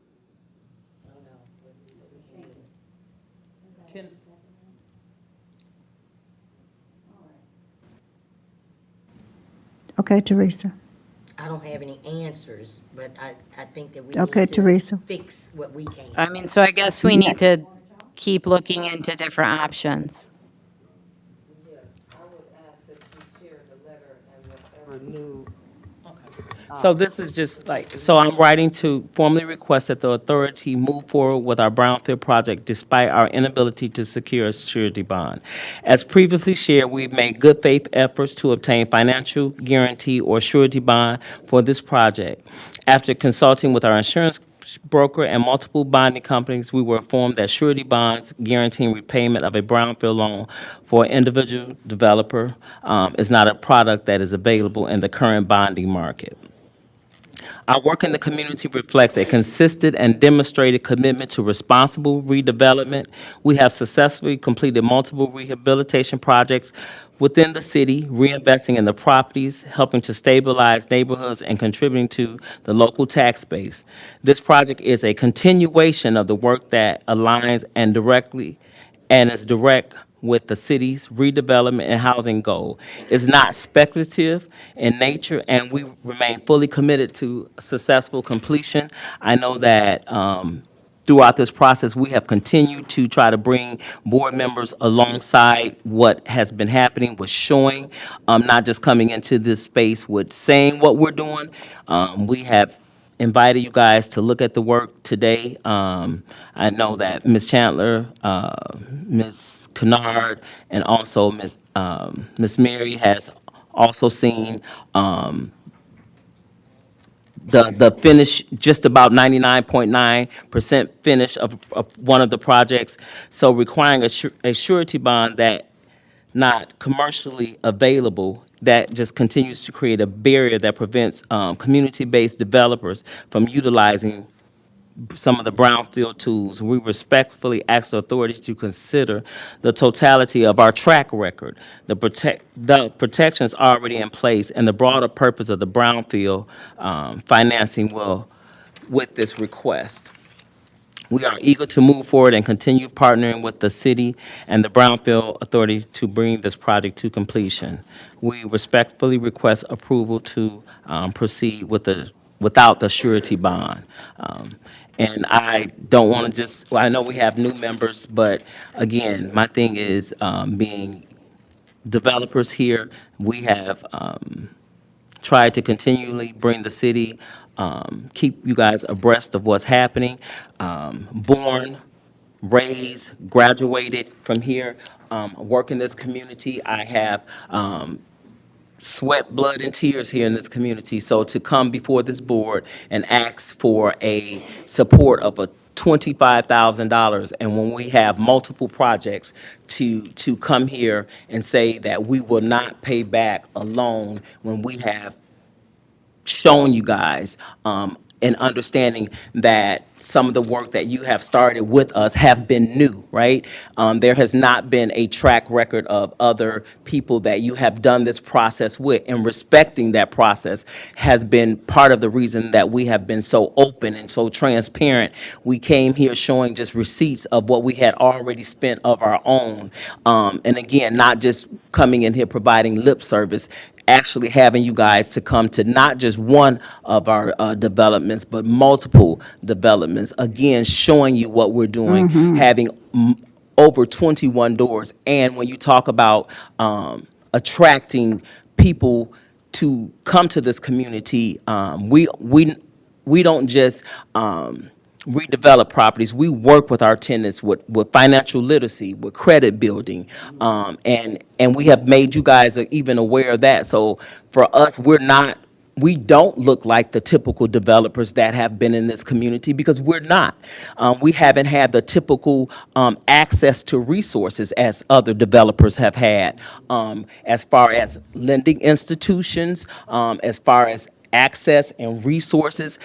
Speaker 3: Okay, Teresa.
Speaker 8: I don't have any answers, but I think that we
Speaker 3: Okay,
Speaker 8: need to
Speaker 3: Teresa.
Speaker 8: fix what we can.
Speaker 4: I mean, so I guess we need to keep looking into different options.
Speaker 14: So this is just like, so I'm writing to formally request that the authority move forward with our Brownfield project despite our inability to secure a surety bond. As previously shared, we've made good faith efforts to obtain financial guarantee or surety bond for this project. After consulting with our insurance broker and multiple bonding companies, we were informed that surety bonds guaranteeing repayment of a brownfield loan for an individual developer is not a product that is available in the current bonding market. Our work in the community reflects a consistent and demonstrated commitment to responsible redevelopment. We have successfully completed multiple rehabilitation projects within the city, reinvesting in the properties, helping to stabilize neighborhoods, and contributing to the local tax base. This project is a continuation of the work that aligns and is direct with the city's redevelopment and housing goal. It's not speculative in nature, and we remain fully committed to successful completion. I know that throughout this process, we have continued to try to bring board members alongside what has been happening with showing, not just coming into this space with saying what we're doing. We have invited you guys to look at the work today. I know that Ms. Chandler, Ms. Kennard, and also Ms. Mary has also seen the finish, just about 99.9% finish of one of the projects. So requiring a surety bond that not commercially available, that just continues to create a barrier that prevents community-based developers from utilizing some of the brownfield tools. We respectfully ask the authority to consider the totality of our track record, the protections already in place, and the broader purpose of the brownfield financing with this request. We are eager to move forward and continue partnering with the city and the Brownfield Authority to bring this project to completion. We respectfully request approval to proceed without the surety bond. And I don't want to just, well, I know we have new members, but again, my thing is being developers here, we have tried to continually bring the city, keep you guys abreast of what's happening. Born, raised, graduated from here, work in this community. I have sweat, blood, and tears here in this community. So to come before this board and ask for a support of a $25,000, and when we have multiple projects, to come here and say that we will not pay back a loan when we have shown you guys and understanding that some of the work that you have started with us have been new, right? There has not been a track record of other people that you have done this process with, and respecting that process has been part of the reason that we have been so open and so transparent. We came here showing just receipts of what we had already spent of our own. And again, not just coming in here providing lip service, actually having you guys to come to not just one of our developments, but multiple developments. Again, showing you what we're doing, having over 21 doors. And when you talk about attracting people to come to this community, we don't just redevelop properties. We work with our tenants with financial literacy, with credit building, and we have made you guys even aware of that. So for us, we don't look like the typical developers that have been in this community, because we're not. We haven't had the typical access to resources as other developers have had, as far as lending institutions, as far as access and resources,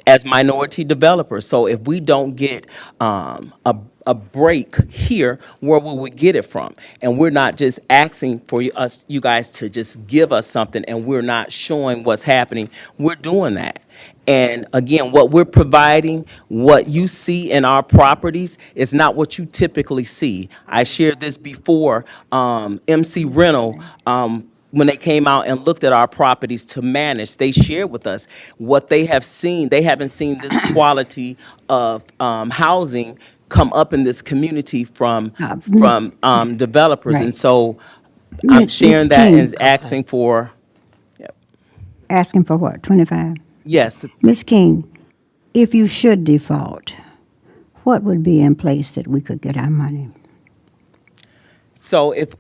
Speaker 14: as minority developers. So if we don't get a break here, where will we get it from? And we're not just asking for you guys to just give us something, and we're not showing what's happening. We're doing that. And again, what we're providing, what you see in our properties, is not what you typically see. I shared this before. MC Rental, when they came out and looked at our properties to manage, they shared with us what they have seen. They haven't seen this quality of housing come up in this community from developers.
Speaker 3: Right.
Speaker 14: And so I'm
Speaker 3: Ms.
Speaker 14: sharing that
Speaker 3: King.
Speaker 14: and asking for,
Speaker 3: Asking for what, 25?
Speaker 14: yes,
Speaker 3: Ms. King, if you should default, what would be in place that we could get our money?
Speaker 14: so if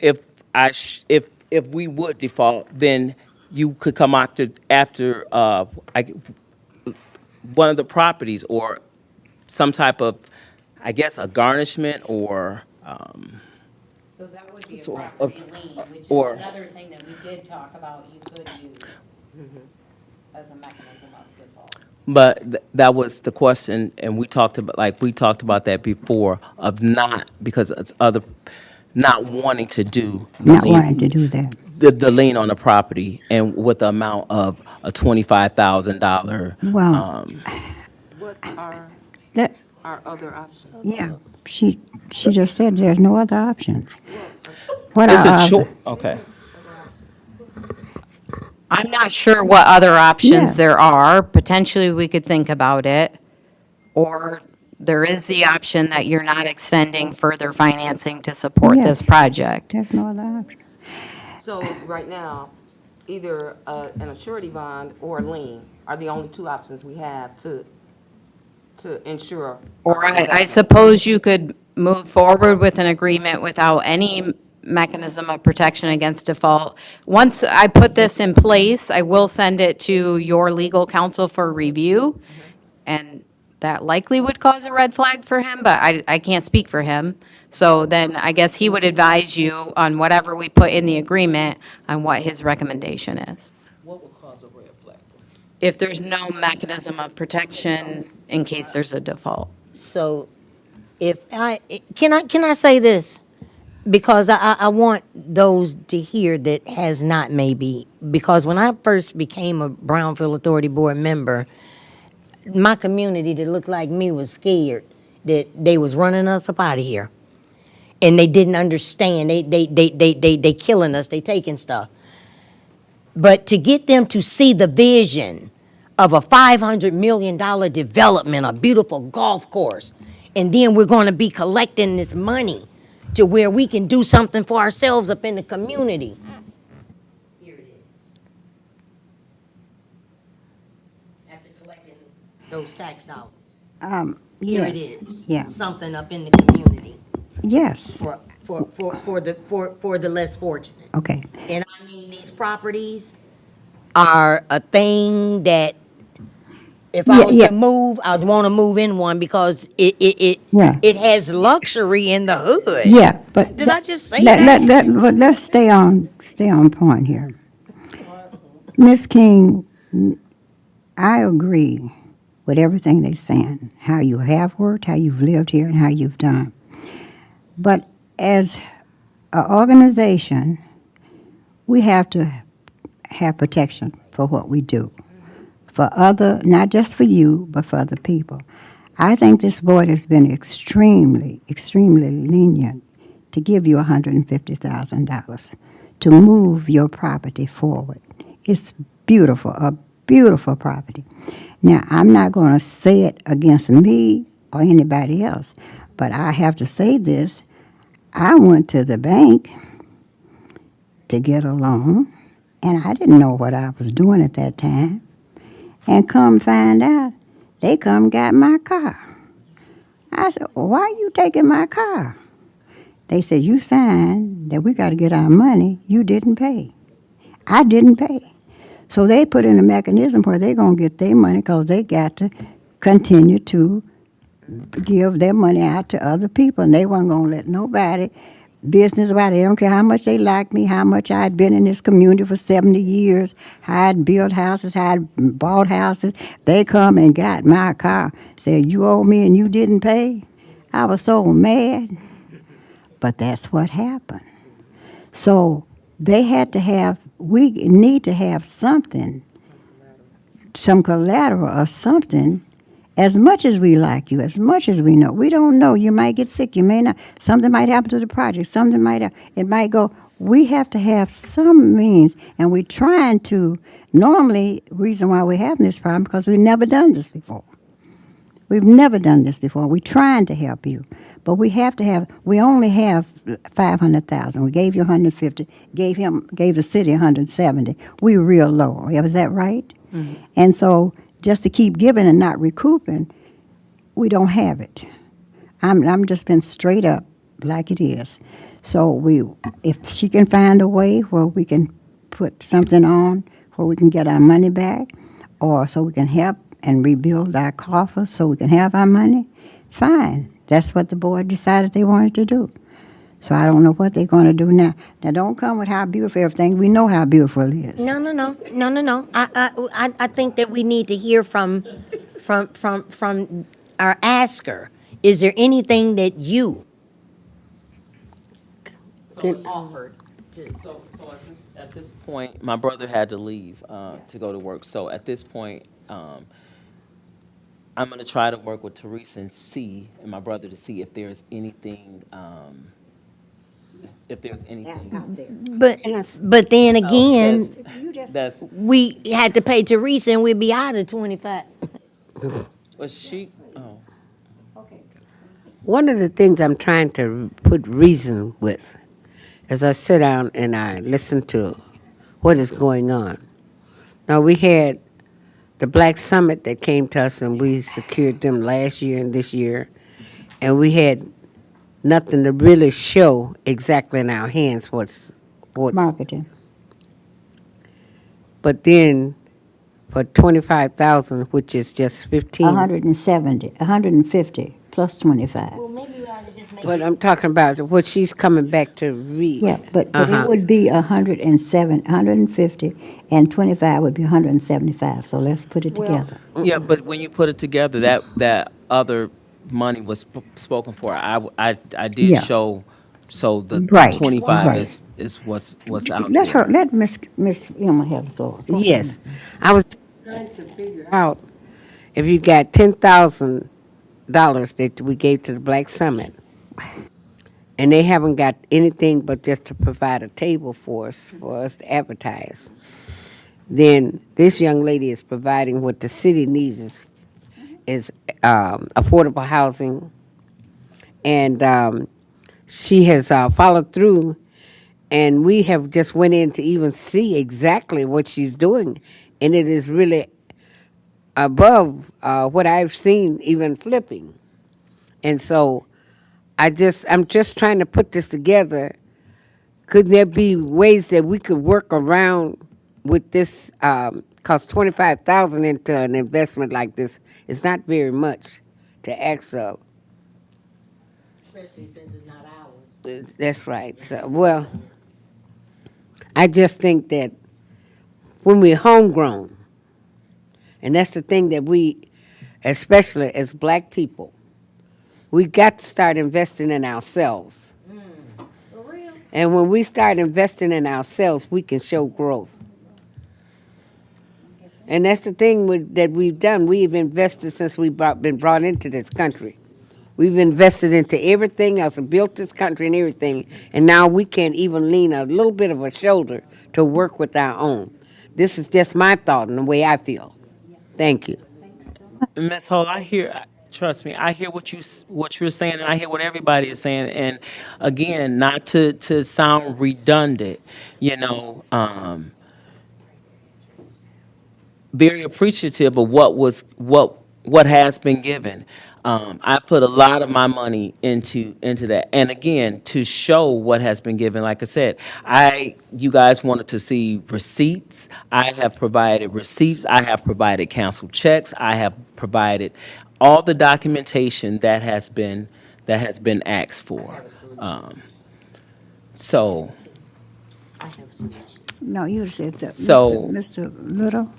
Speaker 14: we would default, then you could come after one of the properties, or some type of, I guess, a garnishment, or
Speaker 4: So that would be a
Speaker 14: So,
Speaker 4: property lien, which is
Speaker 14: or-
Speaker 4: another thing that we did talk about you could use. as a mechanism of default.
Speaker 14: But that was the question, and we talked about that before, of not, because it's other, not wanting to do the
Speaker 3: Not
Speaker 14: lien,
Speaker 3: wanting to do that.
Speaker 14: the lien on the property, and with the amount of a $25,000.
Speaker 3: Well,
Speaker 11: What are
Speaker 3: that,
Speaker 11: our other options?
Speaker 3: yeah, she just said there's no other options. What
Speaker 14: It's
Speaker 3: are
Speaker 14: a choice.
Speaker 3: other-
Speaker 14: Okay.
Speaker 4: I'm not sure what other options
Speaker 3: Yes.
Speaker 4: there are. Potentially, we could think about it. Or there is the option that you're not extending further financing to support this
Speaker 3: Yes.
Speaker 4: project.
Speaker 3: There's no other option.
Speaker 11: So right now, either an surety bond or a lien are the only two options we have to ensure.
Speaker 4: Or
Speaker 11: our
Speaker 4: I
Speaker 11: investment.
Speaker 4: suppose you could move forward with an agreement without any mechanism of protection against default. Once I put this in place, I will send it to your legal counsel for review. And that likely would cause a red flag for him, but I can't speak for him. So then I guess he would advise you on whatever we put in the agreement on what his recommendation is.
Speaker 14: What would cause a red flag?
Speaker 4: If there's no mechanism of protection in case there's a default.
Speaker 8: So can I say this? Because I want those to hear that has not maybe, because when I first became a Brownfield Authority Board member, my community that looked like me was scared that they was running us up out of here. And they didn't understand. They killing us, they taking stuff. But to get them to see the vision of a $500 million development, a beautiful golf course, and then we're going to be collecting this money to where we can do something for ourselves up in the community. Here it is. After collecting those tax dollars, here it
Speaker 3: Yes.
Speaker 8: is.
Speaker 3: Yeah.
Speaker 8: Something up in the community
Speaker 3: Yes.
Speaker 8: for the less fortunate.
Speaker 3: Okay.
Speaker 8: And I mean, these properties are a thing that if I
Speaker 3: Yeah,
Speaker 8: was
Speaker 3: yeah.
Speaker 8: to move, I'd want to move in one because
Speaker 3: Yeah.
Speaker 8: it has luxury in the hood.
Speaker 3: Yeah, but.
Speaker 8: Did I just say
Speaker 3: let-
Speaker 8: that?
Speaker 3: But let's stay on point here. Ms. King, I agree with everything they're saying, how you have worked, how you've lived here, and how you've done. But as an organization, we have to have protection for what we do. For other, not just for you, but for other people. I think this board has been extremely, extremely lenient to give you $150,000 to move your property forward. It's beautiful, a beautiful property. Now, I'm not going to say it against me or anybody else, but I have to say this. I went to the bank to get a loan, and I didn't know what I was doing at that time. And come find out, they come got my car. I said, why are you taking my car? They said, you signed that we got to get our money. You didn't pay. I didn't pay. So they put in a mechanism where they're going to get their money because they got to continue to give their money out to other people. And they weren't going to let nobody business about it. They don't care how much they like me, how much I'd been in this community for 70 years, how I'd built houses, how I'd bought houses. They come and got my car, said, you owe me and you didn't pay. I was so mad. But that's what happened. So they had to have, we need to have something, some collateral or something. As much as we like you, as much as we know, we don't know. You might get sick, you may not. Something might happen to the project. Something might happen. It might go. We have to have some means, and we're trying to. Normally, reason why we're having this problem because we've never done this before. We've never done this before. We're trying to help you, but we have to have. We only have 500,000. We gave you 150. Gave the city 170. We were real low. Is that right? Mm-hmm. And so, just to keep giving and not recouping, we don't have it. I'm just been straight up like it is. So if she can find a way where we can put something on where we can get our money back, or so we can help and rebuild our coffers so we can have our money, fine. That's what the board decided they wanted to do. So I don't know what they're gonna do now. Now, don't come with how beautiful everything, we know how beautiful it is.
Speaker 8: No. I think that we need to hear from our asker. Is there anything that you can offer?
Speaker 14: So at this point, my brother had to leave to go to work. So at this point, I'm going to try to work with Teresa and my brother to see if there's anything,
Speaker 3: Out there.
Speaker 8: But then again,
Speaker 14: that's,
Speaker 8: we had to pay Teresa and we'd be out of 25.
Speaker 14: was she, oh.
Speaker 2: Okay.
Speaker 7: One of the things I'm trying to put reason with as I sit down and I listen to what is going on. Now, we had the Black Summit that came to us, and we secured them last year and this year, and we had nothing to really show exactly in our hands what's.
Speaker 3: Marketing.
Speaker 7: But then, for 25,000, which is just 15.
Speaker 3: 170, 150 plus 25.
Speaker 8: Well, maybe we ought to just make
Speaker 7: But I'm talking about what she's coming back to read.
Speaker 3: Yeah, but it would be 107, 150, and 25 would be 175, so let's put it together.
Speaker 14: Yeah, but when you put it together, that other money was spoken for. I did
Speaker 3: Yeah.
Speaker 14: show, so the
Speaker 3: Right,
Speaker 14: 25
Speaker 3: right.
Speaker 14: is what's out
Speaker 3: Let
Speaker 14: there.
Speaker 3: her, let Miss Emma have the floor. Go ahead.
Speaker 7: Yes, I was trying to figure out if you got $10,000 that we gave to the Black Summit, and they haven't got anything but just to provide a table for us to advertise. Then this young lady is providing what the city needs is affordable housing, and she has followed through, and we have just went in to even see exactly what she's doing, and it is really above what I've seen even flipping. And so I'm just trying to put this together. Could there be ways that we could work around with this? Because 25,000 into an investment like this is not very much to ask of.
Speaker 8: especially since it's not ours.
Speaker 7: That's right. So, well, I just think that when we're homegrown, and that's the thing that we, especially as black people, we got to start investing in ourselves.
Speaker 8: For real?
Speaker 7: And when we start investing in ourselves, we can show growth. And that's the thing that we've done. We've invested since we've been brought into this country. We've invested into everything else and built this country and everything. And now we can't even lean a little bit of a shoulder to work with our own. This is just my thought and the way I feel. Thank you.
Speaker 14: Ms. Hull, trust me, I hear what you're saying, and I hear what everybody is saying. And again, not to sound redundant, very appreciative of what has been given. I put a lot of my money into that, and again, to show what has been given. Like I said, you guys wanted to see receipts. I have provided receipts. I have provided canceled checks. I have provided all the documentation that has been asked for. So.
Speaker 8: I have a solution.
Speaker 3: No, you said so.
Speaker 14: So-
Speaker 3: Mr. Little?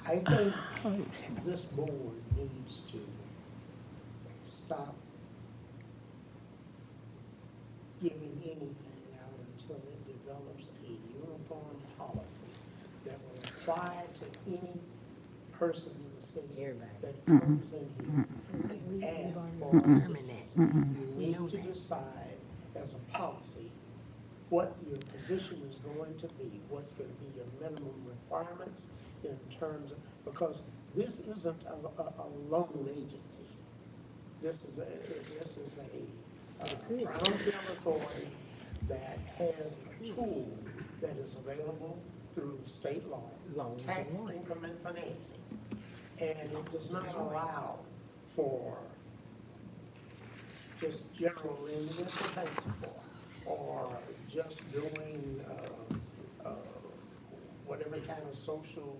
Speaker 10: I think this board needs to stop giving anything out until it develops a uniform policy that will apply to any person in the city that comes in here and asks for assistance. You need to decide as a policy what your position is going to be, what's going to be your minimum requirements in terms of, because this isn't a loan agency. This is a Brownfield Authority that has a tool that is available through state law, tax increment financing. And it does not allow for just general lending and pay support, or just doing whatever kind of social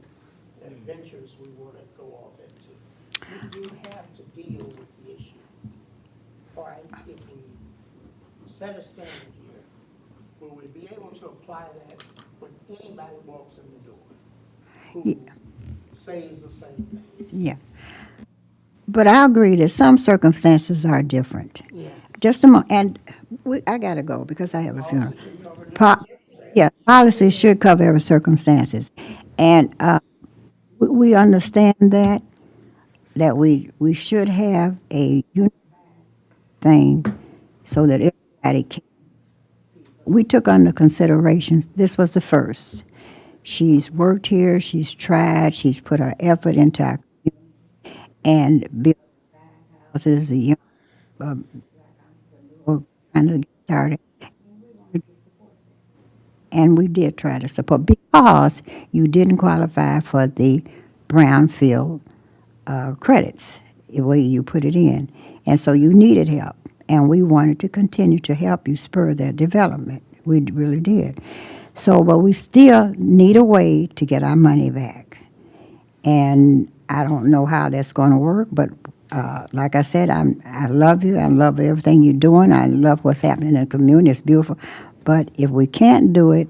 Speaker 10: adventures we want to go off into. You have to deal with the issue All right, if we set a standard here, will we be able to apply that when anybody walks in the door who says the same thing?
Speaker 3: Yeah. But I agree that some circumstances are different.
Speaker 7: Yeah.
Speaker 3: Just a moment, and I gotta go because I have a funeral. Yeah, policy should cover every circumstances. And we understand that we should have a unified thing so that everybody can. We took under consideration, this was the first. She's worked here, she's tried, she's put her effort into our community and built houses, a young, trying to get started. And we did try to support because you didn't qualify for the Brownfield credits, the way you put it in. And so you needed help. And we wanted to continue to help you spur that development. We really did. So, but we still need a way to get our money back. And I don't know how that's going to work, but like I said, I love you. I love everything you're doing. I love what's happening in the community. It's beautiful. But if we can't do it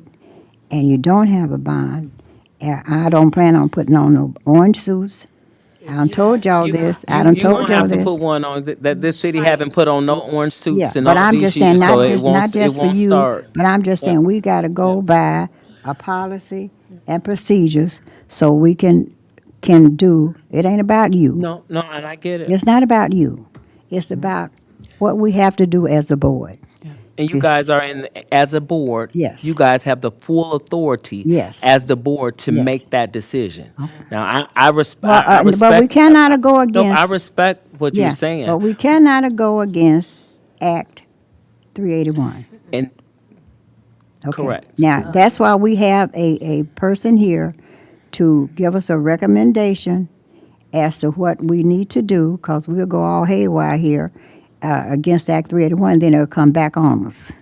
Speaker 3: and you don't have a bond, I don't plan on putting on no orange suits. I done told y'all this. I done told y'all
Speaker 14: You won't have to
Speaker 3: this.
Speaker 14: put one on that this city haven't put on no orange
Speaker 3: Yeah,
Speaker 14: suits in
Speaker 3: but
Speaker 14: all
Speaker 3: I'm
Speaker 14: these
Speaker 3: just saying,
Speaker 14: years, so
Speaker 3: not just
Speaker 14: it
Speaker 3: for
Speaker 14: won't
Speaker 3: you,
Speaker 14: start.
Speaker 3: but I'm just saying, we gotta go by a policy and procedures so we can do, it ain't about you.
Speaker 14: No, and I get it.
Speaker 3: It's not about you. It's about what we have to do as a board.
Speaker 14: And you
Speaker 3: Yes.
Speaker 14: guys are as a board.
Speaker 3: Yes.
Speaker 14: You guys have the full authority.
Speaker 3: Yes.
Speaker 14: As the board to
Speaker 3: Yes.
Speaker 14: make that decision. Now, I respect.
Speaker 3: Well,
Speaker 14: I respect.
Speaker 3: but we cannot go
Speaker 14: No,
Speaker 3: against.
Speaker 14: I respect what
Speaker 3: Yeah,
Speaker 14: you're saying.
Speaker 3: but we cannot go against Act 381.
Speaker 14: And
Speaker 3: Okay.
Speaker 14: Correct.
Speaker 3: Now, that's why we have a person here to give us a recommendation as to what we need to do, because we'll go all haywire here against Act 381, then it'll come back on us.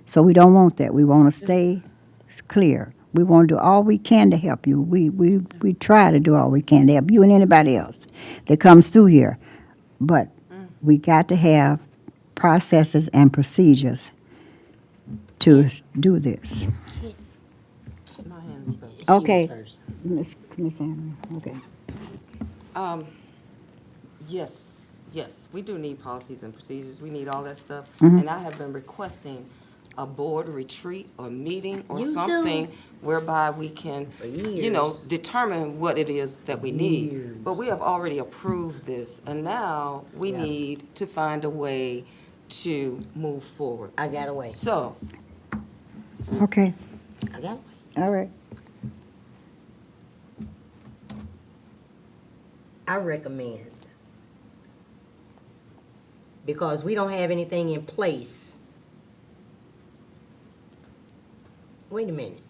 Speaker 3: So we don't want that. We want to stay clear. We want to do all we can to help you. We try to do all we can to help you and anybody else that comes through here. But we got to have processes and procedures to do this. Okay. Miss Andrew, okay.
Speaker 11: Yes, we do need policies and procedures. We need all that stuff.
Speaker 3: Mm-hmm.
Speaker 11: And I have been requesting a board retreat or meeting or
Speaker 8: You too.
Speaker 11: something whereby we can, determine what it is that we need. But we have already approved this, and now we need to find a way to move forward.
Speaker 8: I got away.
Speaker 11: So,
Speaker 3: Okay,
Speaker 8: I got away.
Speaker 3: all right.
Speaker 8: I recommend, because we don't have anything in place. Wait a minute.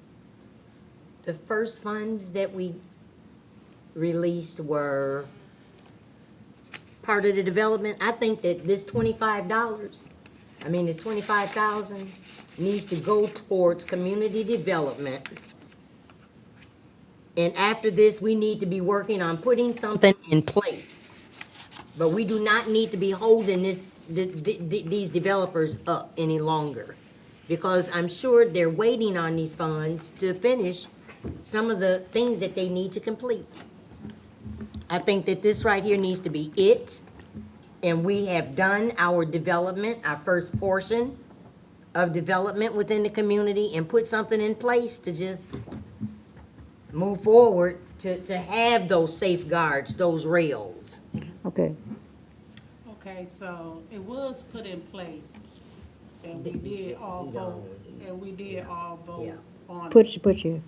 Speaker 8: The first funds that we released were part of the development. I think that this $25, this 25,000 needs to go towards community development. And after this, we need to be working on putting something in place. But we do not need to be holding these developers up any longer. Because I'm sure they're waiting on these funds to finish some of the things that they need to complete. I think that this right here needs to be it. And we have done our development, our first portion of development within the community, and put something in place to just move forward to have those safeguards, those rails.
Speaker 3: Okay.
Speaker 5: Okay, so it was put in place, and we did all vote,
Speaker 8: Yeah.
Speaker 5: on it.
Speaker 3: Put your.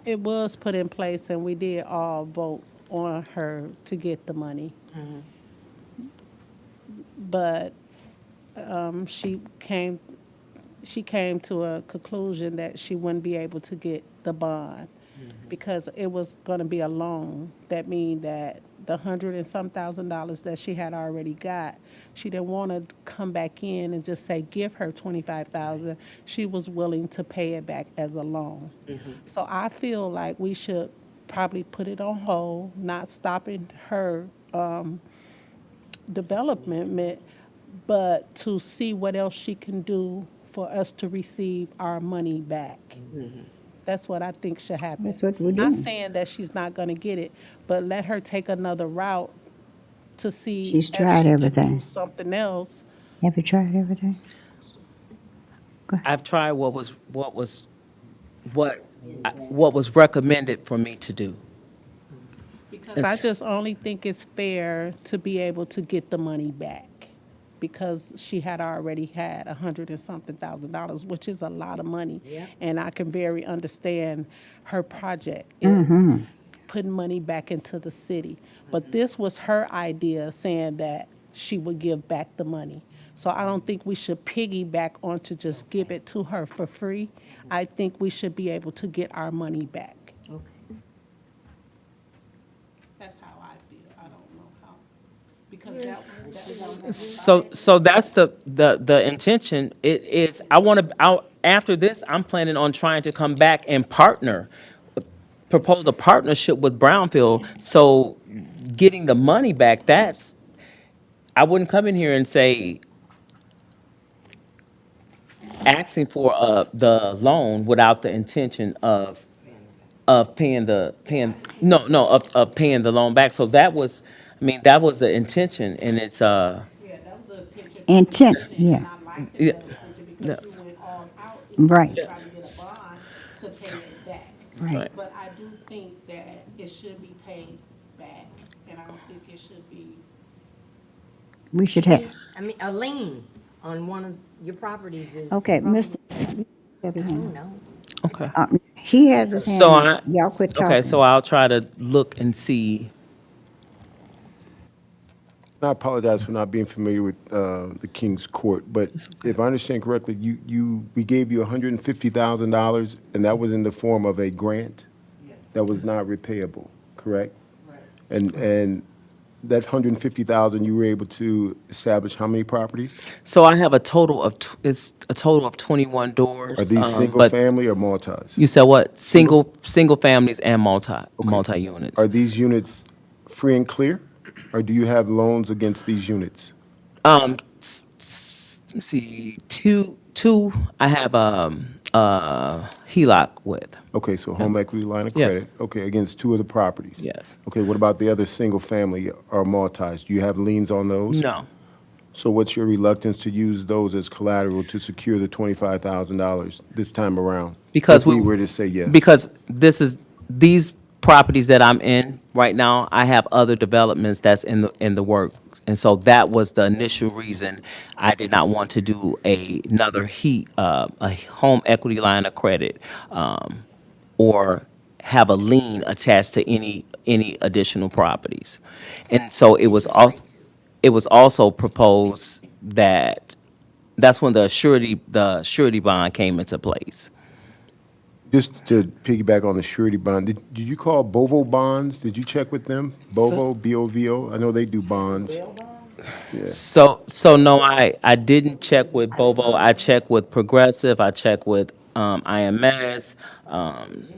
Speaker 5: It was put in place, and we did all vote on her to get the money. But she came to a conclusion that she wouldn't be able to get the bond because it was going to be a loan. That means that the $100 and some thousand that she had already got, she didn't want to come back in and just say give her $25,000. She was willing to pay it back as a loan. So I feel like we should probably put it on hold, not stopping her development, but to see what else she can do for us to receive our money back. That's what I think should happen.
Speaker 3: That's what we're
Speaker 5: Not
Speaker 3: doing.
Speaker 5: saying that she's not going to get it, but let her take another route to see
Speaker 3: She's
Speaker 5: if
Speaker 3: tried
Speaker 5: she
Speaker 3: everything.
Speaker 5: can do something else.
Speaker 3: Have you tried everything?
Speaker 14: I've tried what was recommended for me to do.
Speaker 5: Because I just only think it's fair to be able to get the money back. Because she had already had $100 and something thousand, which is a lot of money. And I can very understand her project is putting money back into the city. But this was her idea, saying that she would give back the money. So I don't think we should piggyback on to just give it to her for free. I think we should be able to get our money back. That's how I feel. I don't know how. Because
Speaker 14: So that's the intention. It is, after this, I'm planning on trying to come back and propose a partnership with Brownfield. So getting the money back, I wouldn't come in here and say, asking for the loan without the intention of paying the loan back. So that was the intention, and it's
Speaker 3: Intent, yeah,
Speaker 14: yeah.
Speaker 5: because you went all out
Speaker 3: right,
Speaker 5: to try to get a bond to pay it back.
Speaker 3: right.
Speaker 5: But I do think that it should be paid back, and I don't think it should be.
Speaker 3: We should have,
Speaker 8: I mean, a lien on one of your properties is.
Speaker 3: okay,
Speaker 8: probably-
Speaker 3: Mr.
Speaker 8: I don't know.
Speaker 14: Okay.
Speaker 3: He has his hand
Speaker 14: So
Speaker 3: up. Y'all quit talking.
Speaker 14: okay, so I'll try to look and see.
Speaker 1: I apologize for not being familiar with the King's Court, but if I understand correctly, we gave you $150,000, and that was in the form of a grant that was not repayable, correct? Right. And that $150,000, you were able to establish how many properties?
Speaker 14: So I have a total of 21 doors.
Speaker 1: Are these single
Speaker 14: but
Speaker 1: family or multis?
Speaker 14: You said what? Single families and multi units.
Speaker 1: Are these units free and clear, or do you have loans against these units?
Speaker 14: Let me see, two. I have HELOC with.
Speaker 1: Okay, so home equity line of
Speaker 14: Yeah.
Speaker 1: credit. Okay, against two of the properties.
Speaker 14: Yes.
Speaker 1: Okay, what about the other single family or multis? Do you have liens on those?
Speaker 14: No.
Speaker 1: So what's your reluctance to use those as collateral to secure the $25,000 this time around?
Speaker 14: Because
Speaker 1: If we were to say yes.
Speaker 14: Because these properties that I'm in right now, I have other developments that's in the work. And so that was the initial reason I did not want to do another a home equity line of credit, or have a lien attached to any additional properties. And so it was also proposed that's when the surety bond came into place.
Speaker 1: Just to piggyback on the surety bond, did you call Bovo bonds? Did you check with them? Bovo, B-O-V-O? I know they do bonds. Yeah.
Speaker 14: So no, I didn't check with Bovo. I checked with Progressive. I checked with IMS,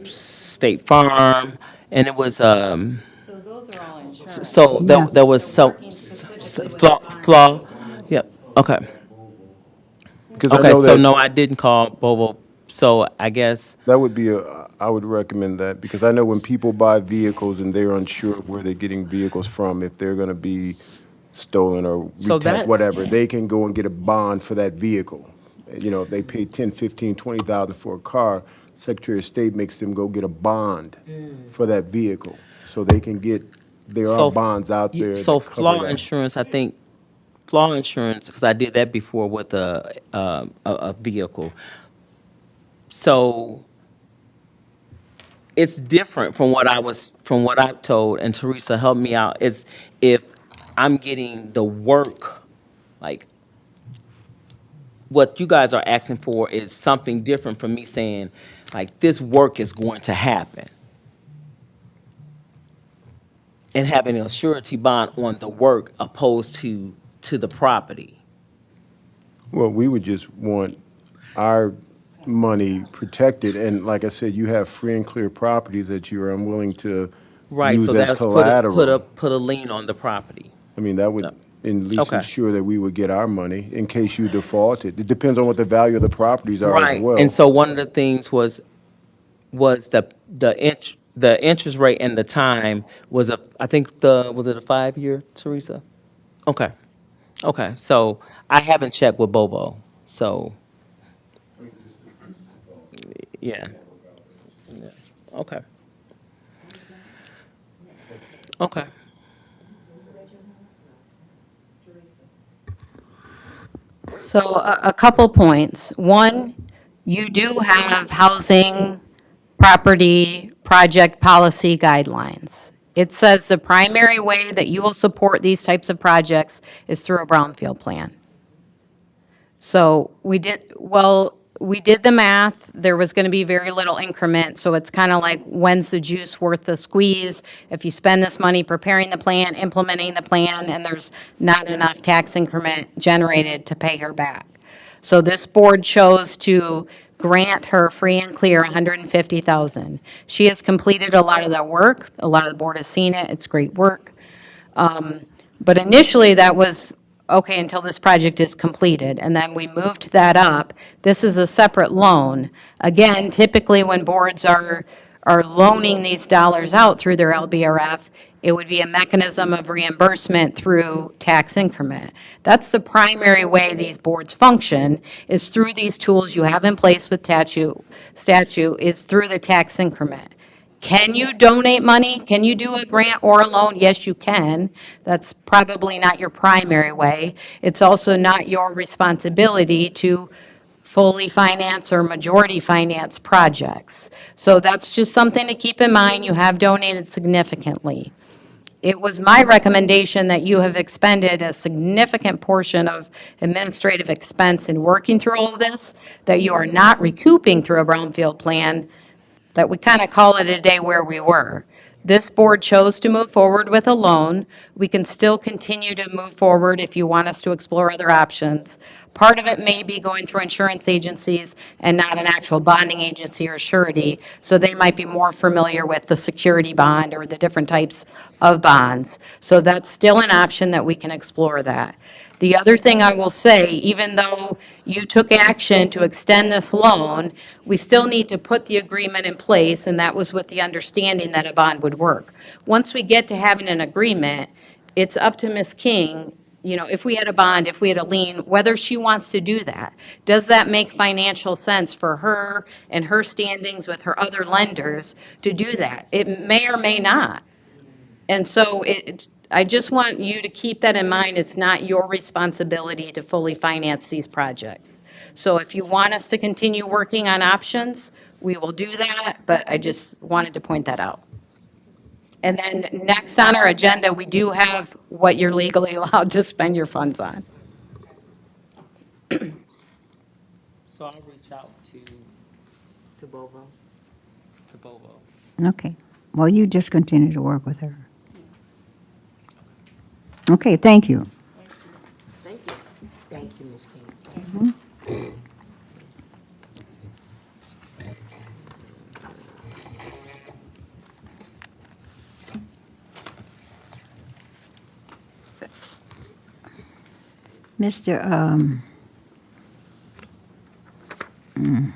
Speaker 14: State Farm, and it was
Speaker 4: So those are all insurance.
Speaker 14: so
Speaker 3: Yeah.
Speaker 14: there was flaw. Yep. Okay.
Speaker 1: Because I
Speaker 14: Okay.
Speaker 1: know
Speaker 14: So
Speaker 1: that
Speaker 14: no, I didn't call Bovo. So I guess
Speaker 1: that would be I would recommend that, because I know when people buy vehicles and they're unsure of where they're getting vehicles from, if they're going to be stolen or
Speaker 14: So that's-
Speaker 1: whatever, they can go and get a bond for that vehicle. You know, if they pay 10, 15, 20,000 for a car, Secretary of State makes them go get a bond for that vehicle. So they can there are bonds out there.
Speaker 14: So
Speaker 1: that cover
Speaker 14: flaw
Speaker 1: that.
Speaker 14: insurance, I think, because I did that before with a vehicle. So it's different from what I've told, and Teresa helped me out, is if I'm getting the work, like what you guys are asking for is something different from me saying, like, this work is going to happen. And having a surety bond on the work opposed to the property.
Speaker 1: Well, we would just want our money protected, and like I said, you have free and clear properties that you're unwilling to
Speaker 14: Right,
Speaker 1: use
Speaker 14: so
Speaker 1: as
Speaker 14: that's
Speaker 1: collateral.
Speaker 14: put a lien on the property.
Speaker 1: I mean, that would, and at least
Speaker 14: Okay.
Speaker 1: ensure that we would get our money in case you defaulted. It depends on what the value of the properties are as
Speaker 14: Right.
Speaker 1: well.
Speaker 14: And so one of the things was the interest rate and the time was I think was it a 5-year, Teresa? Okay. Okay. So I haven't checked with Bobo. So yeah. Yeah. Okay. Okay.
Speaker 4: So a couple points. One, you do have housing, property, project policy guidelines. It says the primary way that you will support these types of projects is through a brownfield plan. So we did the math. There was going to be very little increment, so it's kind of like, when's the juice worth the squeeze? If you spend this money preparing the plan, implementing the plan, and there's not enough tax increment generated to pay her back. So this board chose to grant her free and clear $150,000. She has completed a lot of that work. A lot of the board has seen it. It's great work. But initially, that was, okay, until this project is completed, and then we moved that up. This is a separate loan. Again, typically when boards are loaning these dollars out through their LBRF, it would be a mechanism of reimbursement through tax increment. That's the primary way these boards function, is through these tools you have in place with statute, is through the tax increment. Can you donate money? Can you do a grant or a loan? Yes, you can. That's probably not your primary way. It's also not your responsibility to fully finance or majority finance projects. So that's just something to keep in mind. You have donated significantly. It was my recommendation that you have expended a significant portion of administrative expense in working through all of this, that you are not recouping through a brownfield plan, that we kind of call it a day where we were. This board chose to move forward with a loan. We can still continue to move forward if you want us to explore other options. Part of it may be going through insurance agencies and not an actual bonding agency or surety, so they might be more familiar with the security bond or the different types of bonds. So that's still an option that we can explore that. The other thing I will say, even though you took action to extend this loan, we still need to put the agreement in place, and that was with the understanding that a bond would work. Once we get to having an agreement, it's up to Ms. King, if we had a bond, if we had a lien, whether she wants to do that. Does that make financial sense for her and her standings with her other lenders to do that? It may or may not. And so I just want you to keep that in mind. It's not your responsibility to fully finance these projects. So if you want us to continue working on options, we will do that, but I just wanted to point that out. And then next on our agenda, we do have what you're legally allowed to spend your funds on.
Speaker 14: So I'll reach out to Bobo. To Bobo.
Speaker 3: Okay. Well, you just continue to work with her. Okay, thank you.
Speaker 8: Thank you. Thank you, Ms. King.
Speaker 3: Mr.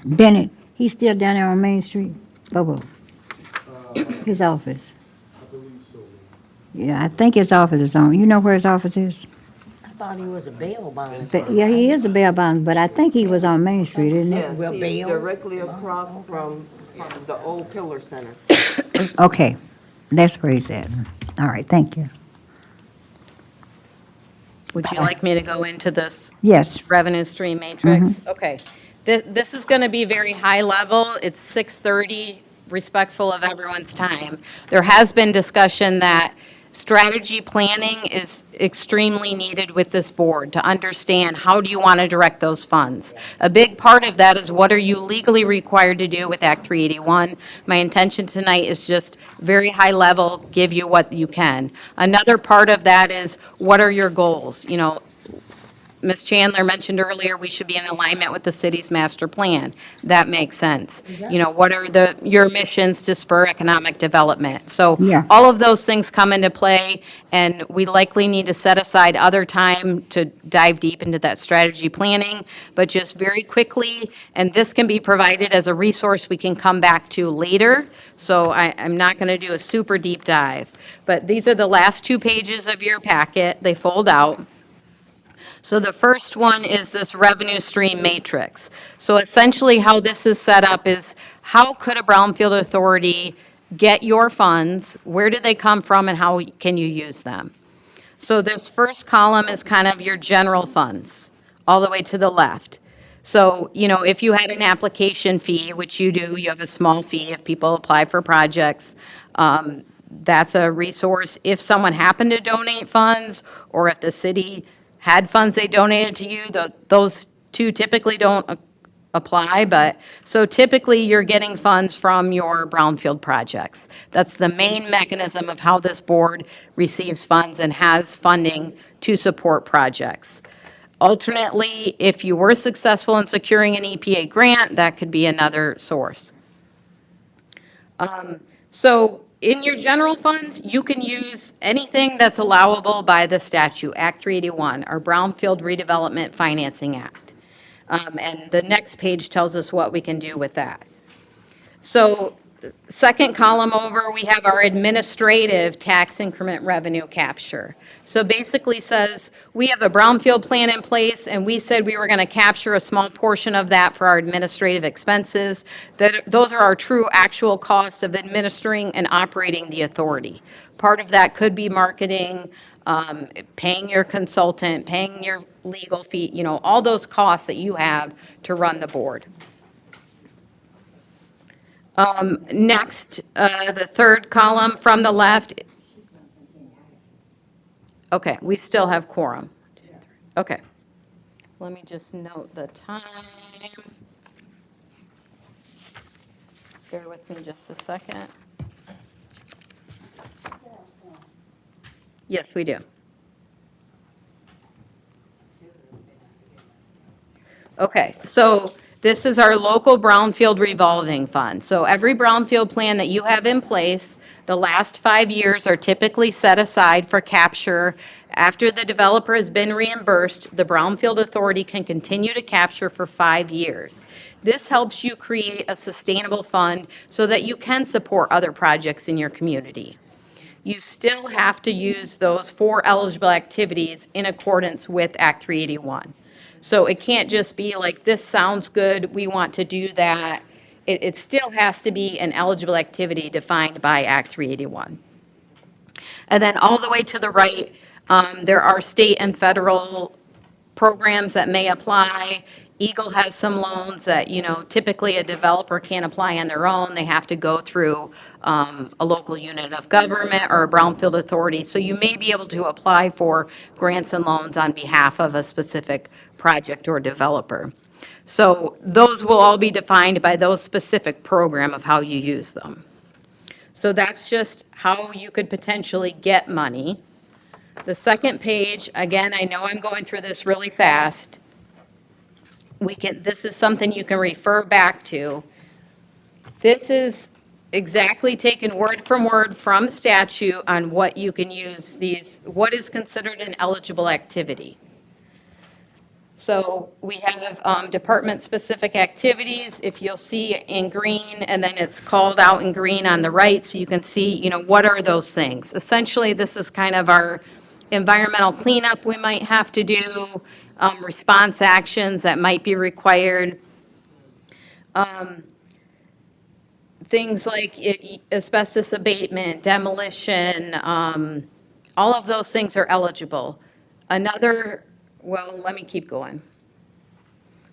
Speaker 3: Bennett, he's still down there on Main Street? Bobo? His office? Yeah, I think his office is on. You know where his office is?
Speaker 8: I thought he was a bail bond.
Speaker 3: Yeah, he is a bail bond, but I think he was on Main Street, isn't he?
Speaker 8: Well, bail.
Speaker 11: Directly across from the old Pillar Center.
Speaker 3: Okay, that's where he's at. All right, thank you.
Speaker 4: Would you like me to go into this
Speaker 3: Yes.
Speaker 4: revenue stream matrix? Okay. This is going to be very high level. It's 6:30, respectful of everyone's time. There has been discussion that strategy planning is extremely needed with this board to understand how do you want to direct those funds. A big part of that is what are you legally required to do with Act 381. My intention tonight is just very high level, give you what you can. Another part of that is what are your goals? Ms. Chandler mentioned earlier, we should be in alignment with the city's master plan. That makes sense. You know, what are your missions to spur economic development? So
Speaker 3: Yeah.
Speaker 4: all of those things come into play, and we likely need to set aside other time to dive deep into that strategy planning. But just very quickly, and this can be provided as a resource we can come back to later, so I'm not going to do a super deep dive. But these are the last 2 pages of your packet. They fold out. So the first one is this revenue stream matrix. So essentially how this is set up is, how could a Brownfield Authority get your funds? Where do they come from and how can you use them? So this first column is kind of your general funds, all the way to the left. So, you know, if you had an application fee, which you do, you have a small fee if people apply for projects, that's a resource. If someone happened to donate funds, or if the city had funds they donated to you, those two typically don't apply, but, so typically you're getting funds from your brownfield projects. That's the main mechanism of how this board receives funds and has funding to support projects. Alternately, if you were successful in securing an EPA grant, that could be another source. So in your general funds, you can use anything that's allowable by the statute, Act 381, our Brownfield Redevelopment Financing Act. And the next page tells us what we can do with that. So second column over, we have our administrative tax increment revenue capture. So basically says, we have a brownfield plan in place, and we said we were going to capture a small portion of that for our administrative expenses. Those are our true actual costs of administering and operating the authority. Part of that could be marketing, paying your consultant, paying your legal fee, you know, all those costs that you have to run the board. Next, the third column from the left. Okay, we still have quorum. Okay. Let me just note the time. Bear with me just a second. Yes, we do. Okay, so this is our local brownfield revolving fund. So every brownfield plan that you have in place, the last 5 years are typically set aside for capture. After the developer has been reimbursed, the Brownfield Authority can continue to capture for 5 years. This helps you create a sustainable fund so that you can support other projects in your community. You still have to use those 4 eligible activities in accordance with Act 381. So it can't just be like, this sounds good, we want to do that. It still has to be an eligible activity defined by Act 381. And then all the way to the right, there are state and federal programs that may apply. Eagle has some loans that, you know, typically a developer can't apply on their own. They have to go through a local unit of government or a Brownfield Authority. So you may be able to apply for grants and loans on behalf of a specific project or developer. So those will all be defined by those specific program of how you use them. So that's just how you could potentially get money. The second page, again, I know I'm going through this really fast. This is something you can refer back to. This is exactly taken word from word from statute on what you can use what is considered an eligible activity. So we have department-specific activities, if you'll see in green, and then it's called out in green on the right, so you can see, you know, what are those things. Essentially, this is kind of our environmental cleanup we might have to do, response actions that might be required. Things like asbestos abatement, demolition, all of those things are eligible. Well, let me keep going.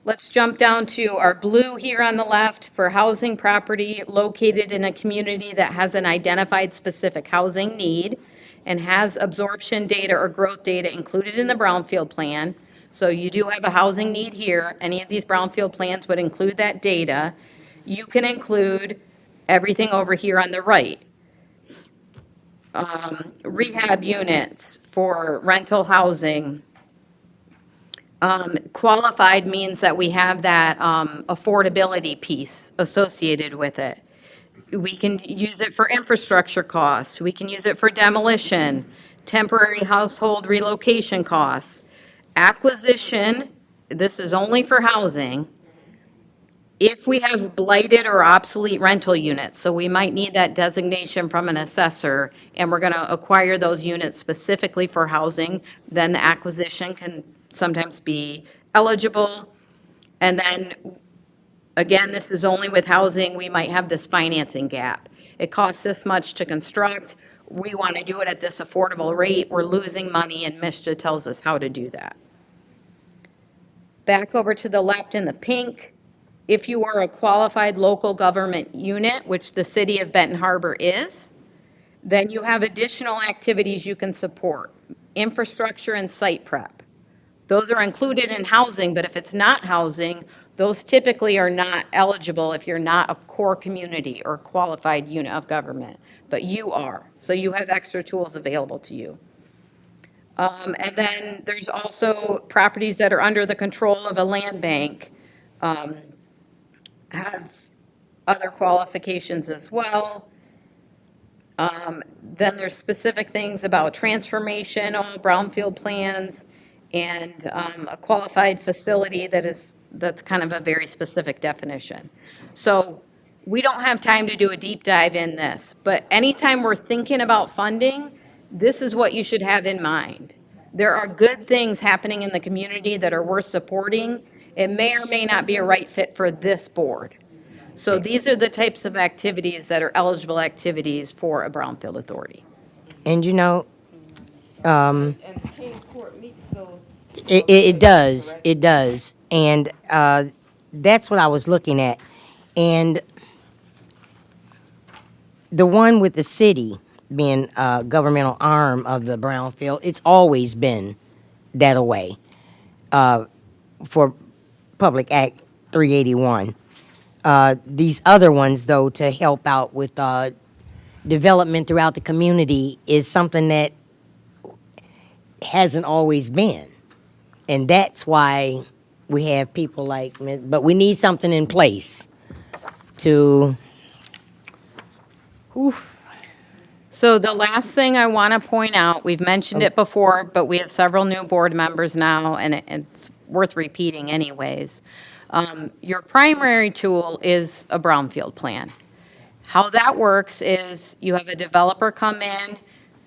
Speaker 4: Let's jump down to our blue here on the left for housing property located in a community that has an identified specific housing need and has absorption data or growth data included in the brownfield plan. So you do have a housing need here. Any of these brownfield plans would include that data. You can include everything over here on the right. Rehab units for rental housing, Qualified means that we have that affordability piece associated with it. We can use it for infrastructure costs, we can use it for demolition, temporary household relocation costs. Acquisition, this is only for housing, if we have blighted or obsolete rental units, so we might need that designation from an assessor, and we're gonna acquire those units specifically for housing, then the acquisition can sometimes be eligible. And then, again, this is only with housing, we might have this financing gap. It costs this much to construct, we wanna do it at this affordable rate, we're losing money, and MISHDA tells us how to do that. Back over to the left in the pink, if you are a qualified local government unit, which the city of Benton Harbor is, then you have additional activities you can support, infrastructure and site prep. Those are included in housing, but if it's not housing, those typically are not eligible if you're not a core community or qualified unit of government, but you are, so you have extra tools available to you. And then there's also properties that are under the control of a land bank, have other qualifications as well. Then there's specific things about transformational brownfield plans and a qualified facility that's kind of a very specific definition. So we don't have time to do a deep dive in this, but anytime we're thinking about funding, this is what you should have in mind. There are good things happening in the community that are worth supporting. It may or may not be a right fit for this board. So these are the types of activities that are eligible activities for a Brownfield Authority.
Speaker 8: And you know,
Speaker 11: And Kings Court meets those.
Speaker 8: it does, it does. And that's what I was looking at. And the one with the city being a governmental arm of the Brownfield, it's always been that way for Public Act 381. These other ones, though, to help out with development throughout the community is something that hasn't always been. And that's why we have people like, but we need something in place to,
Speaker 4: So the last thing I want to point out, we've mentioned it before, but we have several new board members now, and it's worth repeating anyways. Your primary tool is a brownfield plan. How that works is you have a developer come in,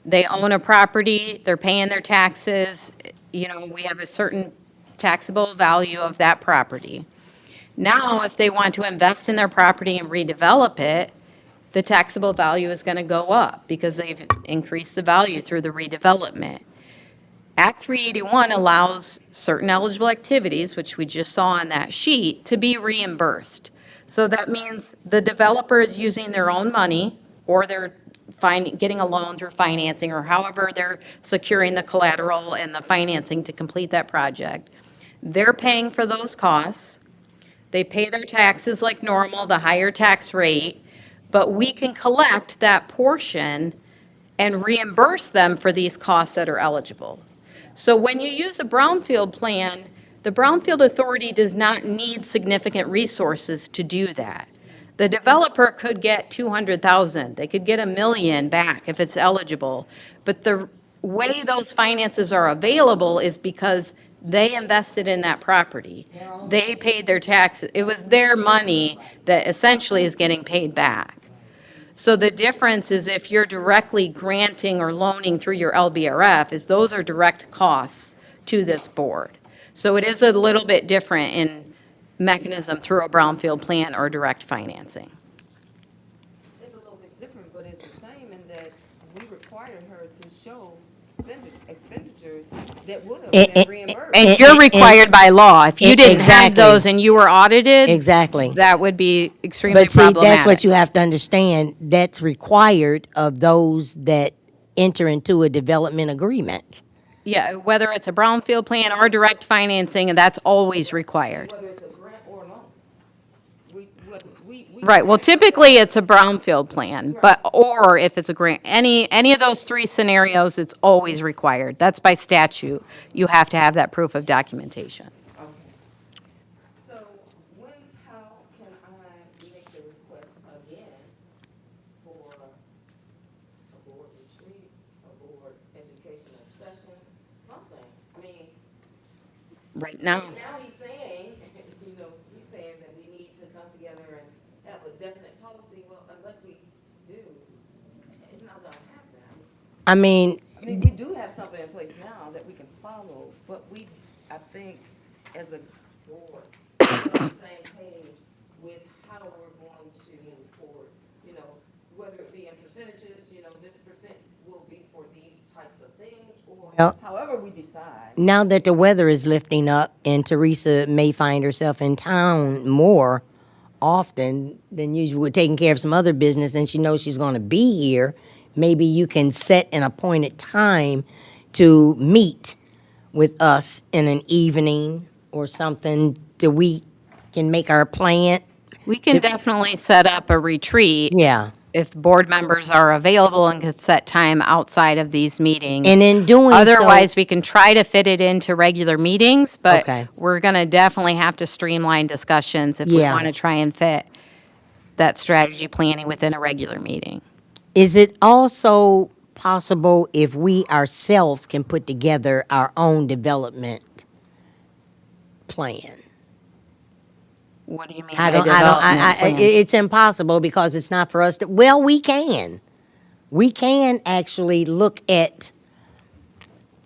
Speaker 4: they own a property, they're paying their taxes, we have a certain taxable value of that property. Now, if they want to invest in their property and redevelop it, the taxable value is going to go up because they've increased the value through the redevelopment. Act 381 allows certain eligible activities, which we just saw on that sheet, to be reimbursed. So that means the developer is using their own money, or they're getting a loan through financing, or however they're securing the collateral and the financing to complete that project. They're paying for those costs. They pay their taxes like normal, the higher tax rate, but we can collect that portion and reimburse them for these costs that are eligible. So when you use a brownfield plan, the Brownfield Authority does not need significant resources to do that. The developer could get $200,000, they could get $1 million back if it's eligible, but the way those finances are available is because they invested in that property. They paid their taxes. It was their money that essentially is getting paid back. So the difference is if you're directly granting or loaning through your LBRF, is those are direct costs to this board. So it is a little bit different in mechanism through a brownfield plan or direct financing.
Speaker 11: It's a little bit different, but it's the same in that we required her to show expenditures that would have been reimbursed.
Speaker 4: And you're required by law. If you didn't have
Speaker 8: Exactly.
Speaker 4: those and you were audited,
Speaker 8: exactly.
Speaker 4: that would be extremely
Speaker 8: But see,
Speaker 4: problematic.
Speaker 8: that's what you have to understand. That's required of those that enter into a development agreement.
Speaker 4: Yeah, whether it's a brownfield plan or direct financing, and that's always required.
Speaker 11: Whether it's a grant or a loan. We
Speaker 4: Right, well, typically it's a brownfield plan, but, or if it's a grant, any of those three scenarios, it's always required. That's by statute. You have to have that proof of documentation.
Speaker 11: Okay. So how can I make the request again for a board retreat, a board educational session, something? I mean,
Speaker 4: Right now,
Speaker 11: now he's saying, he's saying that we need to come together and have a definite policy. Well, unless we do, it's not gonna happen.
Speaker 8: I mean,
Speaker 11: I mean, we do have something in place now that we can follow, but I think, as a board, we're on the same page with how we're going to move forward. Whether it be in percentages, this percent will be for these types of things, or
Speaker 8: Well-
Speaker 11: however we decide.
Speaker 8: now that the weather is lifting up and Teresa may find herself in town more often than usual, with taking care of some other business, and she knows she's going to be here, maybe you can set an appointed time to meet with us in an evening or something till we can make our plan.
Speaker 4: we can definitely set up a retreat.
Speaker 8: Yeah.
Speaker 4: If board members are available and can set time outside of these meetings.
Speaker 8: And in doing so-
Speaker 4: Otherwise, we can try to fit it into regular meetings, but
Speaker 8: Okay.
Speaker 4: we're going to definitely have to streamline discussions if we
Speaker 8: Yeah.
Speaker 4: want to try and fit that strategy planning within a regular meeting.
Speaker 8: Is it also possible if we ourselves can put together our own development plan?
Speaker 4: What do you mean
Speaker 8: I
Speaker 4: by
Speaker 8: don't,
Speaker 4: development plan?
Speaker 8: it's impossible because it's not for us to, well, we can. We can actually look at,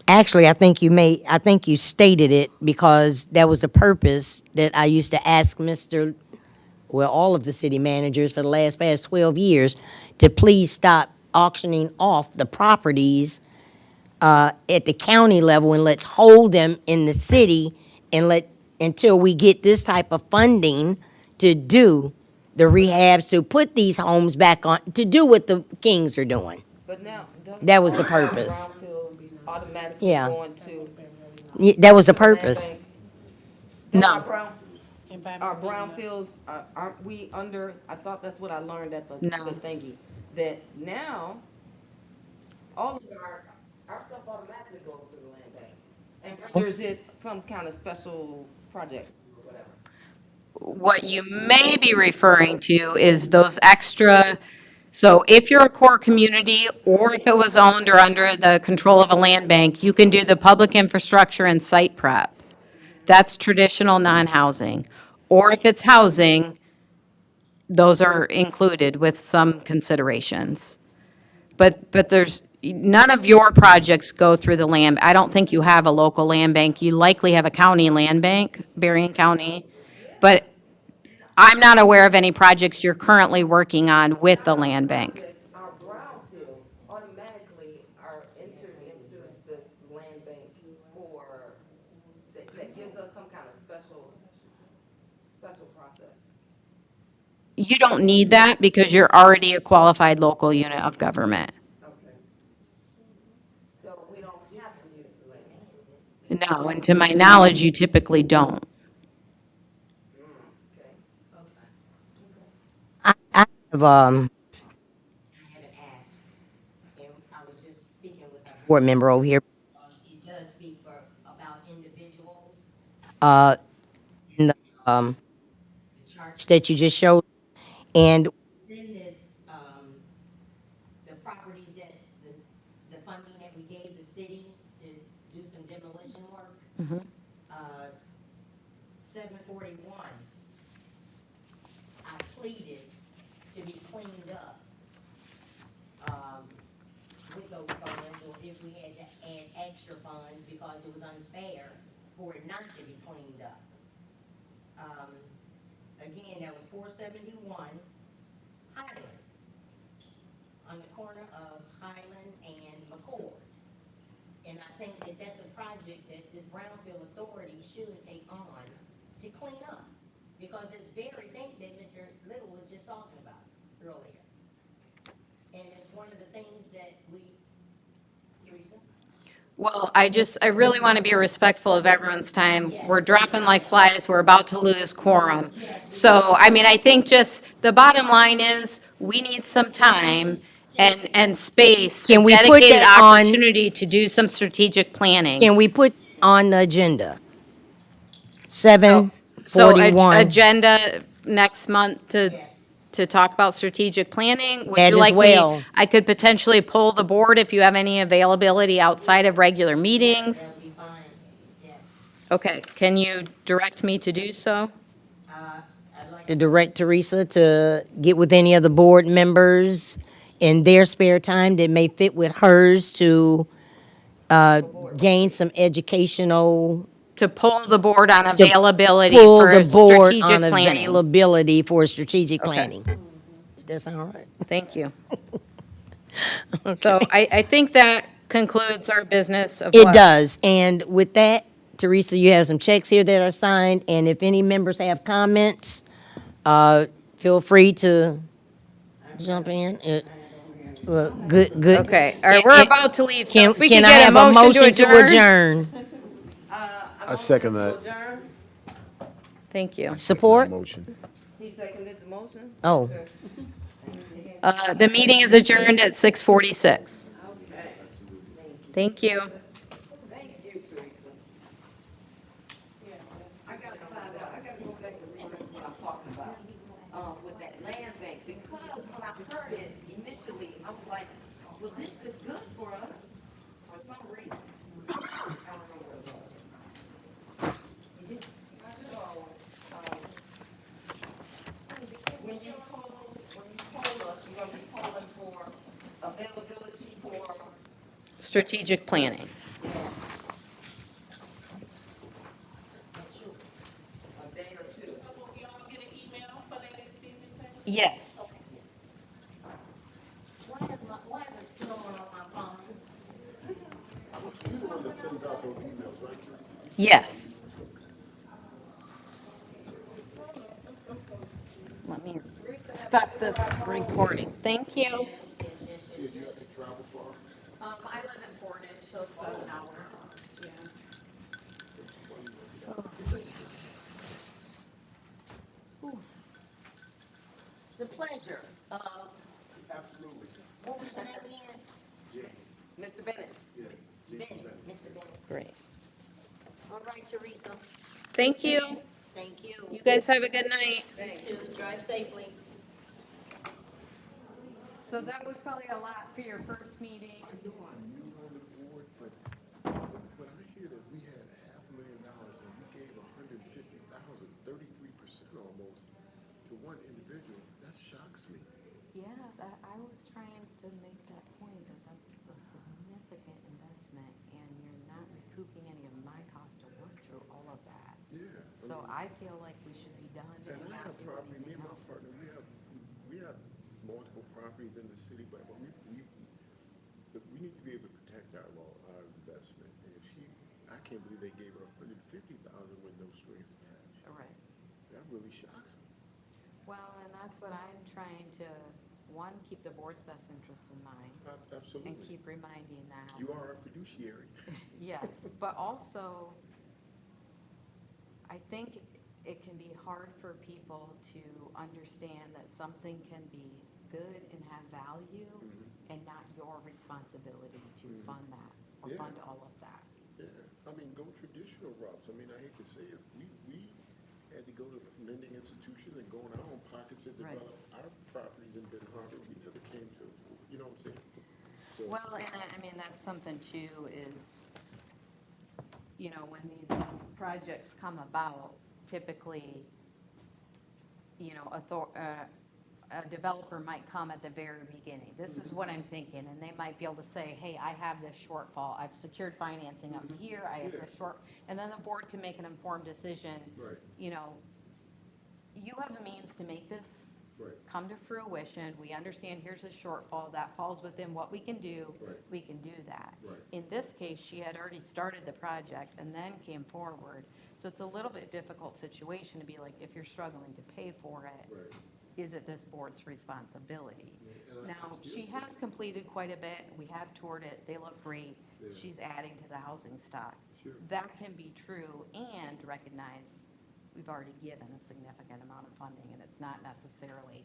Speaker 8: actually, I think you stated it because that was the purpose that I used to ask all of the city managers for the past 12 years to please stop auctioning off the properties at the county level and let's hold them in the city and until we get this type of funding to do the rehabs, to put these homes back on, to do what the Kings are doing.
Speaker 11: But now,
Speaker 8: That was the purpose.
Speaker 11: brownfields automatically
Speaker 8: Yeah.
Speaker 11: going to
Speaker 8: That was the
Speaker 11: to land
Speaker 8: purpose.
Speaker 11: bank?
Speaker 4: No.
Speaker 11: Our brownfields, aren't we under, I thought that's what I learned at the
Speaker 4: No.
Speaker 11: the thingy, that now, all of our stuff automatically goes to the land bank. And renders it some kind of special project or whatever.
Speaker 4: What you may be referring to is those extra, so if you're a core community, or if it was owned or under the control of a land bank, you can do the public infrastructure and site prep. That's traditional non-housing. Or if it's housing, those are included with some considerations. But none of your projects go through the land, I don't think you have a local land bank. You likely have a county land bank, Berrien County. But I'm not aware of any projects you're currently working on with the land bank.
Speaker 11: Our brownfields automatically are entered into this land bank that gives us some kind of special process.
Speaker 4: You don't need that because you're already a qualified local unit of government.
Speaker 11: Okay. So we don't have to use the land bank.
Speaker 4: No, and to my knowledge, you typically don't.
Speaker 11: Okay.
Speaker 8: I have, I haven't asked, and I was just speaking with a board member over here, because it does speak about individuals. In the charts that you just showed, and within this, the properties that, the funding that we gave the city to do some demolition work. 741, I pleaded to be cleaned up with those funds, or if we had to add extra funds because it was unfair for it not to be cleaned up. Again, that was 471 Highland, on the corner of Highland and McCord. And I think that that's a project that this Brownfield Authority should take on to clean up. Because it's very thing that Mr. Little was just talking about earlier. And it's one of the things that we, Teresa?
Speaker 4: Well, I really want to be respectful of everyone's time. We're dropping like flies, we're about to lose quorum. So, I mean, I think just, the bottom line is, we need some time and space,
Speaker 8: Can we put
Speaker 4: dedicated
Speaker 8: that on-
Speaker 4: opportunity to do some strategic planning.
Speaker 8: Can we put on the agenda?
Speaker 4: So
Speaker 8: 7:41.
Speaker 4: agenda next month to talk about strategic planning? Would
Speaker 8: That
Speaker 4: you
Speaker 8: as
Speaker 4: like me,
Speaker 8: well.
Speaker 4: I could potentially poll the board if you have any availability outside of regular meetings? Okay, can you direct me to do so?
Speaker 8: To direct Teresa to get with any of the board members in their spare time that may fit with hers to gain some educational.
Speaker 4: To poll the board on
Speaker 8: to
Speaker 4: availability
Speaker 8: pull
Speaker 4: for
Speaker 8: the board
Speaker 4: strategic
Speaker 8: on
Speaker 4: planning?
Speaker 8: availability for strategic
Speaker 4: Okay.
Speaker 8: planning. Does that sound right?
Speaker 4: Thank you. So I think that concludes our business of
Speaker 8: It
Speaker 4: what?
Speaker 8: does. And with that, Teresa, you have some checks here that are signed, and if any members have comments, feel free to jump in. Well, good.
Speaker 4: Okay, all right, we're about to leave, so if we
Speaker 8: Can
Speaker 4: could
Speaker 8: I
Speaker 4: get a
Speaker 8: have
Speaker 4: motion to adjourn?
Speaker 1: I second that.
Speaker 4: Thank you.
Speaker 8: Support?
Speaker 1: Motion.
Speaker 11: He seconded the motion?
Speaker 8: Oh,
Speaker 4: The meeting is adjourned at 6:46. Thank you.
Speaker 11: Thank you, Teresa. I gotta find out, I gotta go back and research what I'm talking about, with that land bank, because when I heard it initially, I was like, well, this is good for us, for some reason. I don't know what it was. When you poll us, you're gonna be polling for availability for
Speaker 4: Strategic planning.
Speaker 11: a day or two.
Speaker 4: Yes.
Speaker 8: why is it snowing on my phone?
Speaker 4: Yes. Let me stop this recording. Thank you. I live in Portage, so it's about an hour.
Speaker 8: It's a pleasure. Absolutely. What was your name again?
Speaker 11: Mr. Bennett?
Speaker 8: Bennett, Mr. Bennett.
Speaker 4: Great.
Speaker 8: All right, Teresa.
Speaker 4: Thank you.
Speaker 8: Thank you.
Speaker 4: You guys have a good night.
Speaker 8: You too. Drive safely.
Speaker 4: So that was probably a lot for your first meeting.
Speaker 1: I know I'm new on the board, but when I hear that we had $500,000 and we gave 150,000, 33% almost, to one individual, that shocks me.
Speaker 4: Yeah, I was trying to make that point, that that's a significant investment, and you're not recouping any of my cost to work through all of that.
Speaker 1: Yeah.
Speaker 4: So I feel like we should be done
Speaker 1: And
Speaker 4: and
Speaker 1: I
Speaker 4: not
Speaker 1: have
Speaker 4: do
Speaker 1: property, me
Speaker 4: anything
Speaker 1: and my
Speaker 4: else.
Speaker 1: partner, we have multiple properties in the city, but we need to be able to protect our investment. And if I can't believe they gave her 150,000 with no strings attached.
Speaker 4: Right.
Speaker 1: That really shocks me.
Speaker 4: Well, and that's what I'm trying to, one, keep the board's best interests in mind, and
Speaker 1: Absolutely.
Speaker 4: keep reminding that.
Speaker 1: You are a fiduciary.
Speaker 4: Yes, but also, I think it can be hard for people to understand that something can be good and have value and not your responsibility to fund that or
Speaker 1: Yeah.
Speaker 4: fund all of that.
Speaker 1: Yeah, I mean, go traditional routes. I mean, I hate to say it, we had to go to lending institutions and go in our own pockets to
Speaker 4: Right.
Speaker 1: develop our properties in Ben Harbor. We never came to, you know what I'm saying? So,
Speaker 4: Well, and I mean, that's something too is, you know, when these projects come about, typically, you know, a developer might come at the very beginning. This is what I'm thinking, and they might be able to say, hey, I have this shortfall. I've secured financing up to here, I have this and then the board can make an informed decision.
Speaker 1: Right.
Speaker 4: You know, you have the means to make this
Speaker 1: Right.
Speaker 4: come to fruition. We understand here's a shortfall that falls within what we can do.
Speaker 1: Right.
Speaker 4: We can do that.
Speaker 1: Right.
Speaker 4: In this case, she had already started the project and then came forward. So it's a little bit difficult situation to be like, if you're struggling to pay for it,
Speaker 1: Right.
Speaker 4: is it this board's responsibility? Now, she has completed quite a bit. We have toured it. They look great. She's adding to the housing stock.
Speaker 1: Sure.
Speaker 4: That can be true and recognize we've already given a significant amount of funding, and it's not necessarily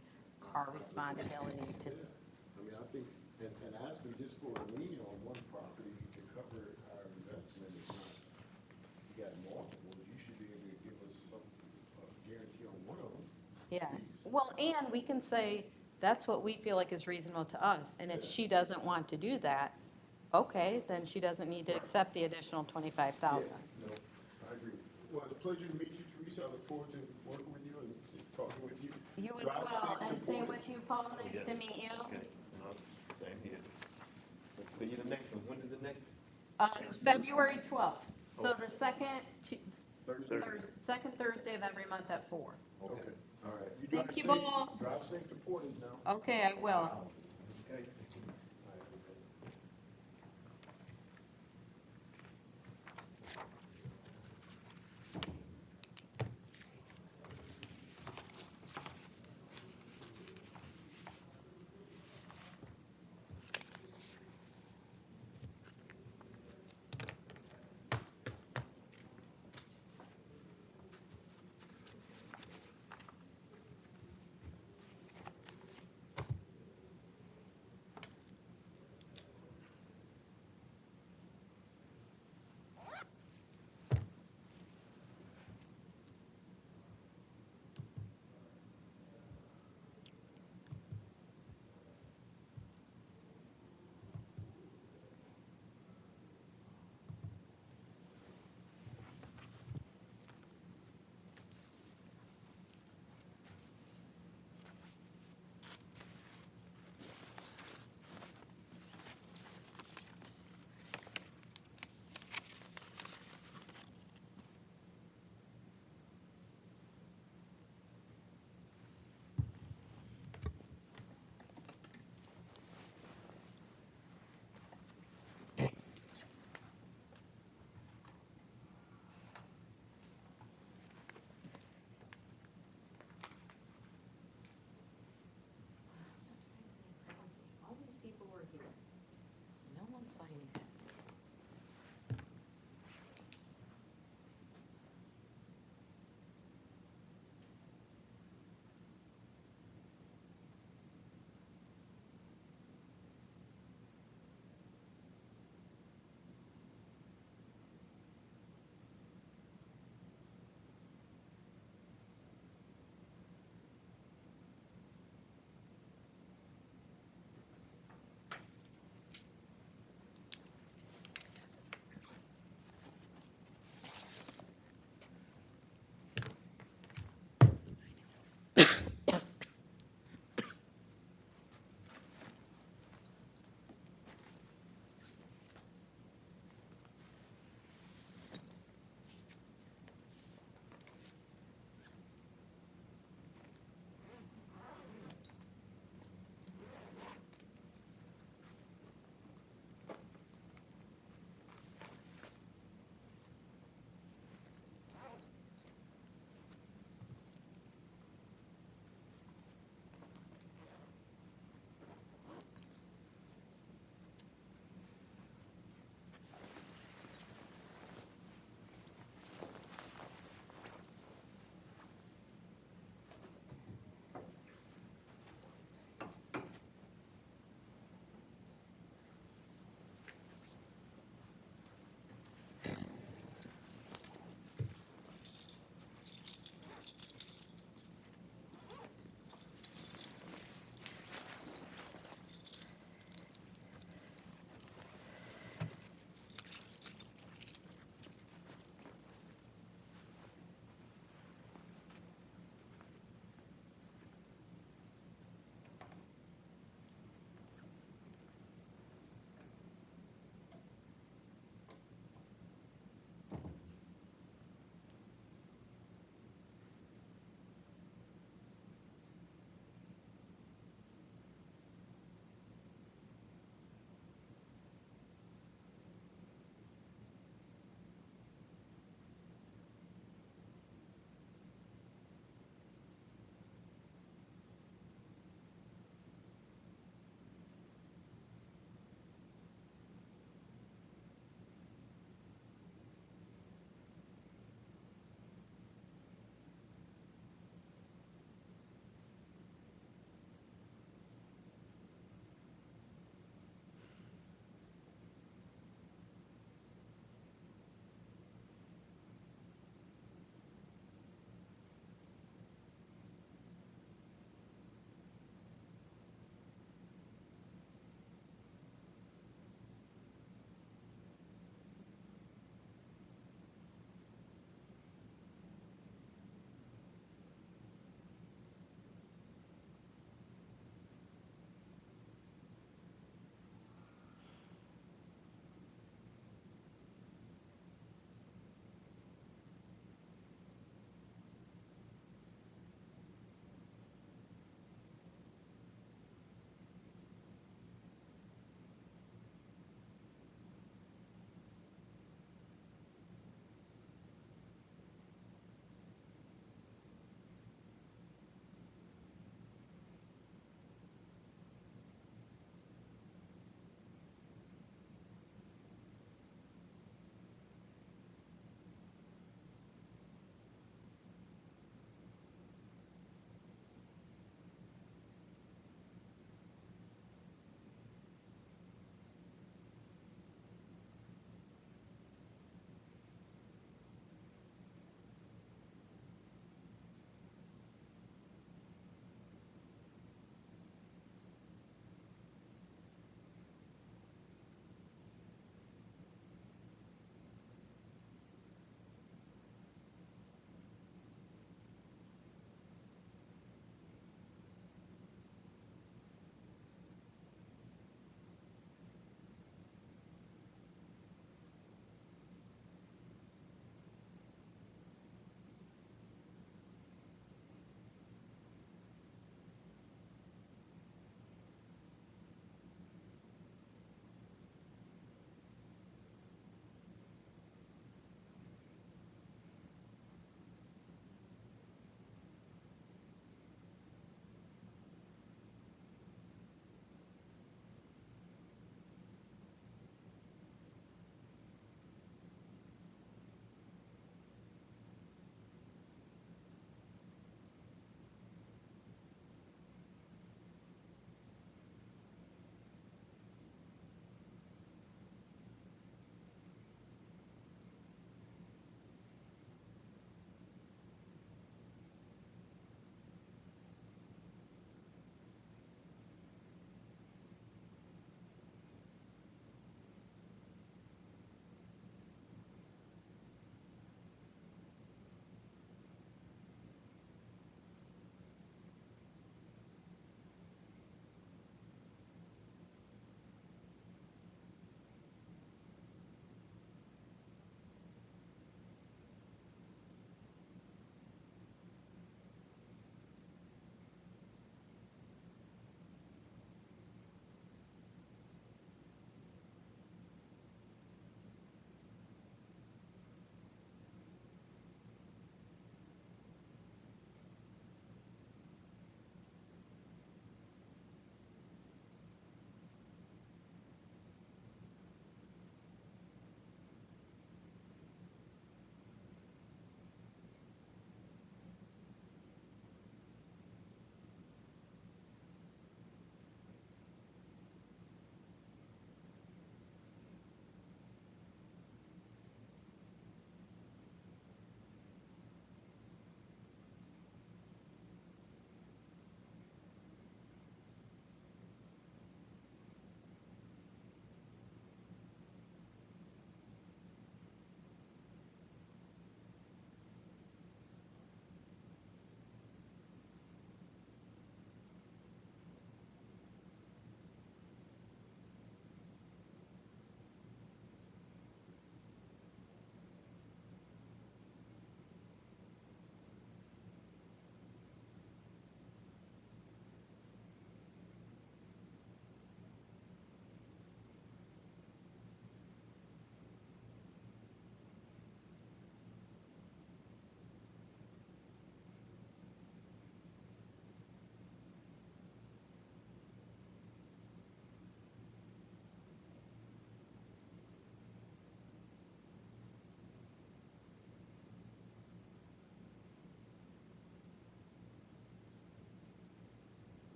Speaker 4: our responsibility to.
Speaker 1: I mean, I think, and asking just for a lien on one property to cover our investment is not, you got multiples, you should be able to give us some guarantee on one of them.
Speaker 4: Yeah, well, and we can say, that's what we feel like is reasonable to us, and if she doesn't want to do that, okay, then she doesn't need to accept the additional 25,000.
Speaker 1: No, I agree. Well, it's a pleasure to meet you, Teresa. I look forward to working with you and talking with you.
Speaker 4: You as
Speaker 1: Drive
Speaker 4: well,
Speaker 1: safe to
Speaker 4: and same
Speaker 1: Portage.
Speaker 4: with you, Paul, nice to meet you.
Speaker 6: Same here. Let's see you the next one. When is the next?
Speaker 4: February 12th, so the second,
Speaker 1: Thursday.
Speaker 4: second Thursday of every month at 4.
Speaker 1: Okay, all right.
Speaker 4: Thank
Speaker 1: drive
Speaker 4: you
Speaker 1: safe-
Speaker 4: both.
Speaker 1: Drive safe to Portage now.
Speaker 4: Okay, I will.
Speaker 1: Okay.